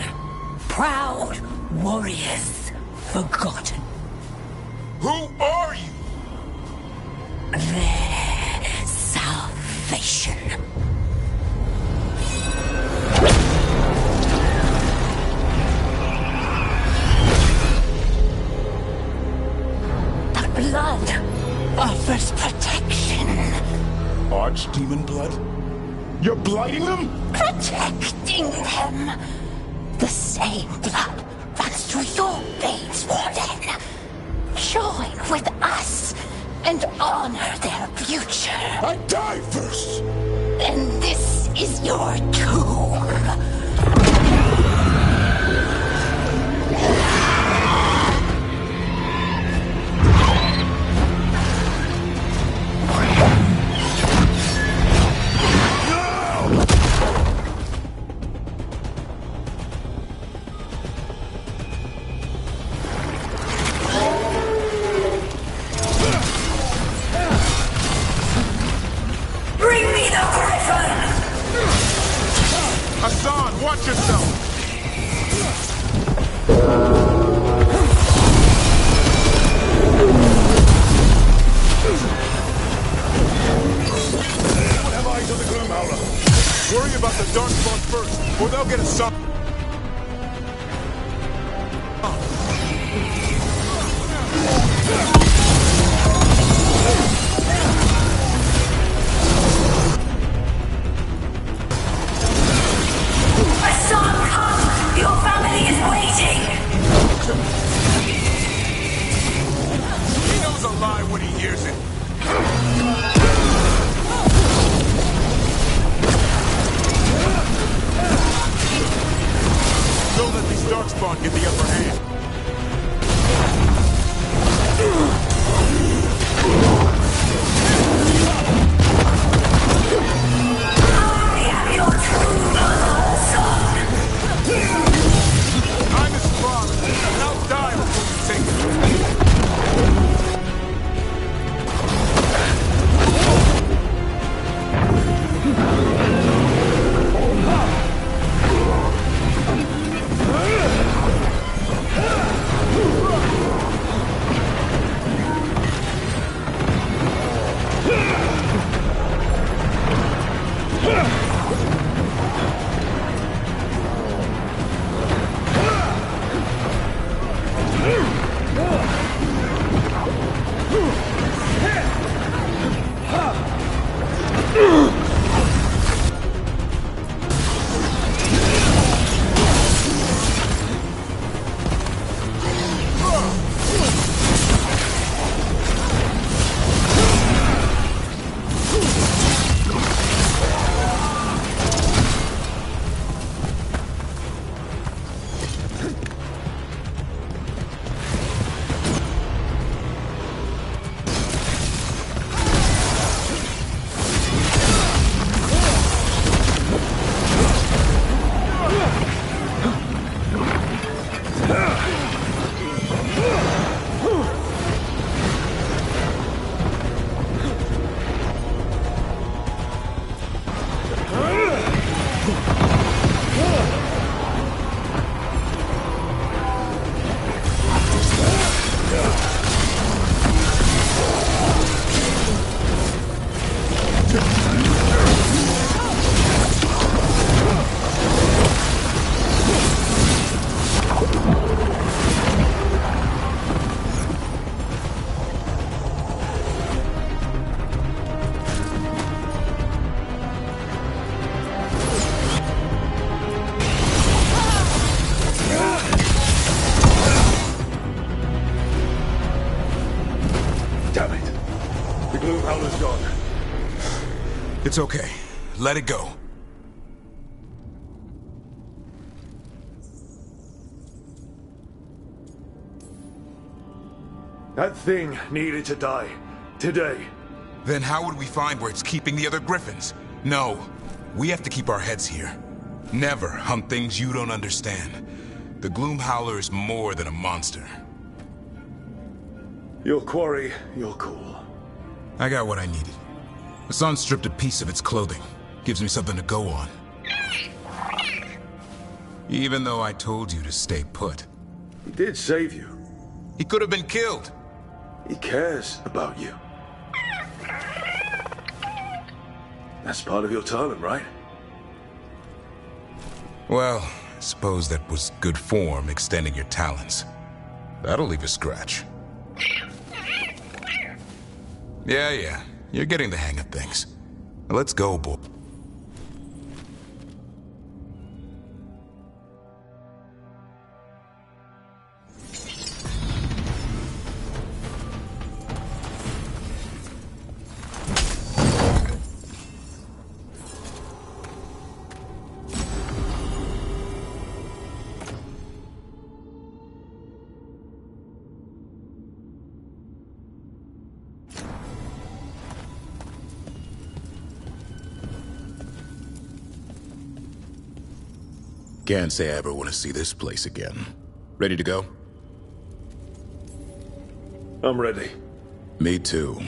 S3: Proud warriors forgotten.
S9: Who are you?
S3: Their salvation. The blood offers protection.
S9: Archdemon blood? You're blighting them?
S3: Protecting them. The same blood runs through your veins, Warden. Join with us and honor their future.
S9: I die first!
S3: And this is your tomb. Bring me the griffin!
S9: Hassan, watch yourself!
S1: Anyone have eyes on the gloom howler?
S9: Worry about the Darkspawn first, or they'll get a son.
S3: Hassan, come! Your family is waiting!
S9: He knows a lie when he hears it. Don't let these Darkspawn get the upper hand.
S3: I am your true son.
S9: I'm his father, and I'll die before you take it. It's okay. Let it go.
S1: That thing needed to die. Today.
S9: Then how would we find where it's keeping the other Griffins?
S16: No, we have to keep our heads here. Never hunt things you don't understand. The Gloom Howler is more than a monster.
S1: Your quarry, your call.
S16: I got what I needed. Hassan stripped a piece of its clothing. Gives me something to go on. Even though I told you to stay put.
S1: He did save you.
S16: He could have been killed.
S1: He cares about you. That's part of your talent, right?
S16: Well, I suppose that was good form, extending your talents. That'll leave a scratch. Yeah. You're getting the hang of things. Let's go, boy. Can't say I ever want to see this place again. Ready to go?
S1: I'm ready.
S16: Me too.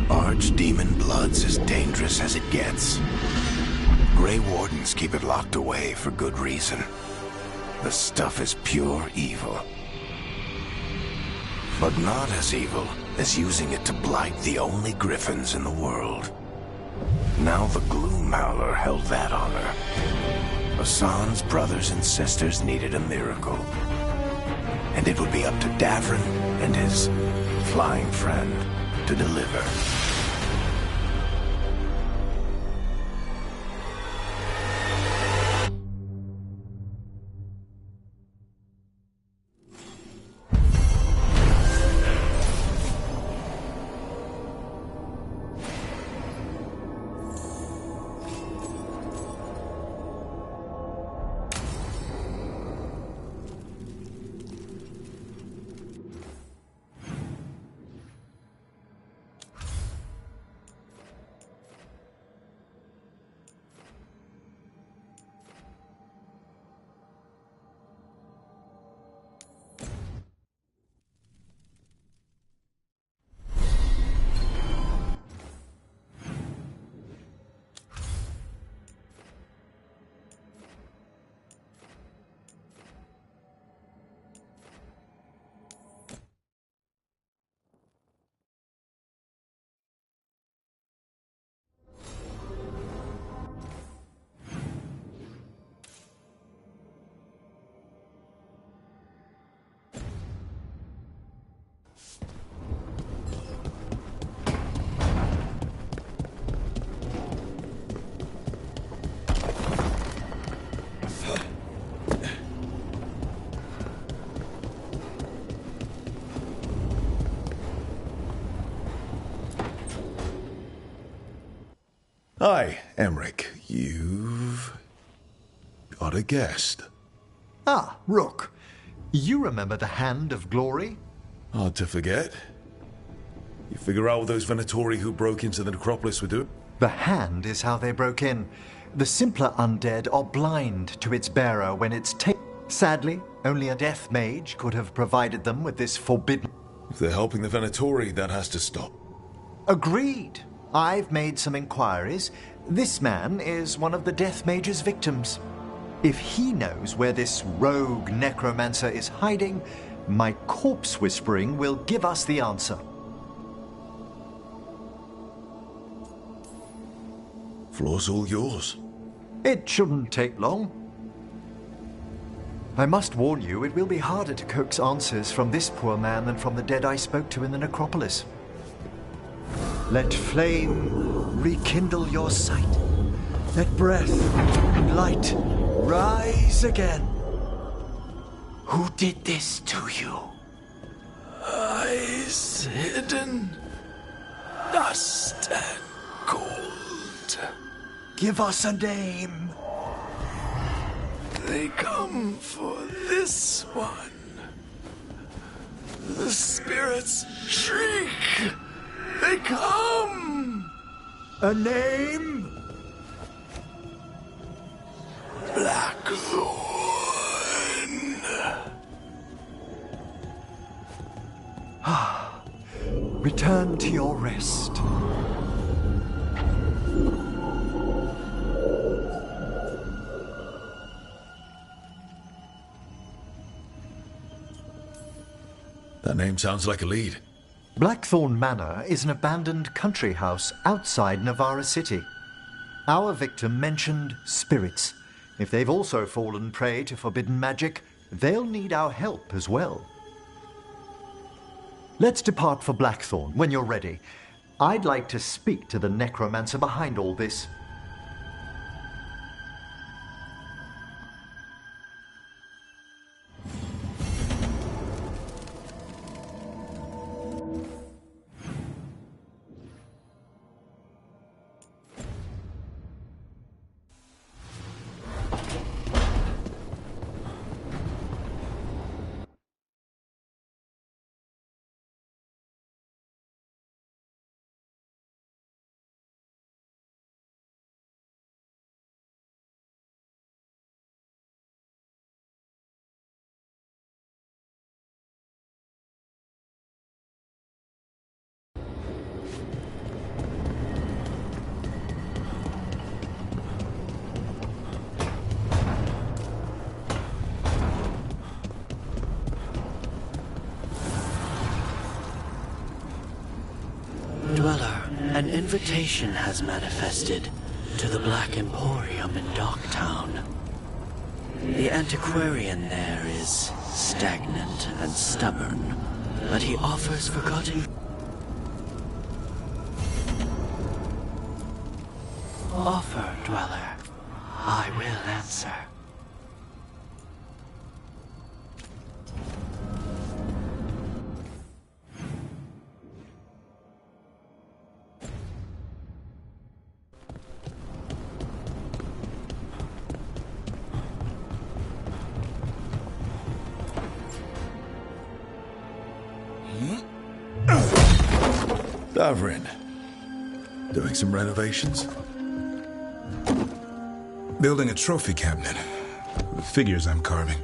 S18: Archdemon blood's as dangerous as it gets. Grey Wardens keep it locked away for good reason. The stuff is pure evil. But not as evil as using it to blight the only griffins in the world. Now the Gloom Howler held that honor. Hassan's brothers and sisters needed a miracle. And it would be up to Davrin and his flying friend to deliver.
S1: Hi, Emmerich. You've got a guest.
S15: Ah, Rook. You remember the Hand of Glory?
S1: Hard to forget. You figure out what those Venatori who broke into the necropolis were doing?
S15: The Hand is how they broke in. The simpler undead are blind to its bearer when it's taken. Sadly, only a death mage could have provided them with this forbidden...
S1: If they're helping the Venatori, that has to stop.
S15: Agreed. I've made some inquiries. This man is one of the Death Mage's victims. If he knows where this rogue necromancer is hiding, my corpse whispering will give us the answer.
S1: Floor's all yours.
S15: It shouldn't take long. I must warn you, it will be harder to coax answers from this poor man than from the dead I spoke to in the necropolis. Let flame rekindle your sight. Let breath and light rise again. Who did this to you?
S9: Eyes hidden, dust and gold.
S15: Give us a name.
S9: They come for this one.
S1: The spirits shriek! They come!
S15: A name?
S1: Blackthorn.
S15: Return to your rest.
S1: That name sounds like a lead.
S15: Blackthorn Manor is an abandoned country house outside Navarra City. Our victim mentioned spirits. If they've also fallen prey to forbidden magic, they'll need our help as well. Let's depart for Blackthorn when you're ready. I'd like to speak to the necromancer behind all this.
S17: Dweller, an invitation has manifested to the Black Emporium in Docktown. The antiquarian there is stagnant and stubborn, but he offers forgotten... Offer, Dweller. I will answer.
S1: Davrin. Doing some renovations?
S16: Building a trophy cabinet. The figures I'm carving.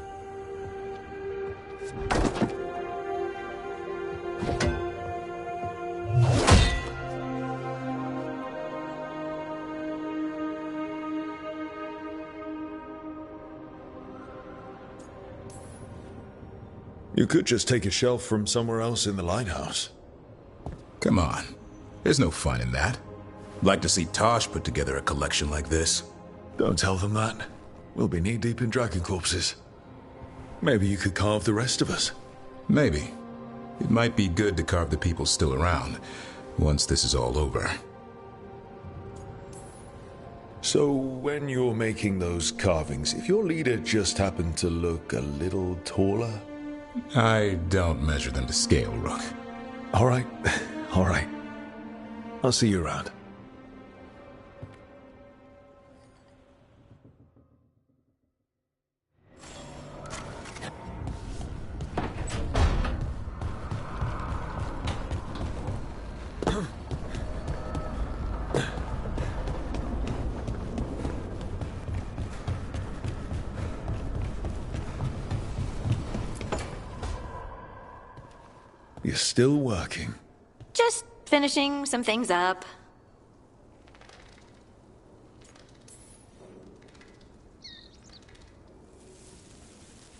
S1: You could just take a shelf from somewhere else in the lighthouse.
S16: Come on. There's no fun in that. Like to see Tosh put together a collection like this.
S1: Don't tell them that. We'll be knee-deep in dragon corpses. Maybe you could carve the rest of us.
S16: Maybe. It might be good to carve the people still around, once this is all over.
S1: So, when you're making those carvings, if your leader just happened to look a little taller?
S16: I don't measure them to scale, Rook.
S1: All right. All right. I'll see you around. You're still working?
S12: Just finishing some things up.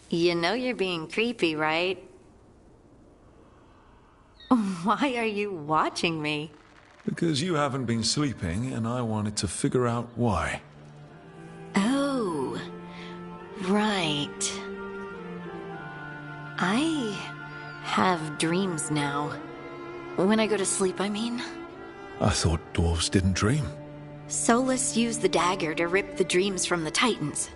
S12: You know you're being creepy, right? Why are you watching me?
S1: Because you haven't been sleeping, and I wanted to figure out why.
S12: Oh, right. I have dreams now. When I go to sleep, I mean.
S1: I thought dwarves didn't dream.
S12: Solus used the dagger to rip the dreams from the Titans.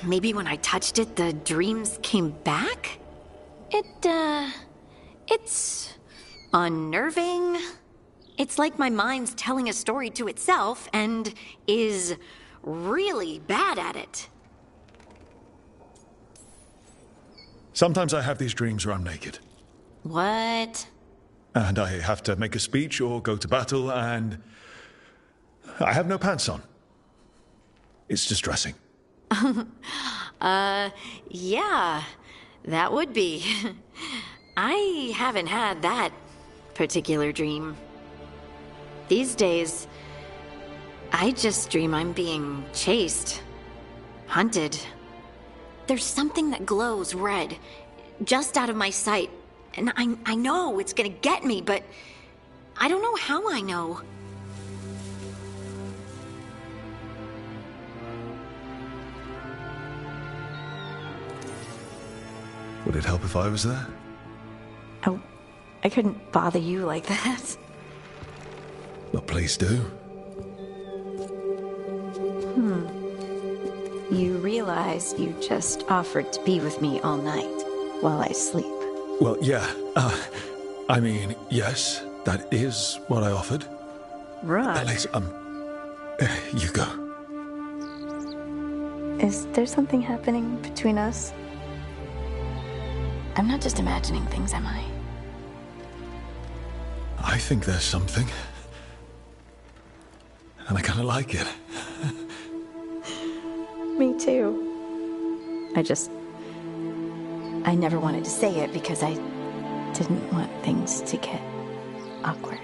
S12: Maybe when I touched it, the dreams came back? It's unnerving. It's like my mind's telling a story to itself and is really bad at it.
S1: Sometimes I have these dreams where I'm naked.
S12: What?
S1: And I have to make a speech or go to battle, and I have no pants on. It's distressing.
S12: Yeah, that would be. I haven't had that particular dream. These days, I just dream I'm being chased, hunted. There's something that glows red, just out of my sight, and I know it's gonna get me, but I don't know how I know.
S1: Would it help if I was there?
S12: Oh, I couldn't bother you like that.
S1: Well, please do.
S12: You realize you just offered to be with me all night while I sleep.
S1: Well, yeah. I mean, yes, that is what I offered.
S12: Right.
S1: Alex, you go.
S12: Is there something happening between us? I'm not just imagining things, am I?
S1: I think there's something. And I kind of like it.
S12: Me too. I never wanted to say it because I didn't want things to get awkward.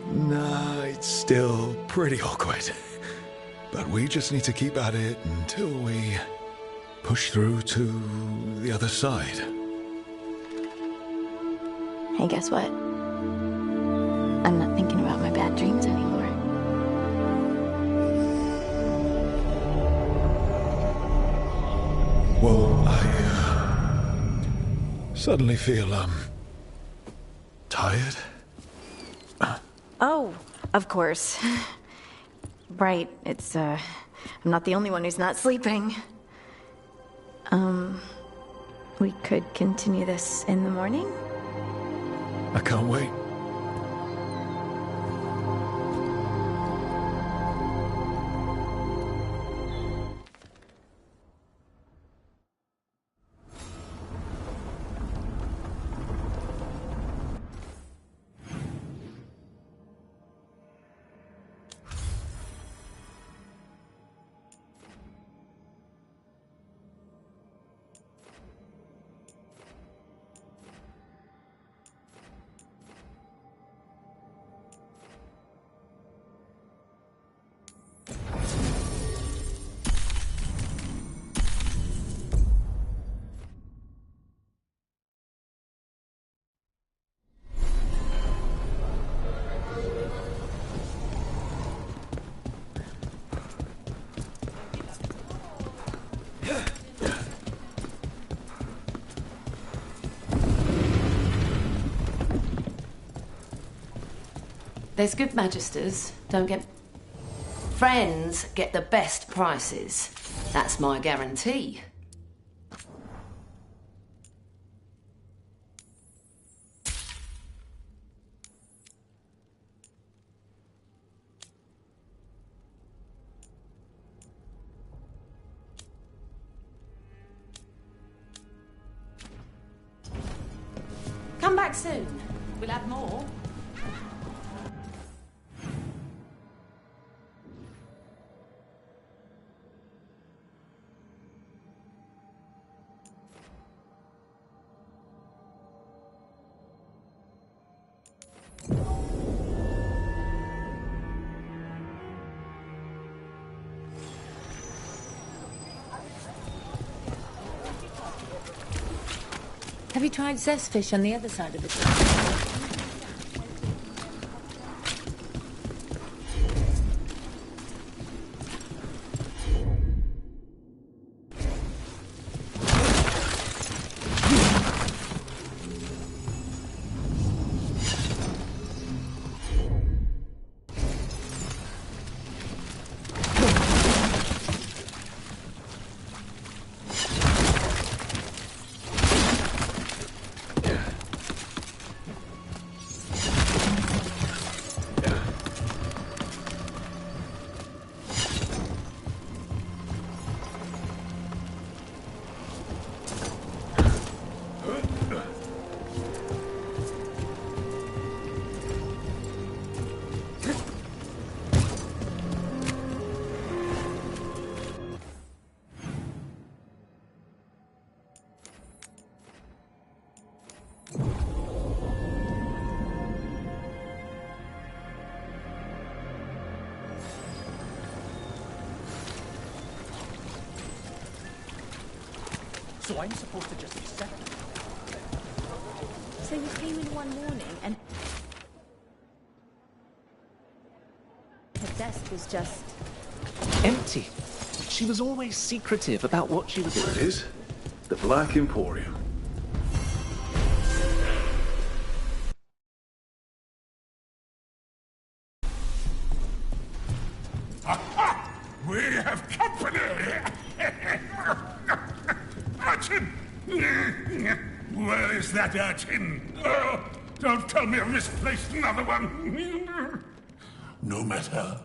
S1: Nah, it's still pretty awkward. But we just need to keep at it until we push through to the other side.
S12: Hey, guess what? I'm not thinking about my bad dreams anymore.
S1: Well, I suddenly feel, tired.
S12: Oh, of course. Right, it's, I'm not the only one who's not sleeping. We could continue this in the morning?
S1: I can't wait.
S5: There's good magisters, don't get... Friends get the best prices. That's my guarantee. Come back soon. We'll have more.
S19: Have you tried zestfish on the other side of the tree?
S4: So I'm supposed to just accept it.
S19: So you came in one morning and her desk was just...
S4: Empty. She was always secretive about what she was
S1: Here
S4: doing.
S1: it is. The Black Emporium.
S20: We have company! Urchin! Where is that urchin? Oh, don't tell me I've misplaced another one! No matter.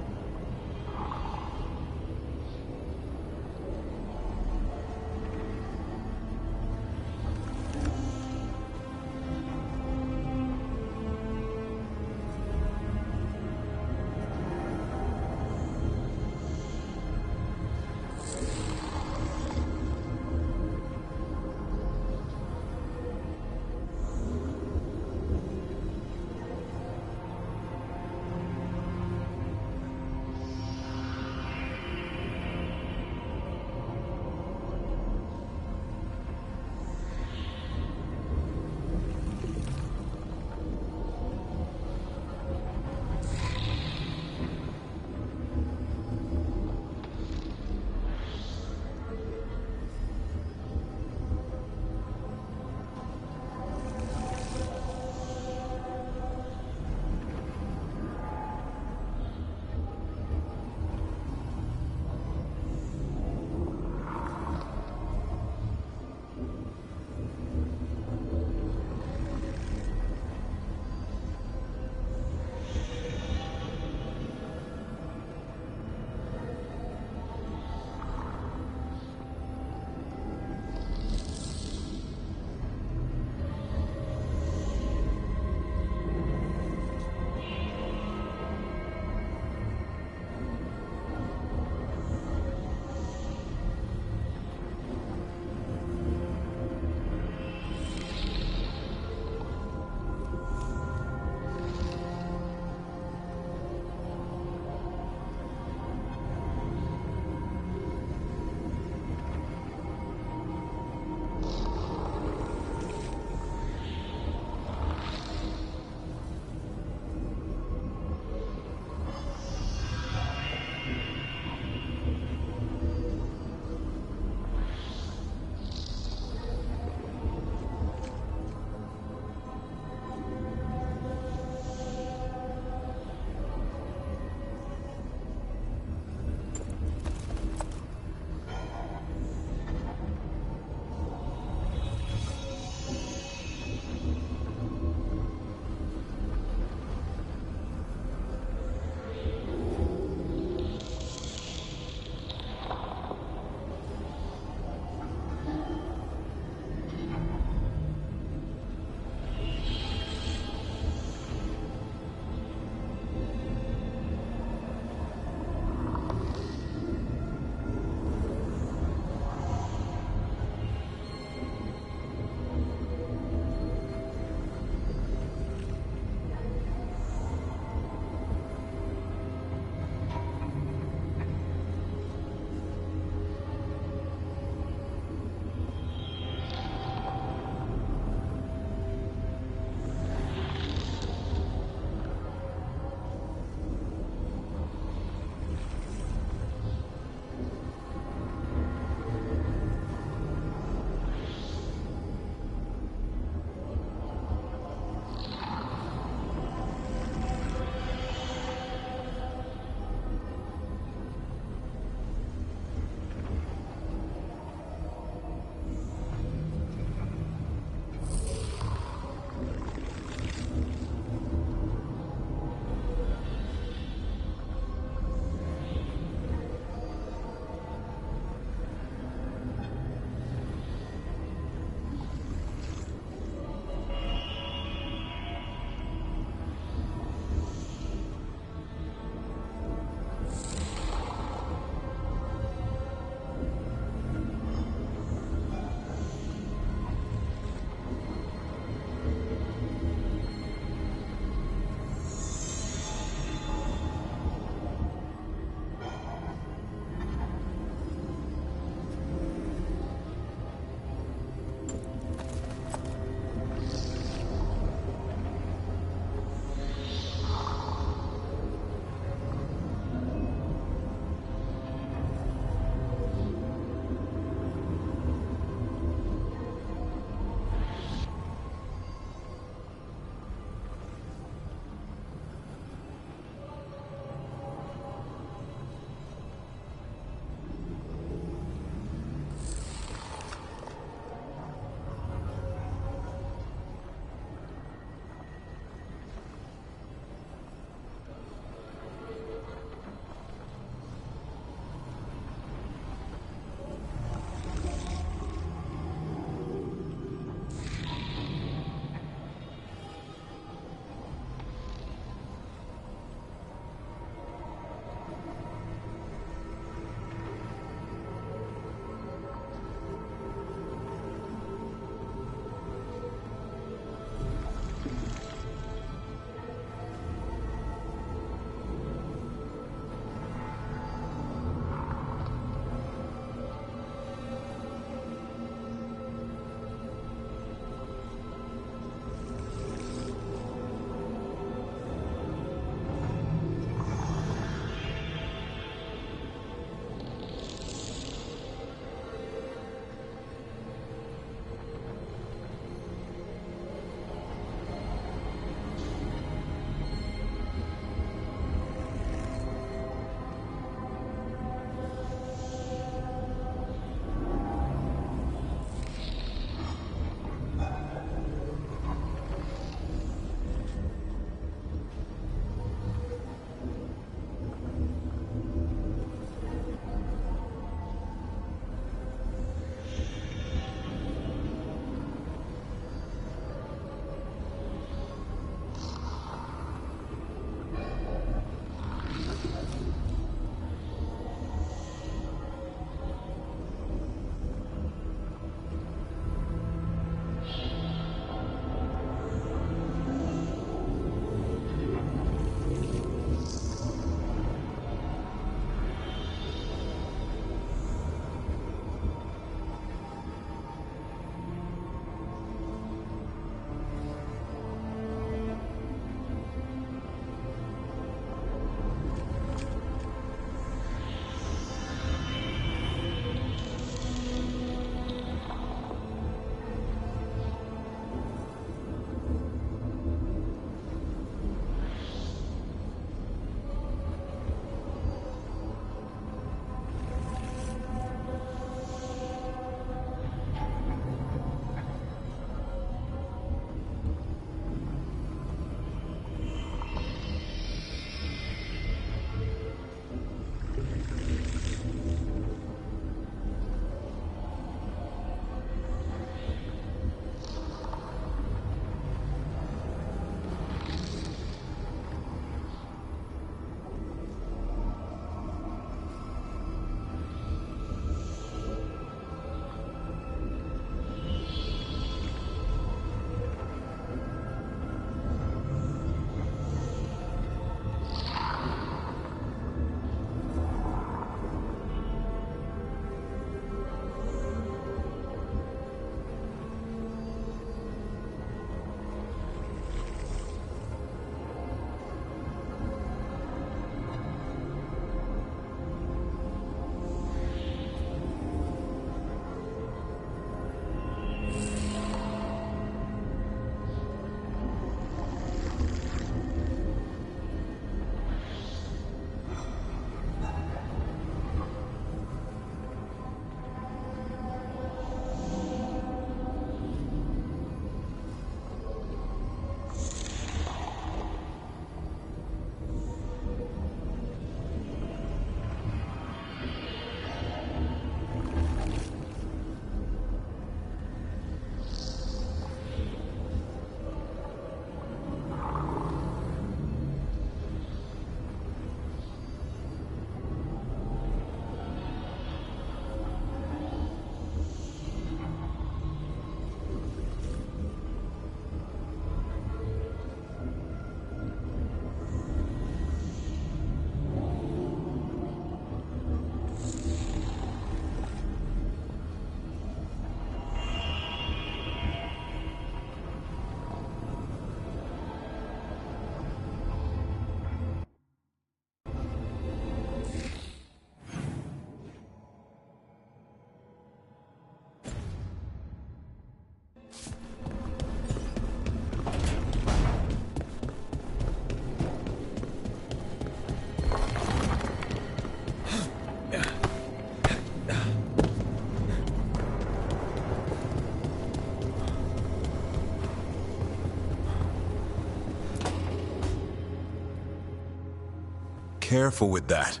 S16: careful with that.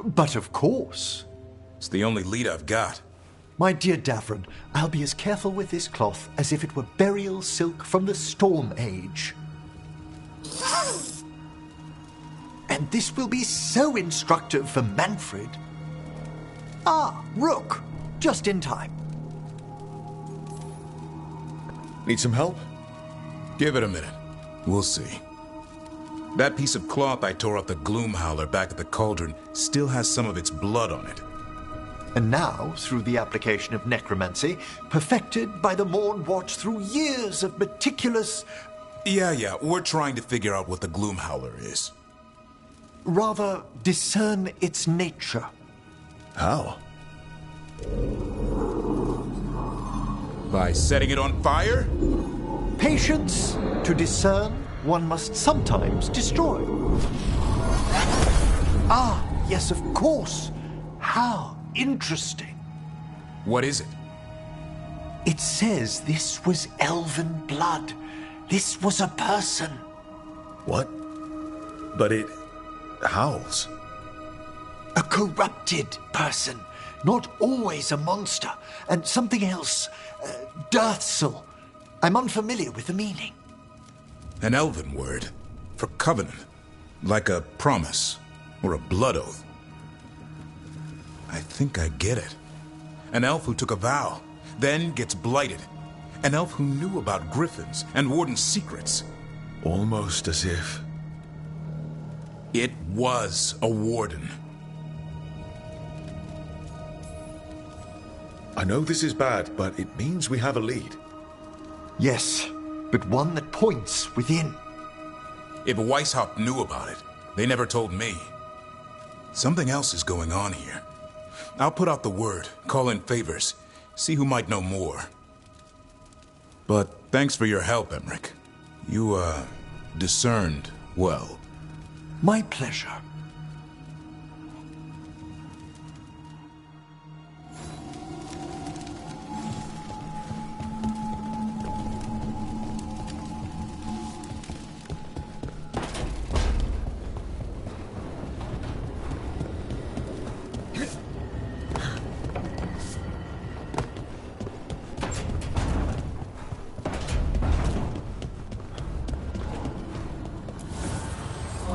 S15: But of course.
S16: It's the only lead I've got.
S15: My dear Davron, I'll be as careful with this cloth as if it were burial silk from the Storm Age. And this will be so instructive for Manfred. Ah, Rook, just in time.
S1: Need some help?
S16: Give it a minute. We'll see. That piece of cloth I tore off the Gloom Howler back at the cauldron still has some of its blood on it.
S15: And now, through the application of necromancy, perfected by the Morn Watch through years of meticulous...
S16: Yeah, we're trying to figure out what the Gloom Howler is.
S15: Rather, discern its nature.
S1: How?
S16: By setting it on fire?
S15: Patience. To discern, one must sometimes destroy. Ah, yes, of course. How interesting.
S16: What is it?
S15: It says this was elven blood. This was a person.
S1: What? But it howls.
S15: A corrupted person. Not always a monster. And something else. Dirthsel. I'm unfamiliar with the meaning.
S16: An elven word for covenant. Like a promise or a blood oath. I think I get it. An elf who took a vow, then gets blighted. An elf who knew about griffins and warden's secrets.
S1: Almost as if...
S16: It was a warden.
S1: I know this is bad, but it means we have a lead.
S15: Yes, but one that points within.
S16: If Weishaupt knew about it, they never told me. Something else is going on here. I'll put out the word, call in favors, see who might know more. But thanks for your help, Emmerich. You, discerned well.
S15: My pleasure.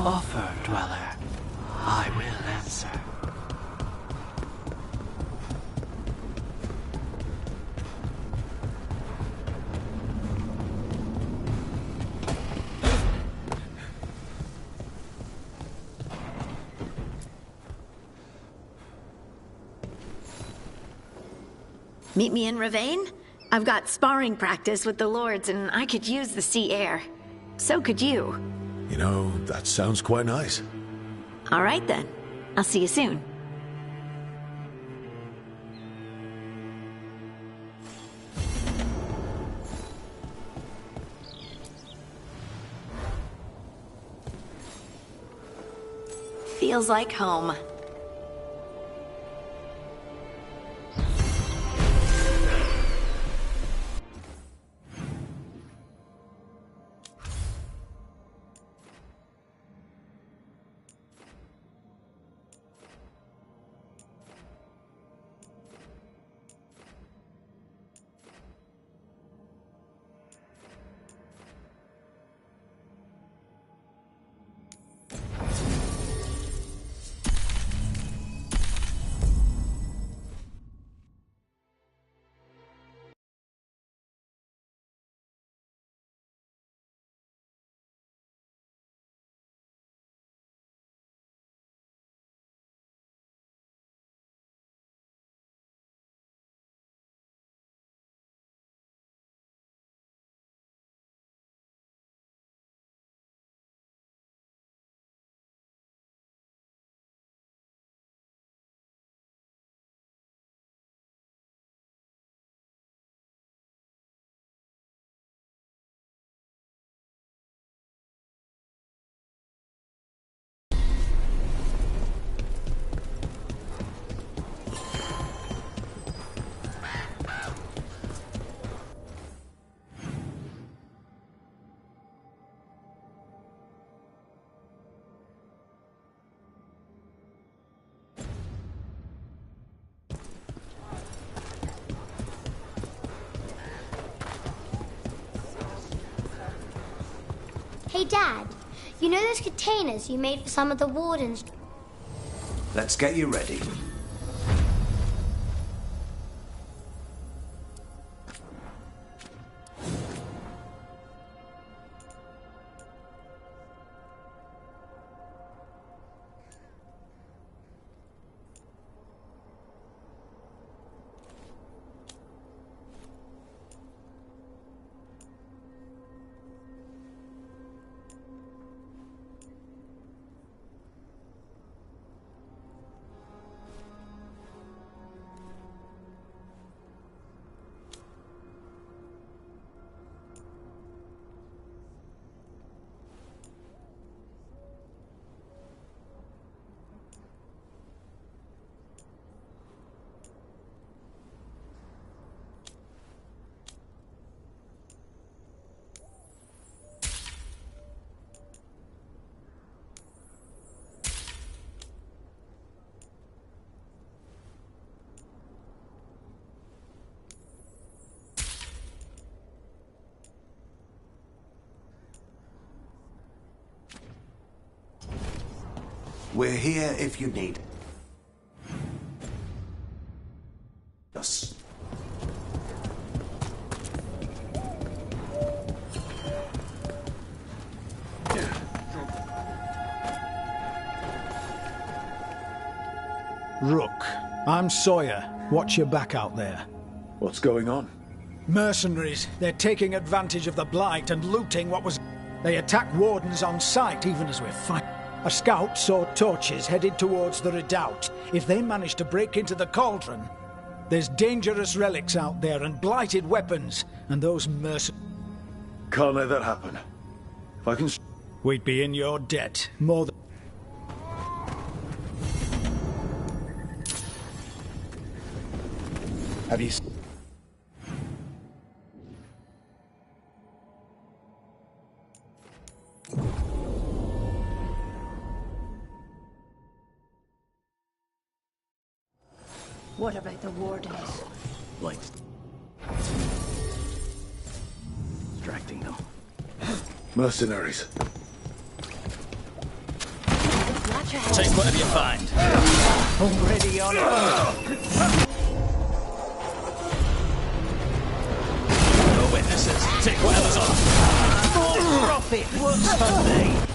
S17: Offer, Dweller. I will answer.
S12: Meet me in Ravane? I've got sparring practice with the lords and I could use the sea air. So could you.
S1: You know, that sounds quite nice.
S12: All right then. I'll see you soon. Feels like home.
S6: Hey, Dad. You know those containers you made for some of the wardens?
S15: Let's get you ready. We're here if you need us.
S11: Rook, I'm Sawyer. Watch your back out there.
S1: What's going on?
S11: Mercenaries. They're taking advantage of the Blight and looting what was... They attack wardens on sight even as we're fighting. A scout saw torches headed towards the redoubt. If they manage to break into the cauldron, there's dangerous relics out there and blighted weapons, and those mercenaries...
S1: Can't let that happen. If I can...
S11: We'd be in your debt, more than...
S1: Have you...
S19: What about the wardens?
S13: Like... distracting them.
S1: Mercenaries.
S13: Take whatever you find.
S11: Already on it.
S13: No witnesses. Take whatever's on.
S15: More profit works for me.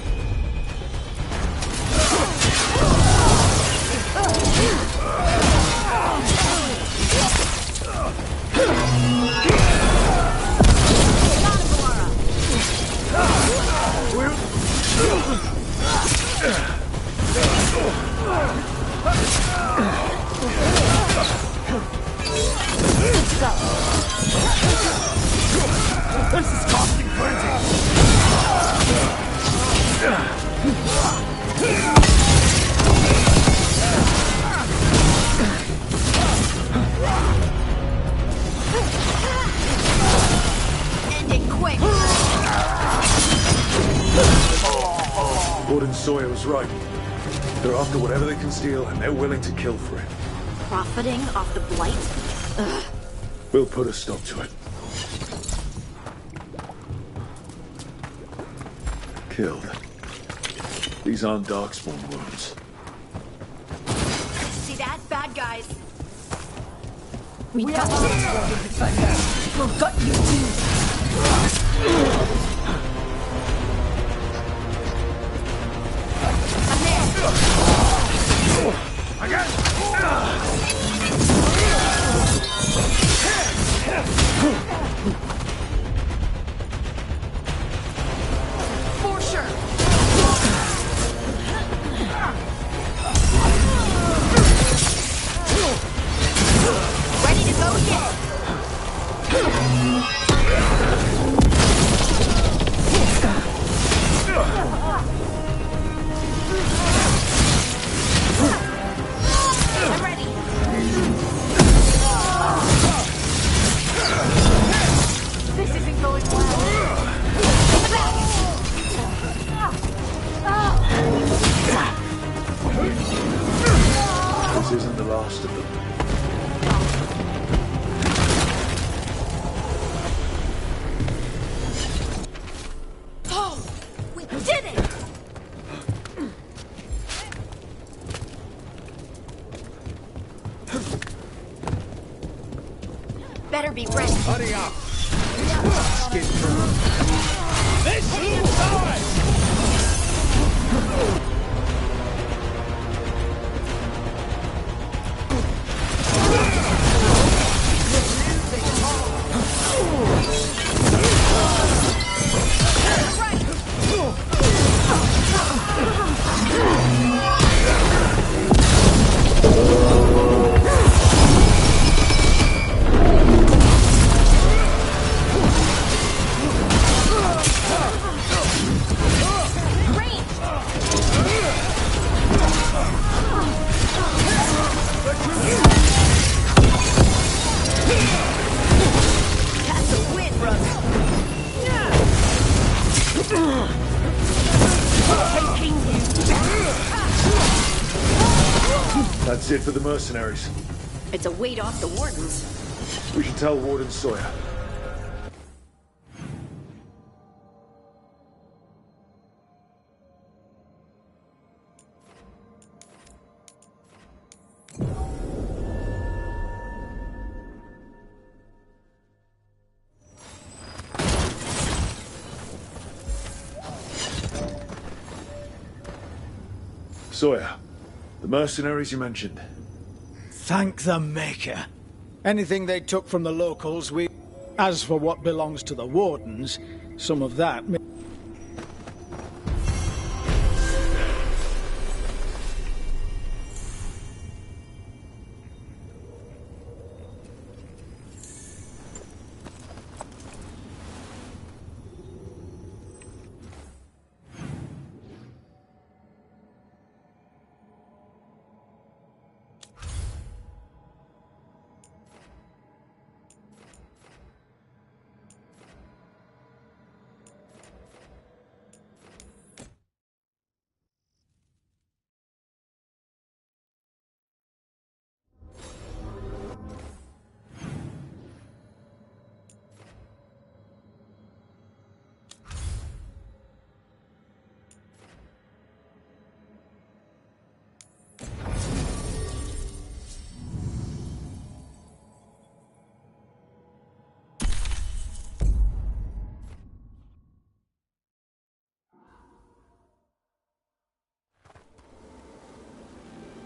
S13: This is costing plenty.
S6: End it quick!
S1: Warden Sawyer was right. They're after whatever they can steal, and they're willing to kill for it.
S6: Profiting off the Blight? Ugh.
S1: We'll put a stop to it. Killed. These aren't Darkspawn wounds.
S6: See that? Bad guys.
S19: We got you, defender. We've got you too.
S6: For sure. Ready to go yet? I'm ready.
S12: Better be ready.
S9: Hurry up! Skip through. This side!
S1: That's it for the mercenaries.
S12: It's a weight off the wardens.
S1: We should tell Warden Sawyer. Sawyer, the mercenaries you mentioned.
S11: Thank the Maker. Anything they took from the locals, we... As for what belongs to the Wardens, some of that...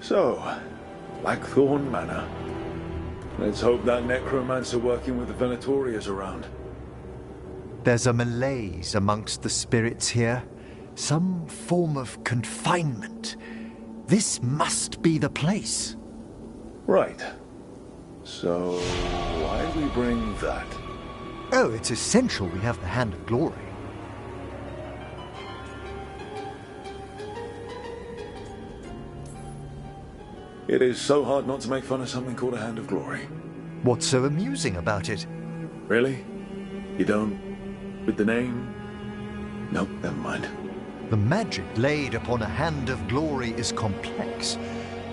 S1: So, Blackthorn Manor. Let's hope that necromancer working with the Venatori is around.
S15: There's a malaise amongst the spirits here. Some form of confinement. This must be the place.
S1: Right. So, why we bring that?
S15: Oh, it's essential we have the Hand of Glory.
S1: It is so hard not to make fun of something called a Hand of Glory.
S15: What's so amusing about it?
S1: Really? You don't... with the name? Nope, never mind.
S15: The magic laid upon a Hand of Glory is complex.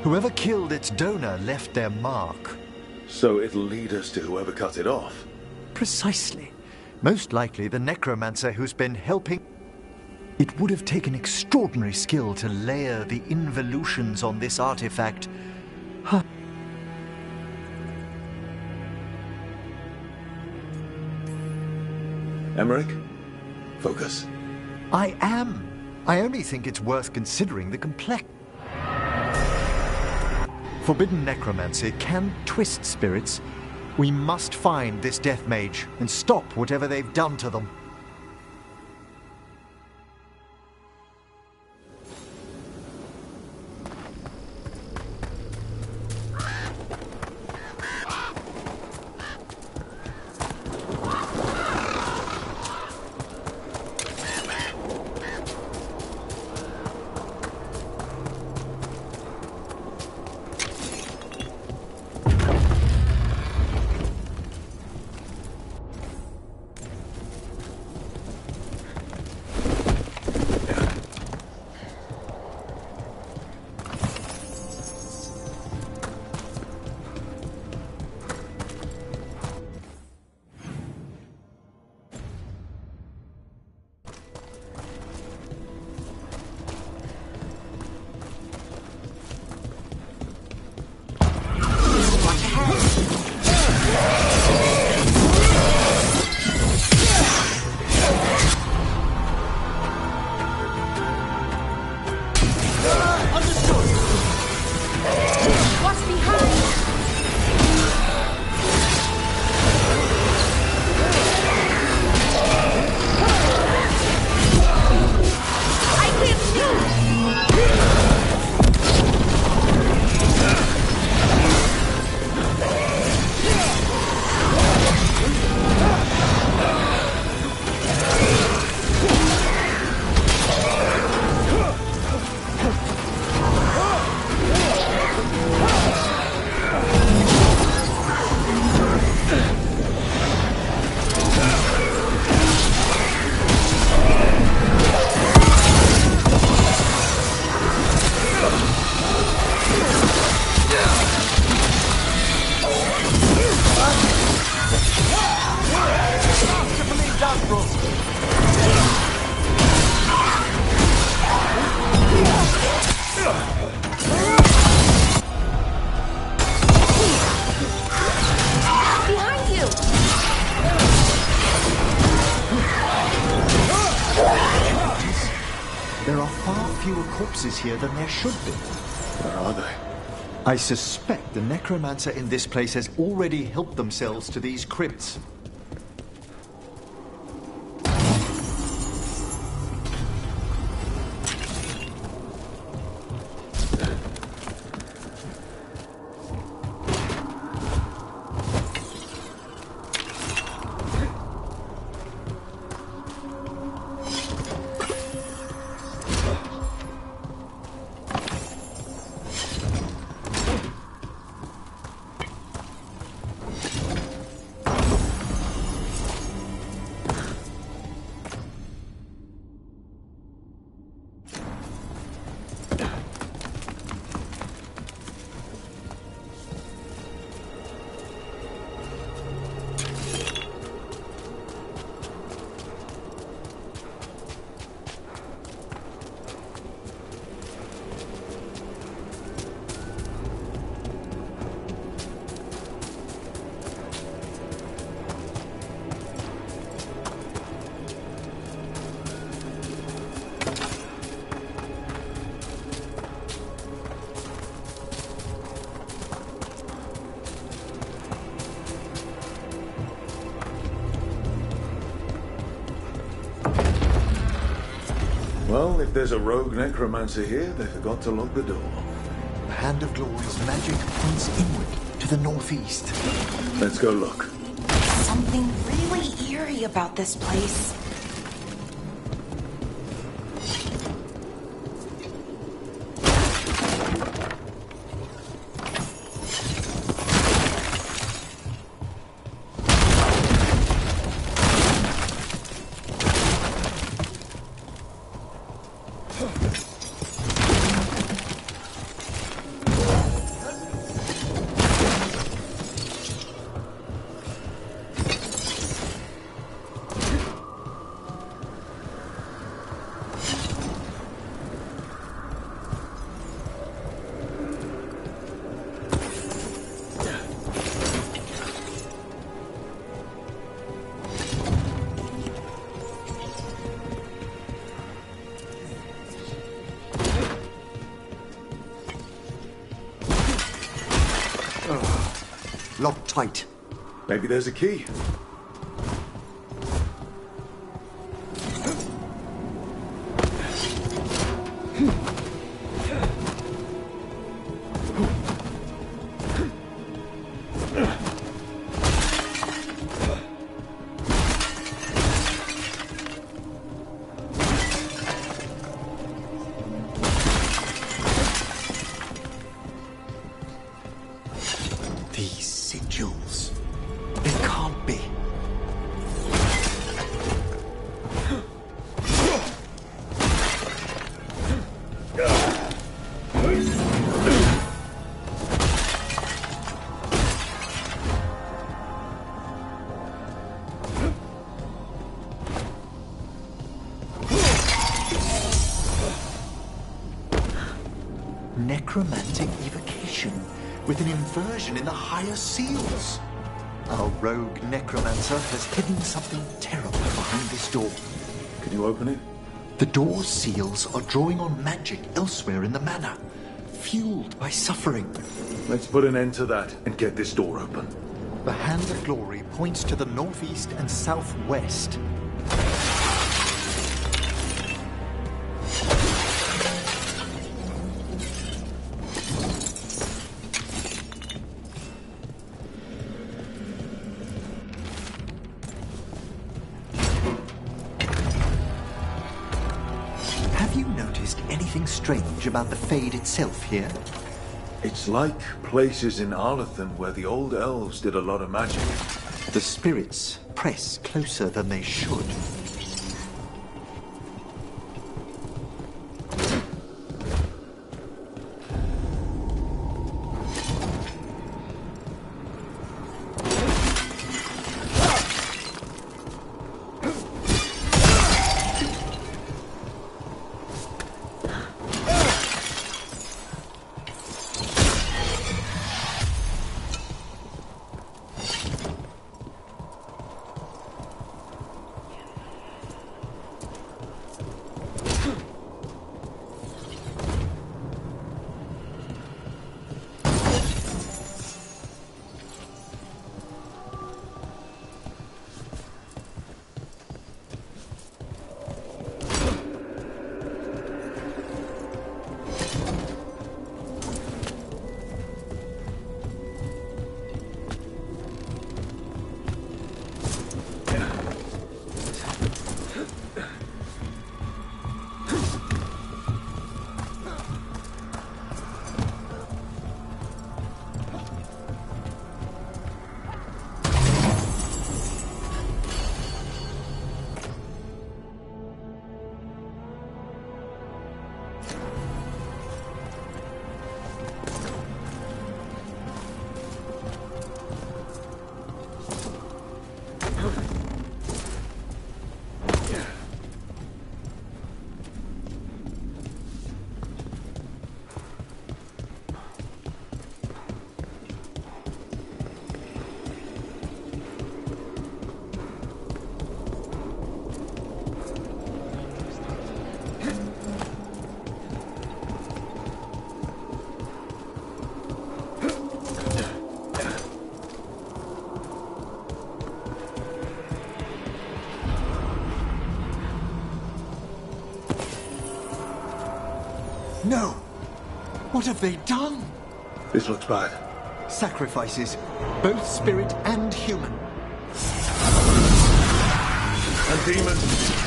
S15: Whoever killed its donor left their mark.
S1: So it'll lead us to whoever cut it off?
S15: Precisely. Most likely the necromancer who's been helping... It would have taken extraordinary skill to layer the involutions on this artifact. Huh.
S1: Emmerich? Focus.
S15: I am. I only think it's worth considering the complex... Forbidden necromancy can twist spirits. We must find this death mage and stop whatever they've done to them. fewer corpses here than there should be.
S1: Where are they?
S15: I suspect the necromancer in this place has already helped themselves to these crypts.
S1: Well, if there's a rogue necromancer here, they forgot to lock the door.
S15: The Hand of Glory's magic points inward to the northeast.
S1: Let's go look.
S2: Something really eerie about this place.
S15: Locked tight.
S1: Maybe there's a key.
S15: Sigils. It can't be. Necromantic evocation, with an inversion in the higher seals. Our rogue necromancer has hidden something terrible behind this door.
S1: Can you open it?
S15: The door's seals are drawing on magic elsewhere in the manor, fueled by suffering.
S1: Let's put an end to that and get this door open.
S15: The Hand of Glory points to the northeast and southwest. Strange about the Fade itself here?
S1: It's like places in Arlathan where the old elves did a lot of magic.
S15: The spirits press closer than they should. No! What have they done?
S1: This looks bad.
S15: Sacrifices, both spirit and human.
S1: And demons.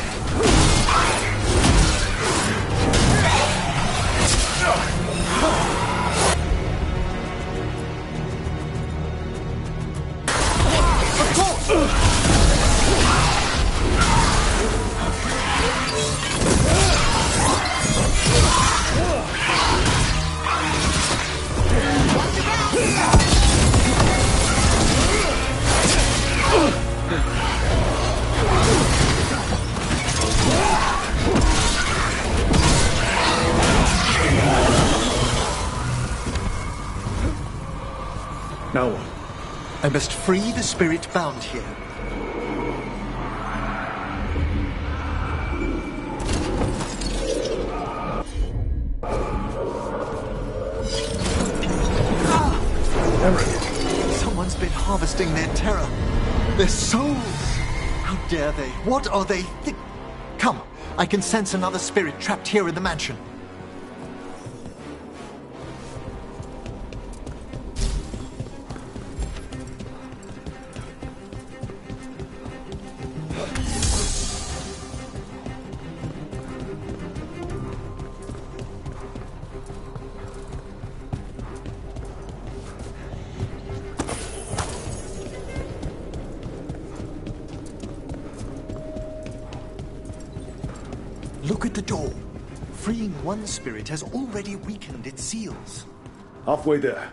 S1: Now what?
S15: I must free the spirit bound here. Someone's been harvesting their terror. Their souls. How dare they? What are they Come, I can sense another spirit trapped here in the mansion. Look at the door. Freeing one spirit has already weakened its seals.
S1: Halfway there.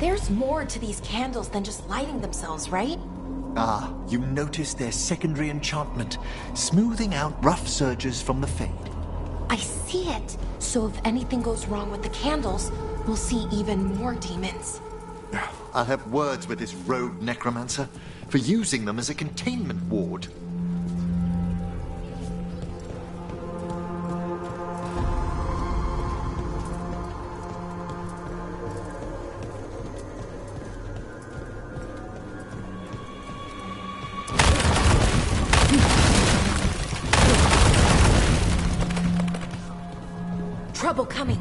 S2: There's more to these candles than just lighting themselves, right?
S15: Ah, you notice their secondary enchantment, smoothing out rough surges from the fade.
S2: I see it. So if anything goes wrong with the candles, we'll see even more demons.
S15: I'll have words with this rogue necromancer for using them as a containment ward.
S2: Trouble coming.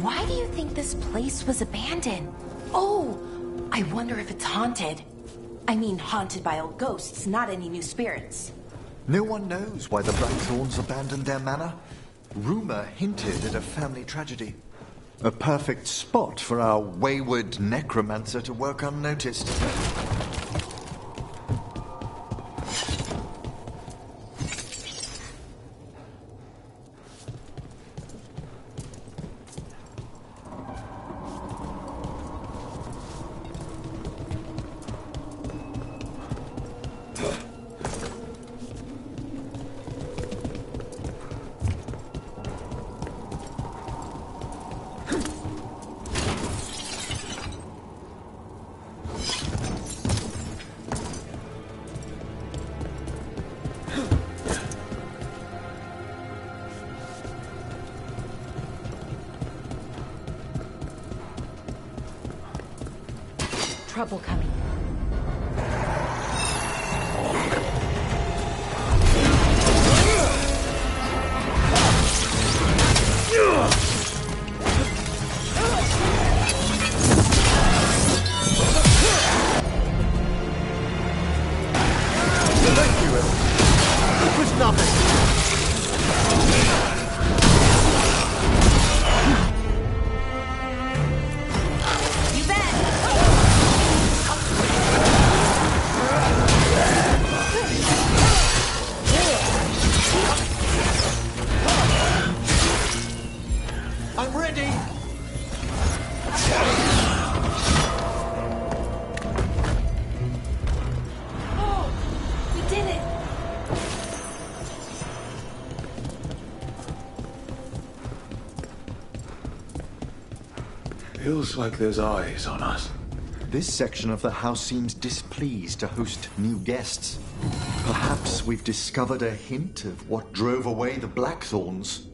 S2: Why do you think this place was abandoned? Oh, I wonder if it's haunted. I mean, haunted by old ghosts, not any new spirits.
S15: No one knows why the Blackthorns abandoned their manor. Rumor hinted at a family tragedy. A perfect spot for our wayward necromancer to work unnoticed.
S2: Trouble coming.
S15: Thank you, Ellen. It was nothing.
S1: Feels like there's eyes on us.
S15: This section of the house seems displeased to host new guests. Perhaps we've discovered a hint of what drove away the Blackthorns.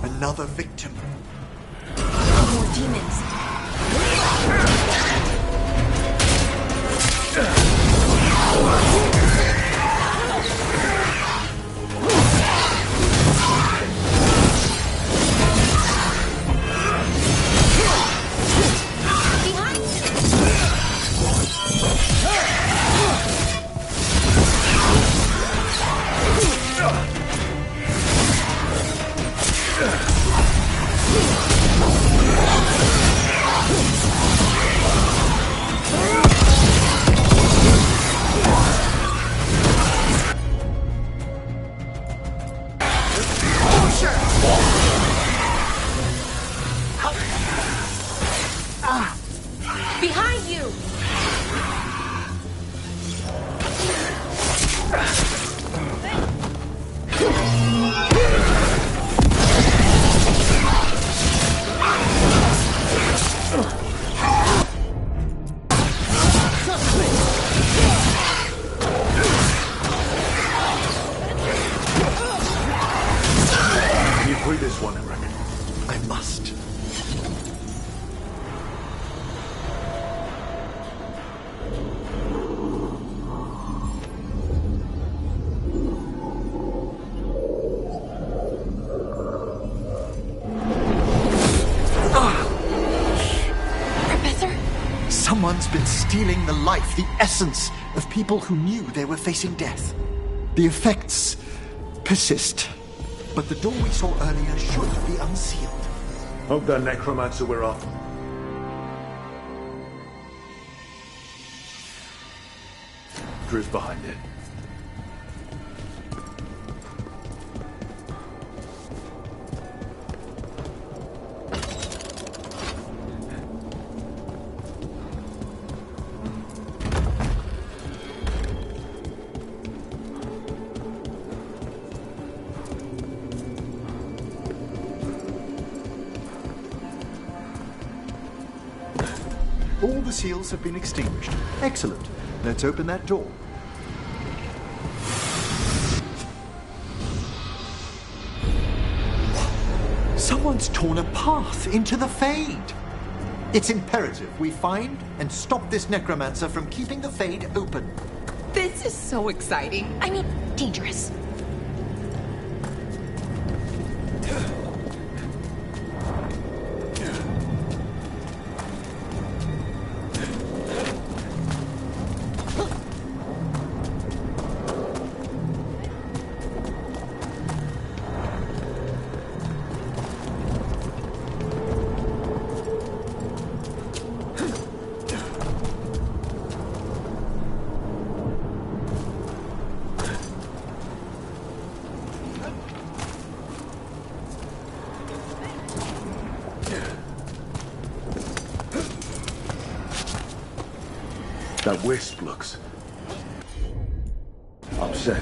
S15: Another victim.
S2: More demons. Behind you!
S1: You free this one, Emmerich.
S15: I must. Someone's been stealing the life, the essence of people who knew they were facing death. The effects persist. But the door we saw earlier should be unsealed.
S1: Hope that necromancer we're after. Drew's behind it.
S15: All the seals have been extinguished. Excellent. Let's open that door. Someone's torn a path into the Fade. It's imperative we find and stop this necromancer from keeping the Fade open.
S2: This is so exciting. I mean, dangerous.
S1: That wisp looks upset.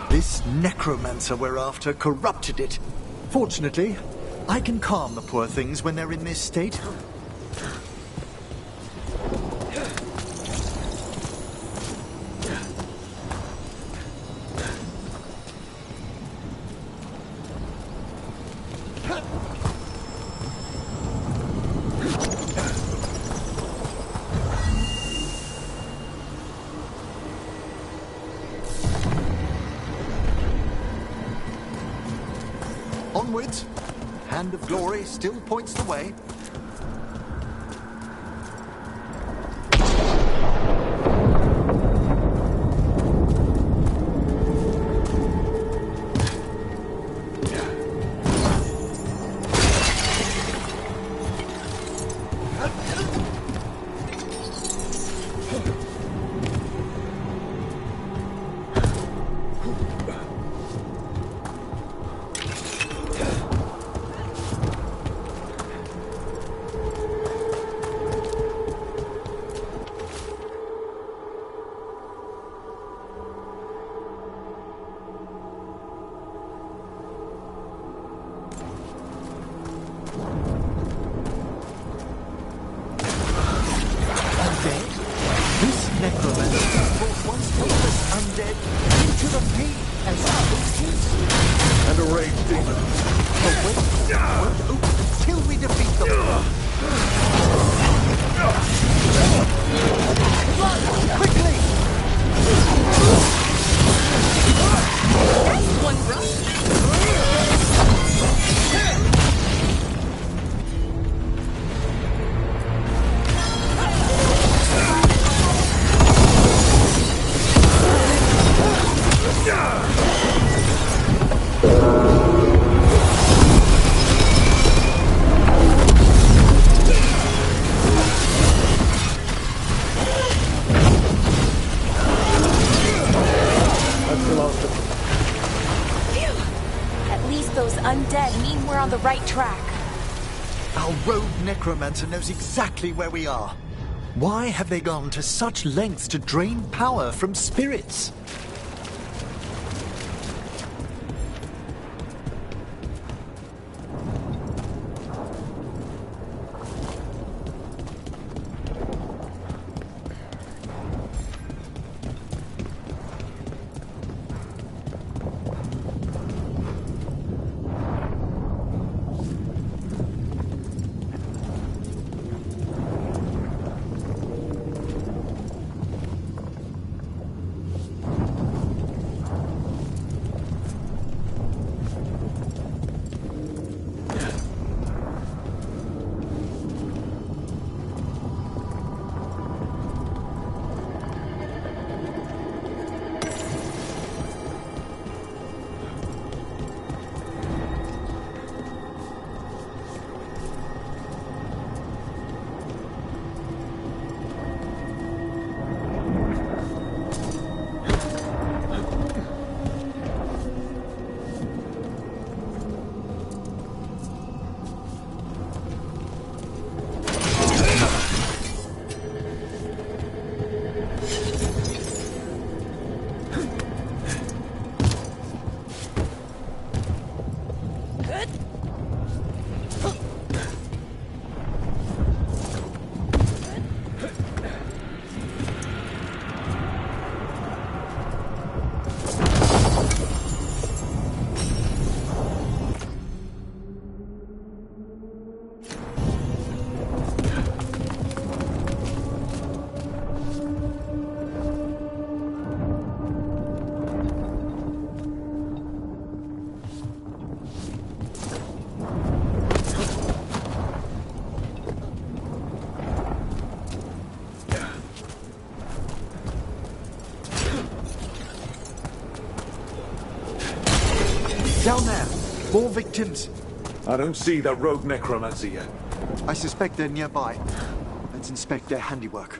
S15: This necromancer we're after corrupted it. Fortunately, I can calm the poor things when they're in this state. Onwards! Hand of Glory still points the way.
S2: The right track.
S15: Our rogue necromancer knows exactly where we are. Why have they gone to such lengths to drain power from spirits? Down there! More victims!
S1: I don't see that rogue necromancer yet.
S15: I suspect they're nearby. Let's inspect their handiwork.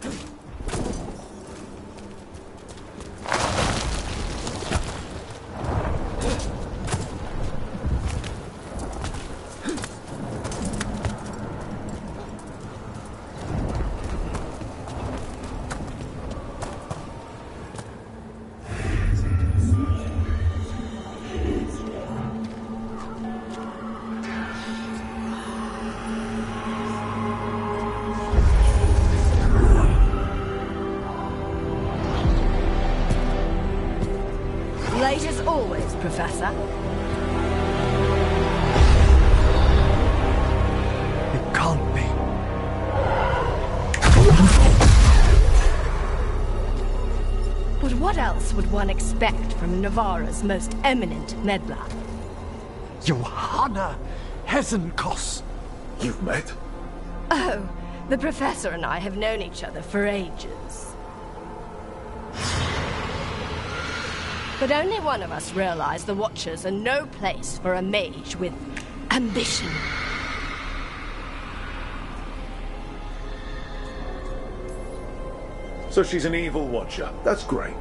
S19: Late as always, Professor.
S15: It can't be.
S19: But what else would one expect from Navarra's most eminent meddler?
S15: Johanna Hesenkos.
S1: You've met?
S7: Oh, the Professor and I have known each other for ages. But only one of us realized the Watchers are no place for a mage with ambition.
S1: So she's an evil Watcher. That's great.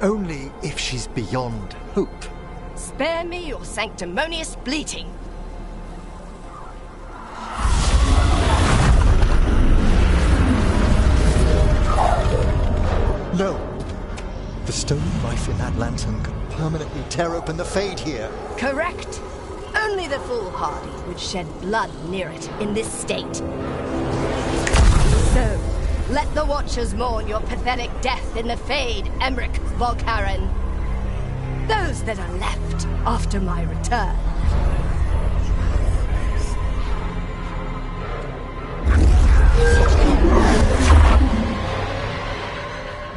S15: Only if she's beyond hope.
S7: Spare me your sanctimonious bleating.
S15: No. The stone knife in that lantern could permanently tear open the Fade here.
S7: Correct. Only the foolhardy would shed blood near it in this state. So, let the Watchers mourn your pathetic death in the Fade, Emmerich Volkaren. Those that are left after my return.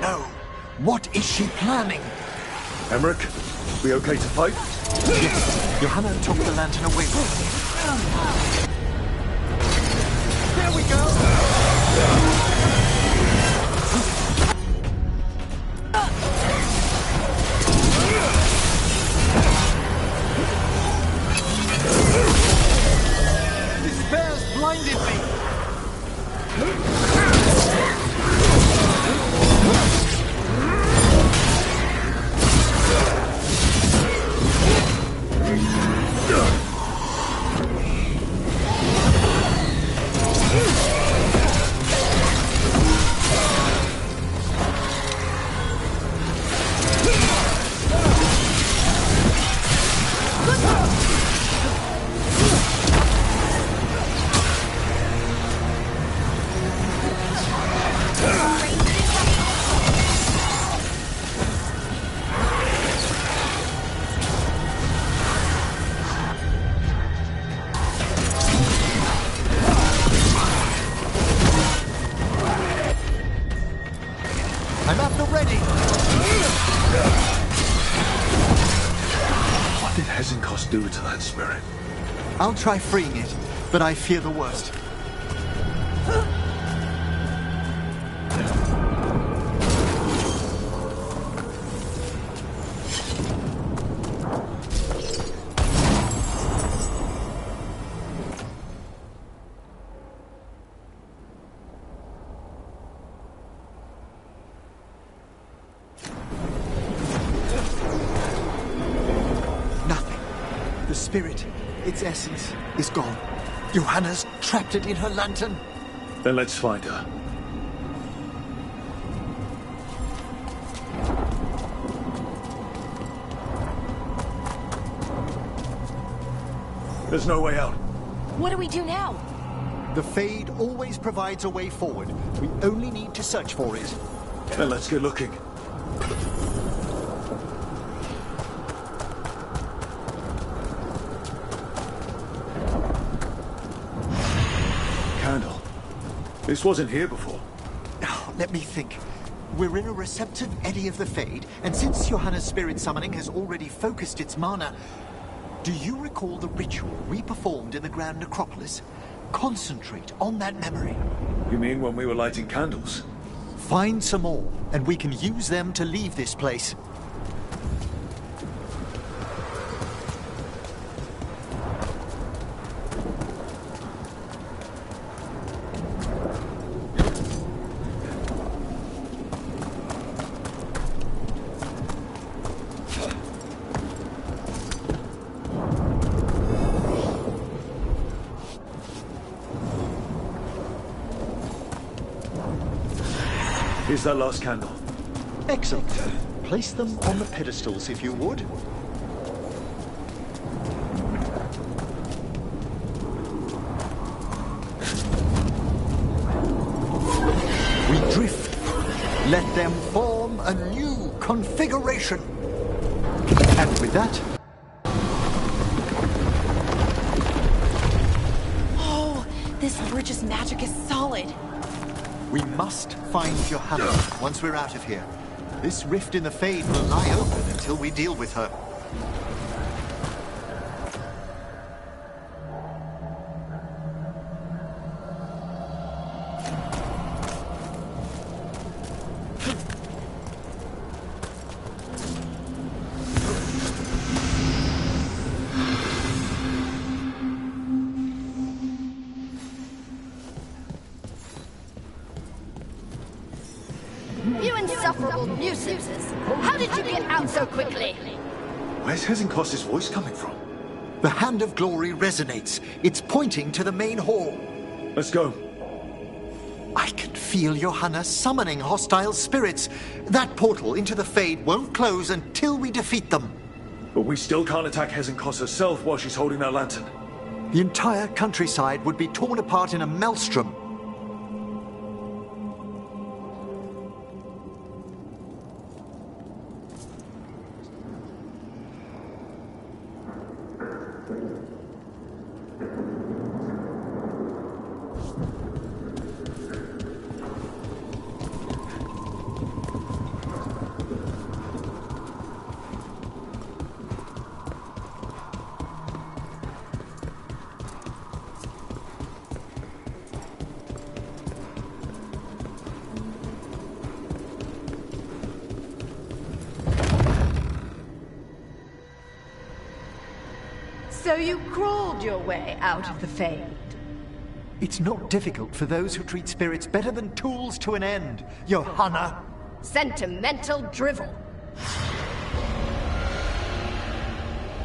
S15: No. What is she planning?
S1: Emmerich, we okay to fight?
S15: Yes. Johanna took the lantern away from me. There we go! Despair's blinded me! I'm up and ready!
S1: What did Hesenkos do to that spirit?
S15: I'll try freeing it, but I fear the worst. The spirit, its essence, is gone. Johanna's trapped it in her lantern.
S1: Then let's find her. There's no way out.
S2: What do we do now?
S15: The Fade always provides a way forward. We only need to search for it.
S1: Then let's get looking. Candle. This wasn't here before.
S15: Oh, let me think. We're in a receptive eddy of the Fade, and since Johanna's spirit summoning has already focused its mana, do you recall the ritual we performed in the Grand Necropolis? Concentrate on that memory.
S1: You mean when we were lighting candles?
S15: Find some more, and we can use them to leave this place.
S1: Here's that last candle.
S15: Excellent. Place them on the pedestals, if you would. We drift. Let them form a new configuration. And with that...
S2: Oh, this bridge's magic is solid.
S15: We must find Johanna once we're out of here. This rift in the Fade will lie open until we deal with her.
S7: You insufferable nuisances! How did you get out so quickly?
S1: Where's Hezekiah's voice coming from?
S15: The Hand of Glory resonates. It's pointing to the main hall.
S1: Let's go.
S15: I can feel Johanna summoning hostile spirits. That portal into the Fade won't close until we defeat them.
S1: But we still can't attack Hezekiah herself while she's holding that lantern.
S15: The entire countryside would be torn apart in a maelstrom.
S7: So you crawled your way out of the Fade?
S15: It's not difficult for those who treat spirits better than tools to an end, Johanna.
S7: Sentimental drivel.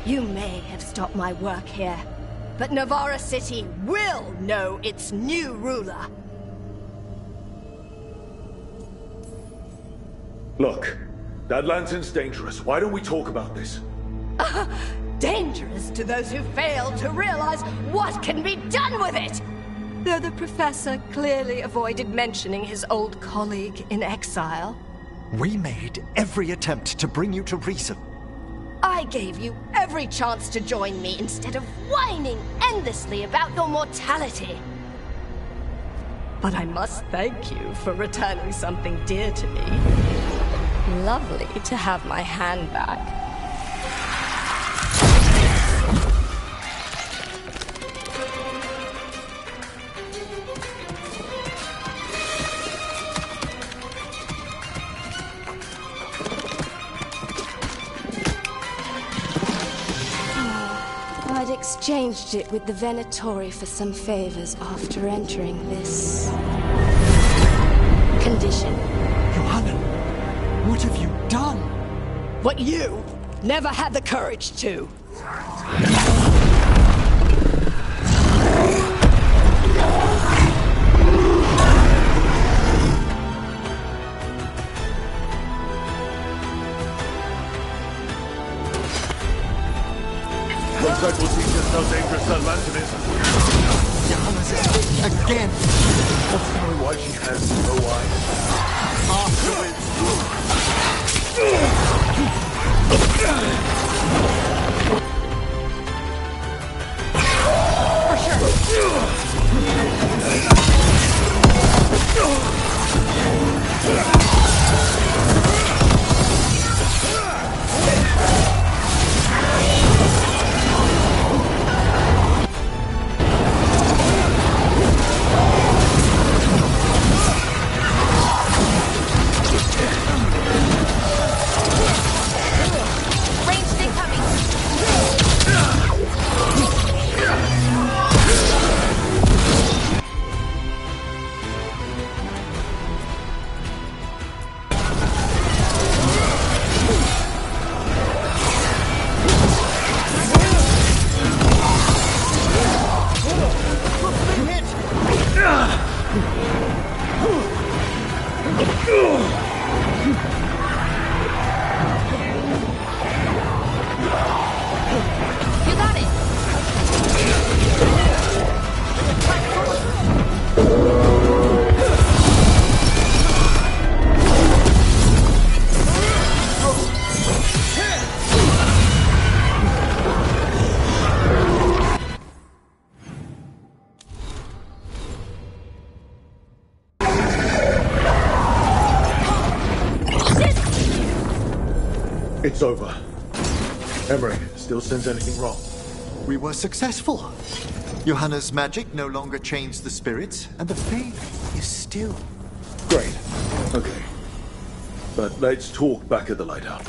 S7: You may have stopped my work here, but Navarra City will know its new ruler.
S1: Look, that lantern's dangerous. Why don't we talk about this?
S7: Dangerous to those who fail to realize what can be done with it! Though the professor clearly avoided mentioning his old colleague in exile.
S15: We made every attempt to bring you to reason.
S7: I gave you every chance to join me instead of whining endlessly about your mortality. But I must thank you for returning something dear to me. Lovely to have my hand back. I'd exchanged it with the Venatori for some favors after entering this condition.
S15: Johanna, what have you done?
S7: What you never had the courage to.
S1: Looks like we'll see just how dangerous that lantern is.
S15: Johanna's again.
S1: Let's know why she has no eyes.
S15: Afterwards.
S1: It's over. Emmerich still sense anything wrong?
S15: We were successful. Johanna's magic no longer changed the spirits, and the Fade is still.
S1: Great. Okay. But let's talk back at the lighthouse.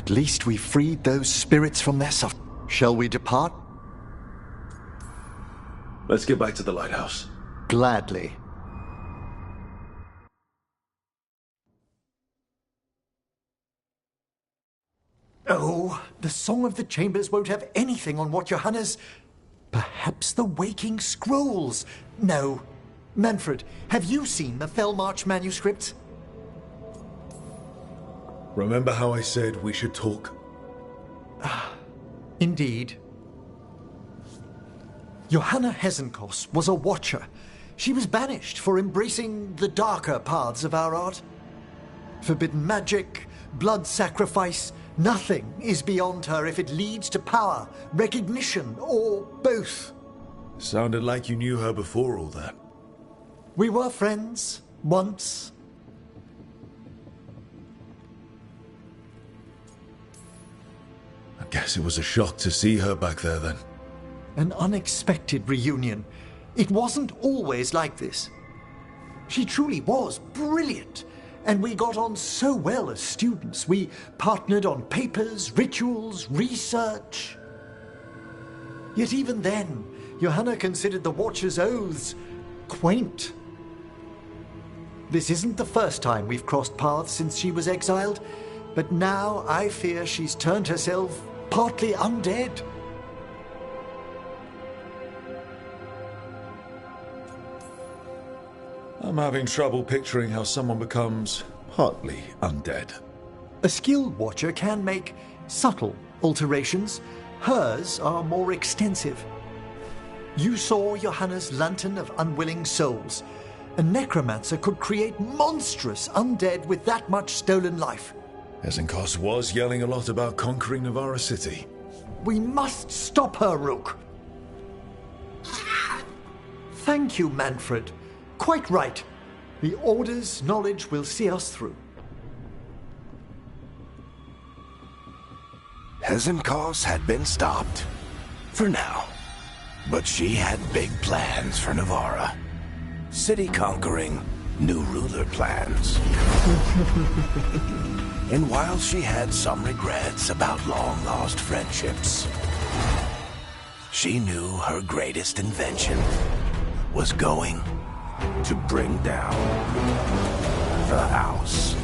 S15: At least we freed those spirits from their suffering. Shall we depart?
S1: Let's get back to the lighthouse.
S15: Gladly. Oh, the Song of the Chambers won't have anything on what Johanna's... Perhaps the Waking Scrolls? No. Manfred, have you seen the Fellmarch manuscripts?
S1: Remember how I said we should talk?
S15: Indeed. Johanna Hesenkos was a watcher. She was banished for embracing the darker paths of our art. Forbidden magic, blood sacrifice, nothing is beyond her if it leads to power, recognition, or both.
S1: Sounded like you knew her before all that.
S15: We were friends, once.
S1: I guess it was a shock to see her back there then.
S15: An unexpected reunion. It wasn't always like this. She truly was brilliant, and we got on so well as students. We partnered on papers, rituals, research. Yet even then, Johanna considered the Watcher's oaths quaint. This isn't the first time we've crossed paths since she was exiled, but now I fear she's turned herself partly undead.
S1: I'm having trouble picturing how someone becomes partly undead.
S15: A skilled watcher can make subtle alterations. Hers are more extensive. You saw Johanna's Lantern of Unwilling Souls. A necromancer could create monstrous undead with that much stolen life.
S1: Hesenkos was yelling a lot about conquering Navarra City.
S15: We must stop her, Rook. Thank you, Manfred. Quite right. The Order's knowledge will see us through.
S18: Hesenkos had been stopped. For now. But she had big plans for Navarra. City conquering, new ruler plans. And while she had some regrets about long-lost friendships, she knew her greatest invention was going to bring down the house.